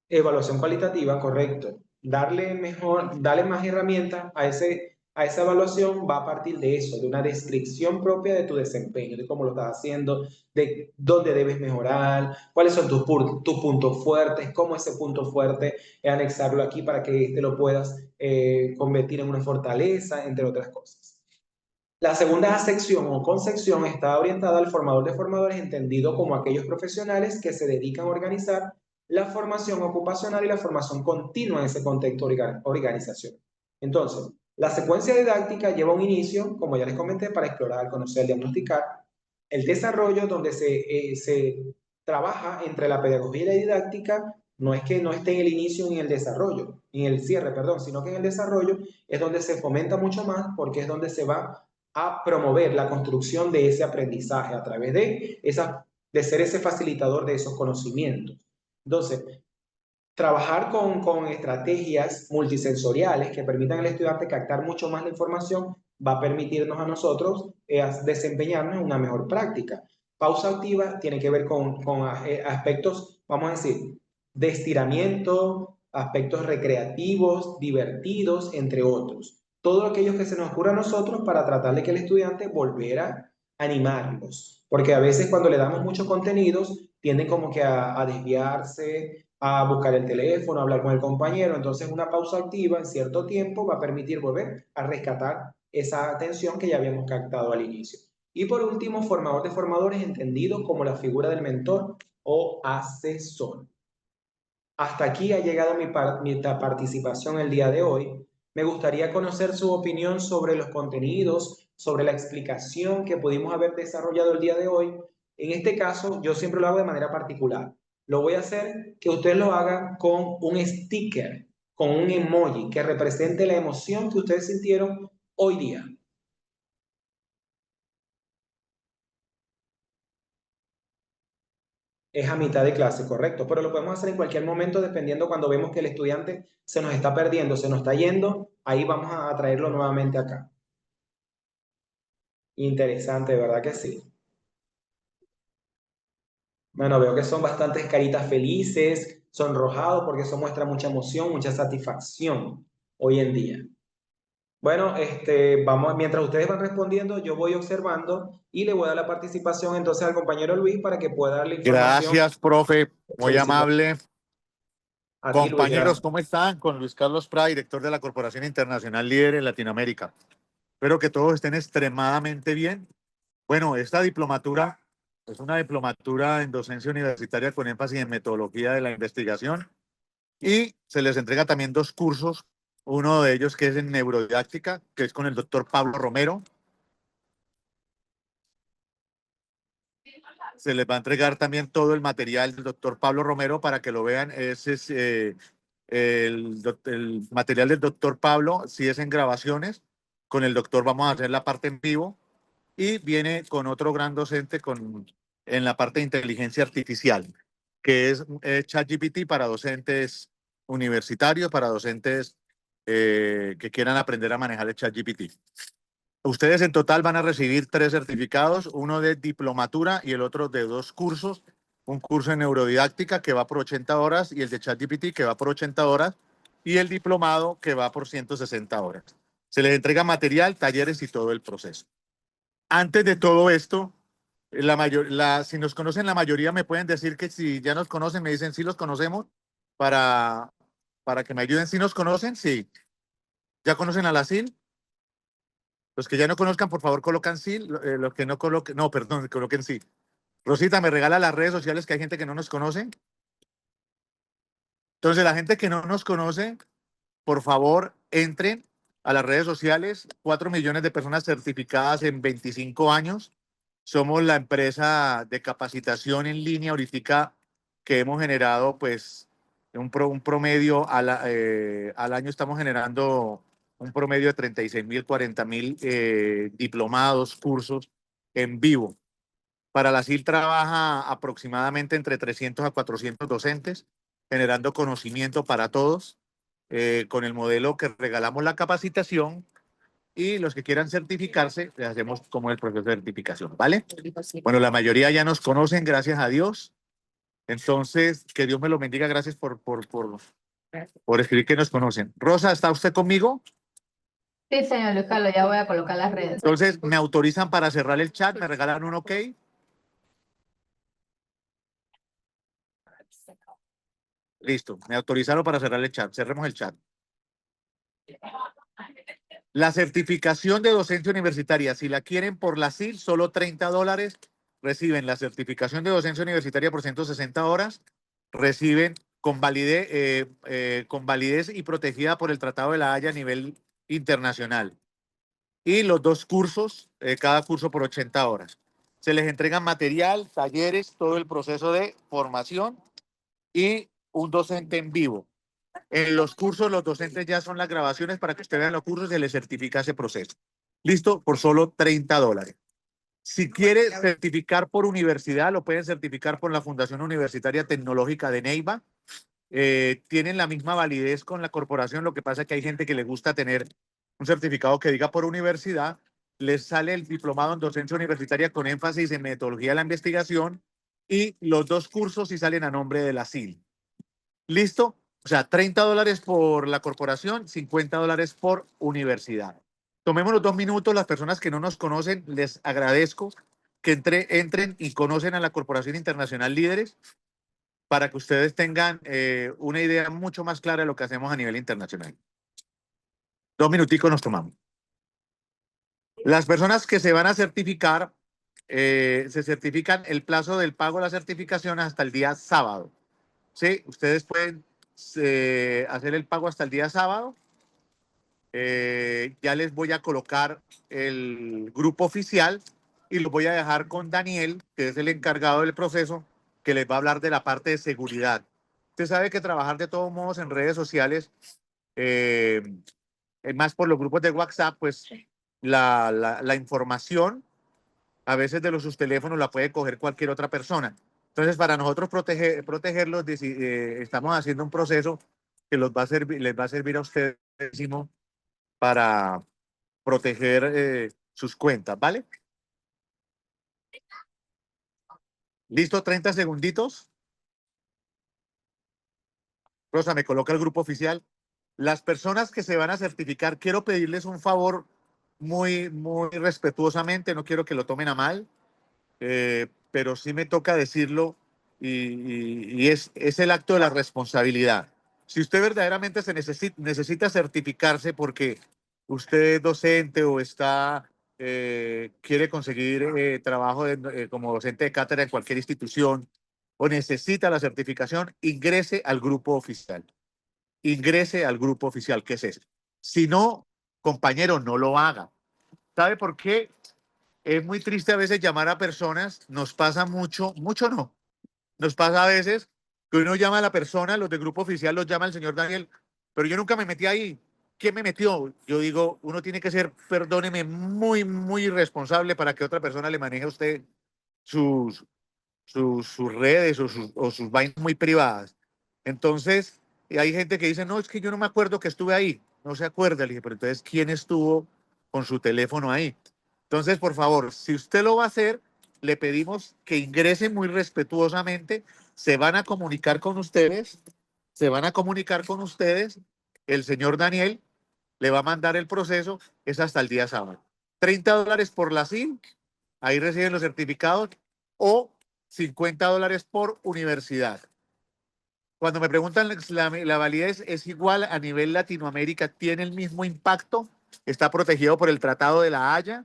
Evaluación cualitativa, correcto. Darle más herramientas a esa evaluación va a partir de eso, de una descripción propia de tu desempeño, de cómo lo estás haciendo, de dónde debes mejorar, cuáles son tus puntos fuertes, cómo ese punto fuerte anexarlo aquí para que te lo puedas convertir en una fortaleza, entre otras cosas. La segunda sección o consección está orientada al formador de formadores, entendido como aquellos profesionales que se dedican a organizar la formación ocupacional y la formación continua en ese contexto organización. Entonces, la secuencia didáctica lleva un inicio, como ya les comenté, para explorar, conocer, diagnosticar. El desarrollo, donde se trabaja entre la pedagogía y la didáctica, no es que no esté en el inicio ni en el desarrollo, ni en el cierre, perdón, sino que en el desarrollo es donde se fomenta mucho más porque es donde se va a promover la construcción de ese aprendizaje a través de ser ese facilitador de esos conocimientos. Entonces, trabajar con estrategias multisensoriales que permitan al estudiante captar mucho más la información va a permitirnos a nosotros desempeñarnos en una mejor práctica. Pausa activa tiene que ver con aspectos, vamos a decir, de estiramiento, aspectos recreativos, divertidos, entre otros. Todo aquello que se nos ocurra a nosotros para tratar de que el estudiante volviera a animarlos. Porque a veces cuando le damos muchos contenidos, tienden como que a desviarse, a buscar el teléfono, a hablar con el compañero. Entonces, una pausa activa en cierto tiempo va a permitir volver a rescatar esa atención que ya habíamos captado al inicio. Y por último, formador de formadores, entendido como la figura del mentor o asesor. Hasta aquí ha llegado mi participación el día de hoy. Me gustaría conocer su opinión sobre los contenidos, sobre la explicación que pudimos haber desarrollado el día de hoy. En este caso, yo siempre lo hago de manera particular. Lo voy a hacer que ustedes lo hagan con un sticker, con un emoji que represente la emoción que ustedes sintieron hoy día. Es a mitad de clase, correcto, pero lo podemos hacer en cualquier momento dependiendo cuando vemos que el estudiante se nos está perdiendo, se nos está yendo, ahí vamos a traerlo nuevamente acá. Interesante, ¿verdad que sí? Bueno, veo que son bastantes caritas felices, sonrojados, porque eso muestra mucha emoción, mucha satisfacción hoy en día. Bueno, vamos, mientras ustedes van respondiendo, yo voy observando y le voy a dar la participación entonces al compañero Luis para que pueda darle información. Gracias, profe, muy Solicito amable. a ti, Luis, Compañeros, gracias. ¿cómo están? Con Luis Carlos Prada, director de la Corporación Internacional Líder en Latinoamérica. Espero que todos estén extremadamente bien. Bueno, esta diplomatura es una diplomatura en docencia universitaria con énfasis en metodología de la investigación y se les entrega también 2 cursos, uno de ellos que es en neurodidáctica, que es con el doctor Pablo Romero, Se les va a entregar también todo el material del doctor Pablo Romero para que lo vean. Ese es el material del doctor Pablo, si es en grabaciones. Con el doctor vamos a hacer la parte en vivo y viene con otro gran docente en la parte de inteligencia artificial, que es ChatGPT para docentes universitarios, para docentes que quieran aprender a manejar el ChatGPT. Ustedes en total van a recibir 3 certificados, uno de diplomatura y el otro de 2 cursos. Un curso en neurodidáctica que va por 80 horas y el de ChatGPT que va por 80 horas y el diplomado que va por 160 horas. Se les entrega material, talleres y todo el proceso. Antes de todo esto, si nos conocen la mayoría me pueden decir que si ya nos conocen, me dicen sí los conocemos para que me ayuden. ¿Sí nos conocen? Sí. ¿Ya conocen a la SIL? Los que ya no conozcan, por favor, colocan sí. Los que no coloquen, no, perdón, coloquen sí. Rosita, me regala las redes sociales que hay gente que no nos conoce. Entonces, la gente que no nos conoce, por favor, entren a las redes sociales. 4 millones de personas certificadas en 25 años. Somos la empresa de capacitación en línea ahorita que hemos generado, pues, un promedio al año estamos generando un promedio de 36.000, 40.000 diplomados, cursos en vivo. Para la SIL trabaja aproximadamente entre 300 a 400 docentes, generando conocimiento para todos, con el modelo que regalamos la capacitación y los que quieran certificarse, les hacemos como el proceso de certificación, ¿vale? Bueno, la mayoría ya nos conocen, gracias a Dios. Entonces, que Dios me lo bendiga. Gracias por escribir que nos conocen. Rosa, ¿está usted conmigo? Sí, señor Luis Carlos, ya voy a colocar las redes. Entonces, ¿me autorizan para cerrar el chat? ¿Me regalan un ok? Listo, me autorizaron para cerrar el chat. Cerremos el chat. La certificación de docencia universitaria, si la quieren por la SIL, solo $30. Reciben la certificación de docencia universitaria por 160 horas. Reciben con validez y protegida por el Tratado de la Haya a nivel internacional. Y los 2 cursos, cada curso por 80 horas. Se les entregan material, talleres, todo el proceso de formación y un docente en vivo. En los cursos, los docentes ya son las grabaciones para que usted vea los cursos y se le certifica ese proceso. Listo, por solo $30. Si quiere certificar por universidad, lo pueden certificar por la Fundación Universitaria Tecnológica de Neiva. Tienen la misma validez con la corporación, lo que pasa es que hay gente que le gusta tener un certificado que diga por universidad. Les sale el diplomado en docencia universitaria con énfasis en metodología de la investigación y los 2 cursos sí salen a nombre de la SIL. ¿Listo? O sea, $30 por la corporación, $50 por universidad. Tomemos los 2 minutos. Las personas que no nos conocen, les agradezco que entren y conocen a la Corporación Internacional Líderes para que ustedes tengan una idea mucho más clara de lo que hacemos a nivel internacional. 2 minuticos nos tomamos. Las personas que se van a certificar, se certifican el plazo del pago de la certificación hasta el día sábado. Sí, ustedes pueden hacer el pago hasta el día sábado. Ya les voy a colocar el grupo oficial y los voy a dejar con Daniel, que es el encargado del proceso, que les va a hablar de la parte de seguridad. Usted sabe que trabajar de todos modos en redes sociales, más por los grupos de WhatsApp, pues la información a veces de sus teléfonos la puede coger cualquier otra persona. Entonces, para nosotros protegerlos, estamos haciendo un proceso que les va a servir a ustedes para proteger sus cuentas, ¿vale? ¿Listo? 30 segunditos. Rosa, me coloca el grupo oficial. Las personas que se van a certificar, quiero pedirles un favor muy, muy respetuosamente, no quiero que lo tomen a mal, pero sí me toca decirlo y es el acto de la responsabilidad. Si usted verdaderamente necesita certificarse porque usted es docente o quiere conseguir trabajo como docente de cátedra en cualquier institución o necesita la certificación, ingrese al grupo oficial. Ingrese al grupo oficial, ¿qué es eso? Si no, compañero, no lo haga. ¿Sabe por qué? es muy triste a veces llamar a personas, nos pasa mucho, mucho no, nos pasa a veces que uno llama a la persona, los de grupo oficial los llama el señor Daniel, pero yo nunca me metí ahí. ¿Quién me metió? Yo digo, uno tiene que ser, perdóneme, muy, muy irresponsable para que otra persona le maneje a usted sus, sus redes o sus vainas muy privadas. Entonces, hay gente que dice, no, es que yo no me acuerdo que estuve ahí. No se acuerda. Le dije, pero entonces, ¿quién estuvo con su teléfono ahí? Entonces, por favor, si usted lo va a hacer, le pedimos que ingrese muy respetuosamente. Se van a comunicar con ustedes. Se van a comunicar con ustedes. El señor Daniel le va a mandar el proceso. Es hasta el día sábado. $30 por la SIM. Ahí reciben los certificados. O $50 por universidad. Cuando me preguntan la validez, es igual a nivel Latinoamérica, tiene el mismo impacto, está protegido por el Tratado de la Haya.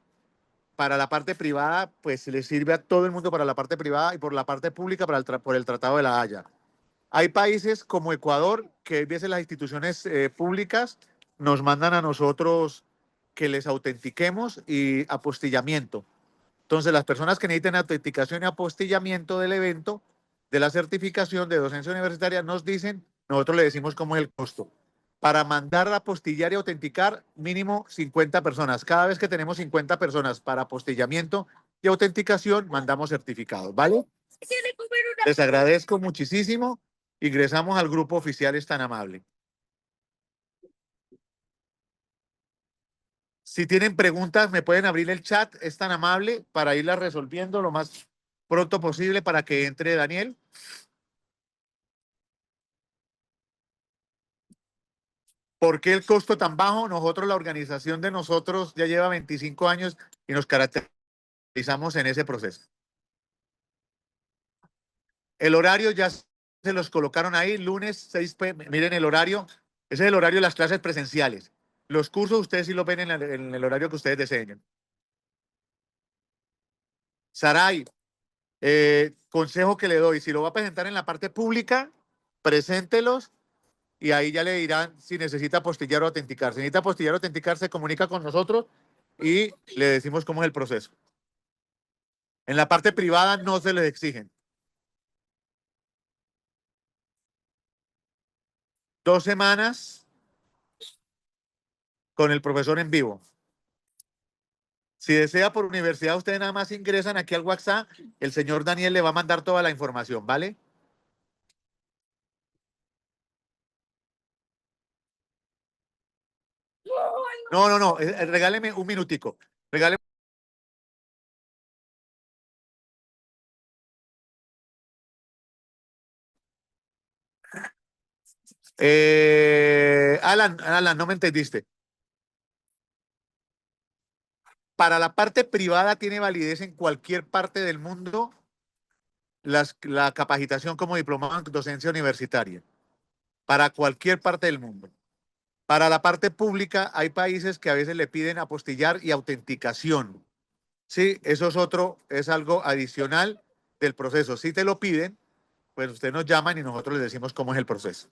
Para la parte privada, pues le sirve a todo el mundo para la parte privada y por la parte pública por el Tratado de la Haya. Hay países como Ecuador que a veces las instituciones públicas nos mandan a nosotros que les autentiquemos y apostillamiento. Entonces, las personas que necesiten autenticación y apostillamiento del evento, de la certificación de docencia universitaria, nos dicen, nosotros le decimos cómo es el costo. Para mandar a apostillar y autenticar, mínimo 50 personas. Cada vez que tenemos 50 personas para apostillamiento y autenticación, mandamos certificados, ¿vale? Les agradezco muchísimo. Ingresamos al grupo oficial, es tan amable. Si tienen preguntas, me pueden abrir el chat, es tan amable para irlas resolviendo lo más pronto posible para que entre Daniel. ¿Por qué el costo tan bajo? Nosotros, la organización de nosotros ya lleva 25 años y nos caracterizamos en ese proceso. El horario ya se los colocaron ahí, lunes 6 p.m. Miren el horario, ese es el horario de las clases presenciales. Los cursos ustedes sí lo ven en el horario que ustedes deseen. Saray, consejo que le doy, si lo va a presentar en la parte pública, preséntelos y ahí ya le dirán si necesita apostillar o autenticar. Si necesita apostillar o autenticar, se comunica con nosotros y le decimos cómo es el proceso. En la parte privada no se les exigen. 2 semanas con el profesor en vivo. Si desea por universidad, ustedes nada más ingresan aquí al WhatsApp, el señor Daniel le va a mandar toda la información, ¿vale? No, regáleme un minutico. Regáleme. Alan, no me entendiste. Para la parte privada tiene validez en cualquier parte del mundo la capacitación como diplomado en docencia universitaria. Para cualquier parte del mundo. Para la parte pública hay países que a veces le piden apostillar y autenticación. Sí, eso es algo adicional del proceso. Si te lo piden, pues usted nos llaman y nosotros les decimos cómo es el proceso.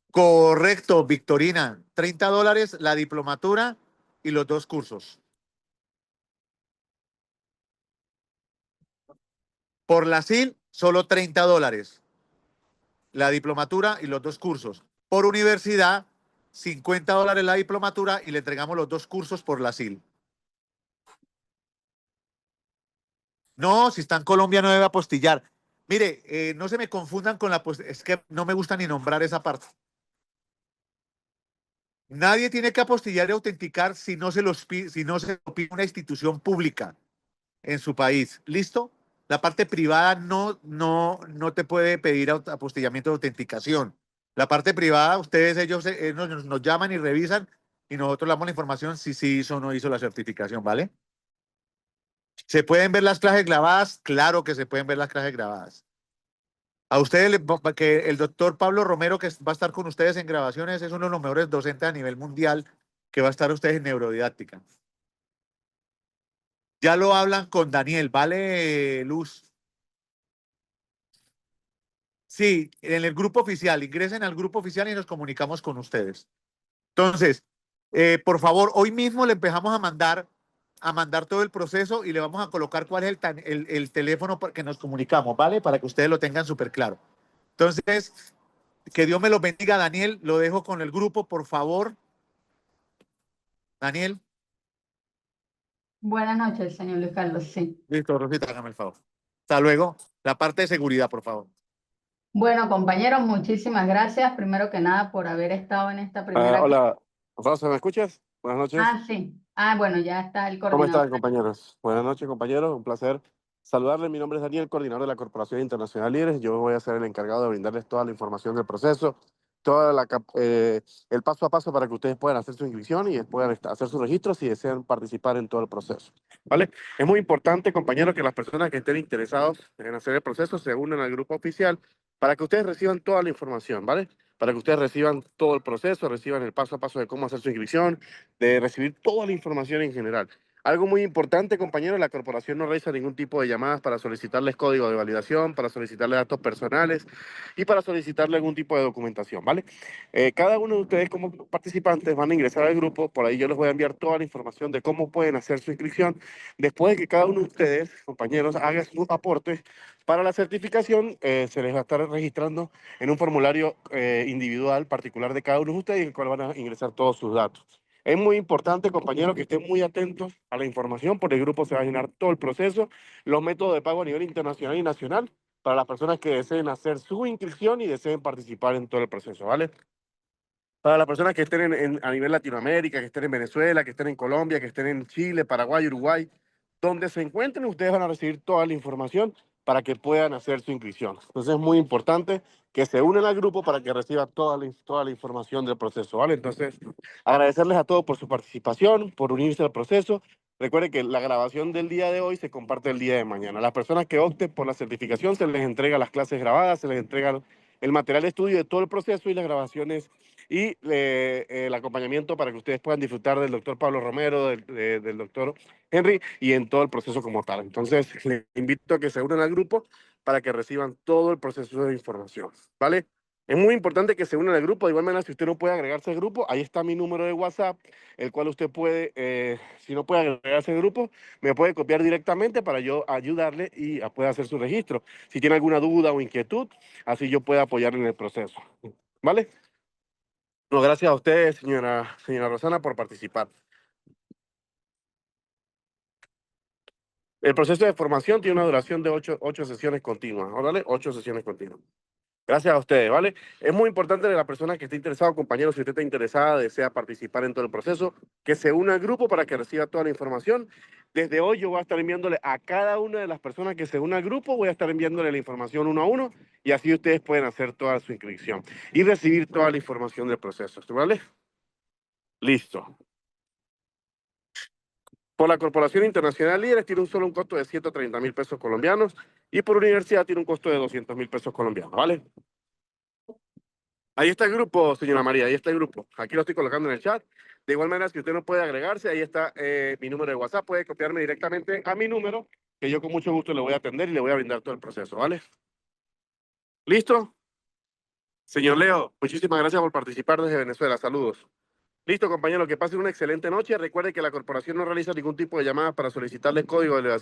Correcto, Victorina. $30 la diplomatura y los 2 cursos. Por la SIL, solo $30. La diplomatura y los 2 cursos. Por universidad, $50 la diplomatura y le entregamos los 2 cursos por la SIL. No, si está en Colombia no debe apostillar. Mire, no se me confundan con es que no me gusta ni nombrar esa parte. Nadie tiene que apostillar y autenticar si no se lo pide una institución pública en su país. ¿Listo? La parte privada no te puede pedir apostillamiento de autenticación. La parte privada, ellos nos llaman y revisan y nosotros le damos la información si sí hizo o no hizo la certificación, ¿vale? ¿Se pueden ver las clases grabadas? Claro que se pueden ver las clases grabadas. A ustedes, que el doctor Pablo Romero, que va a estar con ustedes en grabaciones, es uno de los mejores docentes a nivel mundial que va a estar ustedes en neurodidáctica. Ya lo hablan con Daniel, ¿vale, Luz? Sí, en el grupo oficial. Ingresen al grupo oficial y nos comunicamos con ustedes. Entonces, Por favor, hoy mismo le empezamos a mandar todo el proceso y le vamos a colocar cuál es el teléfono que nos comunicamos, ¿vale? Para que ustedes lo tengan súper claro. Entonces, que Dios me los bendiga, Daniel. Lo dejo con el grupo, por favor. Daniel. Buenas noches, señor Luis Carlos, sí. Listo, Rosita, hágame el favor. Hasta luego. La parte de seguridad, por favor. Bueno, compañeros, muchísimas gracias, primero que nada, por haber estado en esta primera... Hola, Rosa, ¿me escuchas? Buenas noches. Sí. Bueno, ya está el ¿Cómo coordinador. están, compañeros? Buenas noches, compañeros. Un placer saludarles. Mi nombre es Daniel, coordinador de la Corporación Internacional Líderes. Yo voy a ser el encargado de brindarles toda la información del proceso, el paso a paso para que ustedes puedan hacer su inscripción y puedan hacer su registro si desean participar en todo el proceso. ¿Vale? Es muy importante, compañeros, que las personas que estén interesados en hacer el proceso se unan al grupo oficial para que ustedes reciban toda la información, ¿vale? Para que ustedes reciban todo el proceso, reciban el paso a paso de cómo hacer su inscripción, de recibir toda la información en general. Algo muy importante, compañeros, la corporación no realiza ningún tipo de llamadas para solicitarles código de validación, para solicitarles datos personales y para solicitarle algún tipo de documentación, ¿vale? Cada uno de ustedes como participantes van a ingresar al grupo, por ahí yo les voy a enviar toda la información de cómo pueden hacer su inscripción. Después de que cada uno de ustedes, compañeros, haga su aporte para la certificación, se les va a estar registrando en un formulario individual, particular de cada uno de ustedes, en el cual van a ingresar todos sus datos. Es muy importante, compañeros, que estén muy atentos a la información, porque el grupo se va a llenar todo el proceso, los métodos de pago a nivel internacional y nacional, para las personas que deseen hacer su inscripción y deseen participar en todo el proceso, ¿vale? Para las personas que estén a nivel Latinoamérica, que estén en Venezuela, que estén en Colombia, que estén en Chile, Paraguay, Uruguay, donde se encuentren, ustedes van a recibir toda la información para que puedan hacer su inscripción. Entonces es muy importante que se unan al grupo para que reciban toda la información del proceso, ¿vale? Entonces, agradecerles a todos por su participación, por unirse al proceso. Recuerden que la grabación del día de hoy se comparte el día de mañana. Las personas que opten por la certificación se les entrega las clases grabadas, se les entrega el material de estudio de todo el proceso y las grabaciones y el acompañamiento para que ustedes puedan disfrutar del doctor Pablo Romero, del doctor Henry y en todo el proceso como tal. Entonces, les invito a que se unan al grupo para que reciban todo el proceso de información, ¿vale? Es muy importante que se unan al grupo. De igual manera, si usted no puede agregarse al grupo, ahí está mi número de WhatsApp, el cual usted puede, si no puede agregarse al grupo, me puede copiar directamente para yo ayudarle y pueda hacer su registro. Si tiene alguna duda o inquietud, así yo pueda apoyarle en el proceso, ¿vale? No, gracias a usted, señora Rosana, por participar. El proceso de formación tiene una duración de 8 sesiones continuas, ¿vale? 8 sesiones continuas. Gracias a ustedes, ¿vale? Es muy importante de la persona que esté interesada, compañeros, si usted está interesada, desea participar en todo el proceso, que se una al grupo para que reciba toda la información. Desde hoy yo voy a estar enviándole a cada una de las personas que se una al grupo, voy a estar enviándole la información uno a uno y así ustedes pueden hacer toda su inscripción y recibir toda la información del proceso, ¿vale? Listo. Por la Corporación Internacional Líderes tiene un costo de 130.000 pesos colombianos y por universidad tiene un costo de 200.000 pesos colombianos, ¿vale? Ahí está el grupo, señora María, ahí está el grupo. Aquí lo estoy colocando en el chat. De igual manera, si usted no puede agregarse, ahí está mi número de WhatsApp. Puede copiarme directamente a mi número, que yo con mucho gusto le voy a atender y le voy a brindar todo el proceso, ¿vale? ¿Listo? Señor Leo, muchísimas gracias por participar desde Venezuela. Saludos. Listo, compañero, que pasen una excelente noche. Recuerde que la corporación no realiza ningún tipo de llamadas para solicitarle código de